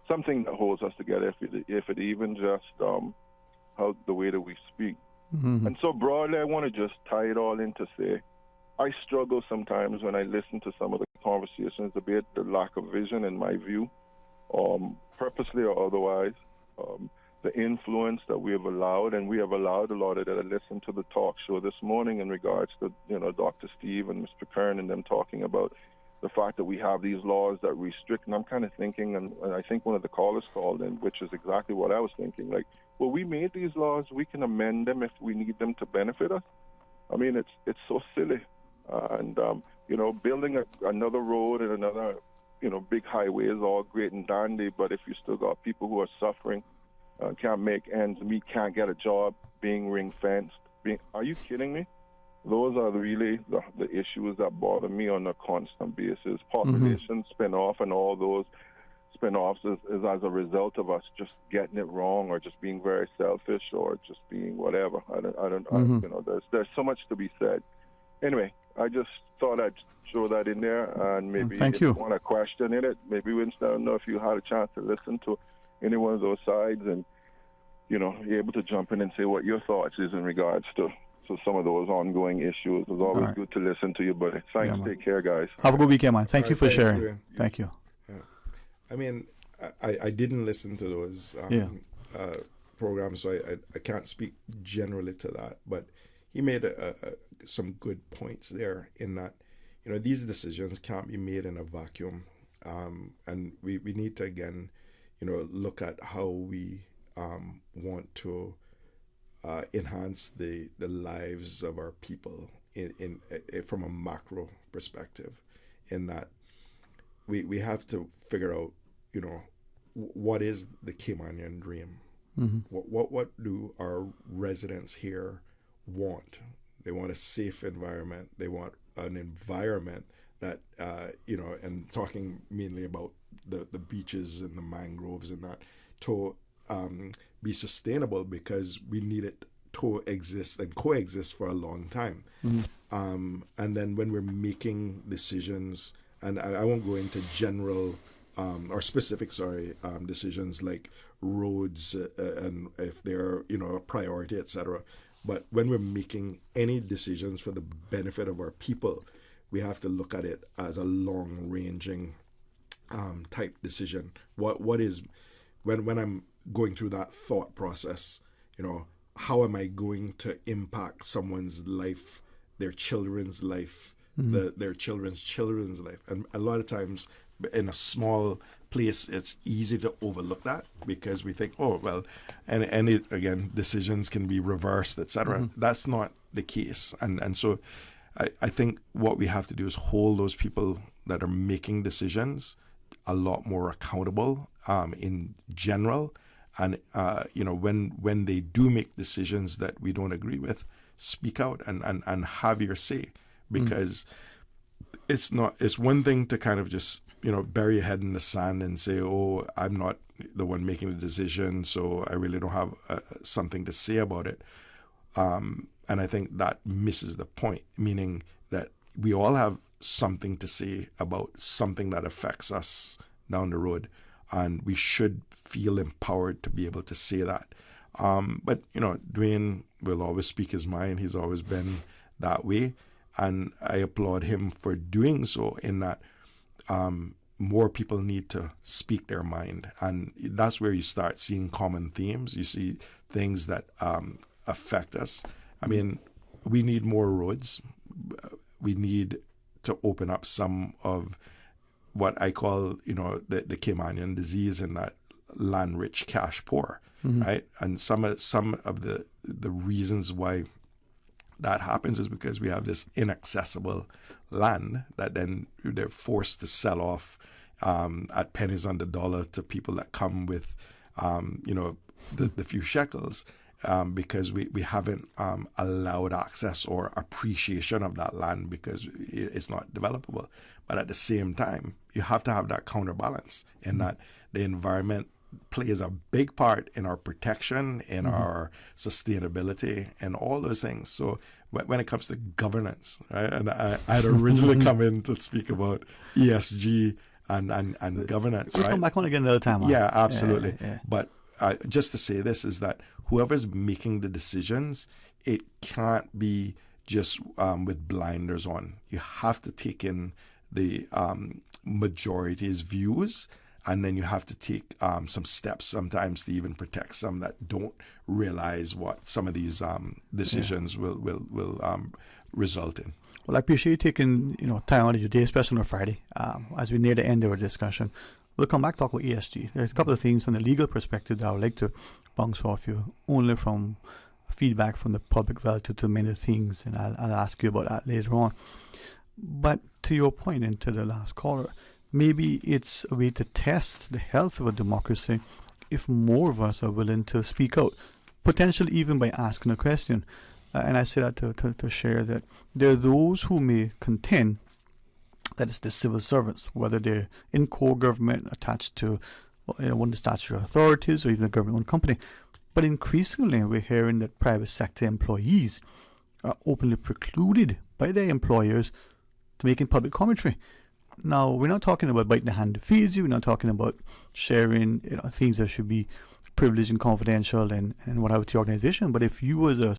something that holds us together, if it even just how the way that we speak. Mm-hmm. And so broadly, I want to just tie it all in to say, I struggle sometimes when I listen to some of the conversations, a bit the lack of vision in my view, purposely or otherwise, the influence that we have allowed, and we have allowed a lot of that. I listened to the talk show this morning in regards to, you know, Dr. Steve and Mr. Kern and them talking about the fact that we have these laws that restrict, and I'm kind of thinking, and I think one of the callers called in, which is exactly what I was thinking, like, well, we made these laws, we can amend them if we need them to benefit us. I mean, it's so silly. You know, building another road and another, you know, big highway is all great and dandy, but if you still got people who are suffering, can't make ends meet, can't get a job, being ring-fenced, are you kidding me? Those are really the issues that bother me on a constant basis. Population spin-off and all those spin-offs is as a result of us just getting it wrong or just being very selfish or just being whatever. I don't you know, there's so much to be said. Anyway, I just thought I'd throw that in there, and maybe if you want a question in it, maybe Winston, I don't know if you had a chance to listen to any one of those sides and, you know, you're able to jump in and say what your thoughts is in regards to some of those ongoing issues. It's always good to listen to you, buddy. Thanks. Take care, guys. Have a good weekend, man. Thank you for sharing. Thank you. Yeah. I mean, I didn't listen to those programs, so I can't speak generally to that, but he made some good points there in that, you know, these decisions can't be made in a vacuum, and we need to, again, you know, look at how we want to enhance the lives of our people in from a macro perspective, in that we have to figure out, you know, what is the Caymanian dream? Mm-hmm. What do our residents here want? They want a safe environment. They want an environment that, you know, and talking mainly about the beaches and the mangroves and that, to be sustainable, because we need it to exist and coexist for a long time. Mm-hmm. And then when we're making decisions, and I won't go into general or specific, decisions like roads and if they're, you know, a priority, etc. But when we're making any decisions for the benefit of our people, we have to look at it as a long-ranging type decision. What is, when I'm going through that thought process, you know, how am I going to impact someone's life, their children's life, their children's life? And a lot of times in a small place, it's easy to overlook that because we think, oh, well, and again, decisions can be reversed, etc. Mm-hmm. That's not the case. And so I think what we have to do is hold those people that are making decisions a lot more accountable in general. And, you know, when they do make decisions that we don't agree with, speak out and have your say, because it's one thing to kind of just, you know, bury your head in the sand and say, oh, I'm not the one making the decision, so I really don't have something to say about it. And I think that misses the point, meaning that we all have something to say about something that affects us down the road, and we should feel empowered to be able to say that. But, Dwayne will always speak his mind. He's always been that way. And I applaud him for doing so, in that more people need to speak their mind. And that's where you start seeing common themes. You see things that affect us. I mean, we need more roads. We need to open up some of what I call, the Caymanian disease, and that land rich, cash poor, right? And some of the reasons why that happens is because we have this inaccessible land that then they're forced to sell off at pennies on the dollar to people that come with, the few shekels. Because we haven't allowed access or appreciation of that land because it's not developable. But at the same time, you have to have that counterbalance in that the environment plays a big part in our protection, in our sustainability, and all those things. So when it comes to governance, right, and I had originally come in to speak about ESG and governance, We'll right? come back on again another time. Yeah, absolutely. Yeah. But just to say this is that whoever's making the decisions, it can't be just with blinders on. You have to take in the majority's views, and then you have to take some steps sometimes to even protect some that don't realize what some of these decisions will result in. Well, I appreciate you taking time out of your day, especially on a Friday, as we near the end of our discussion. We'll come back to talk about ESG. There's a couple of things from the legal perspective that I would like to bounce off you, only from feedback from the public relative to many things, and I'll ask you about that later on. But to your point, and to the last caller, maybe it's a way to test the health of a democracy if more of us are willing to speak out, potentially even by asking a question. And I say that to share that there are those who may contend that it's the civil servants, whether they're in core government, attached to one of the statutory authorities, or even a government-owned company. But increasingly, we're hearing that private sector employees are openly precluded by their employers to making public commentary. Now, we're not talking about biting the hand that feeds you. We're not talking about sharing things that should be privileged and confidential and whatever to the organization. But if you as a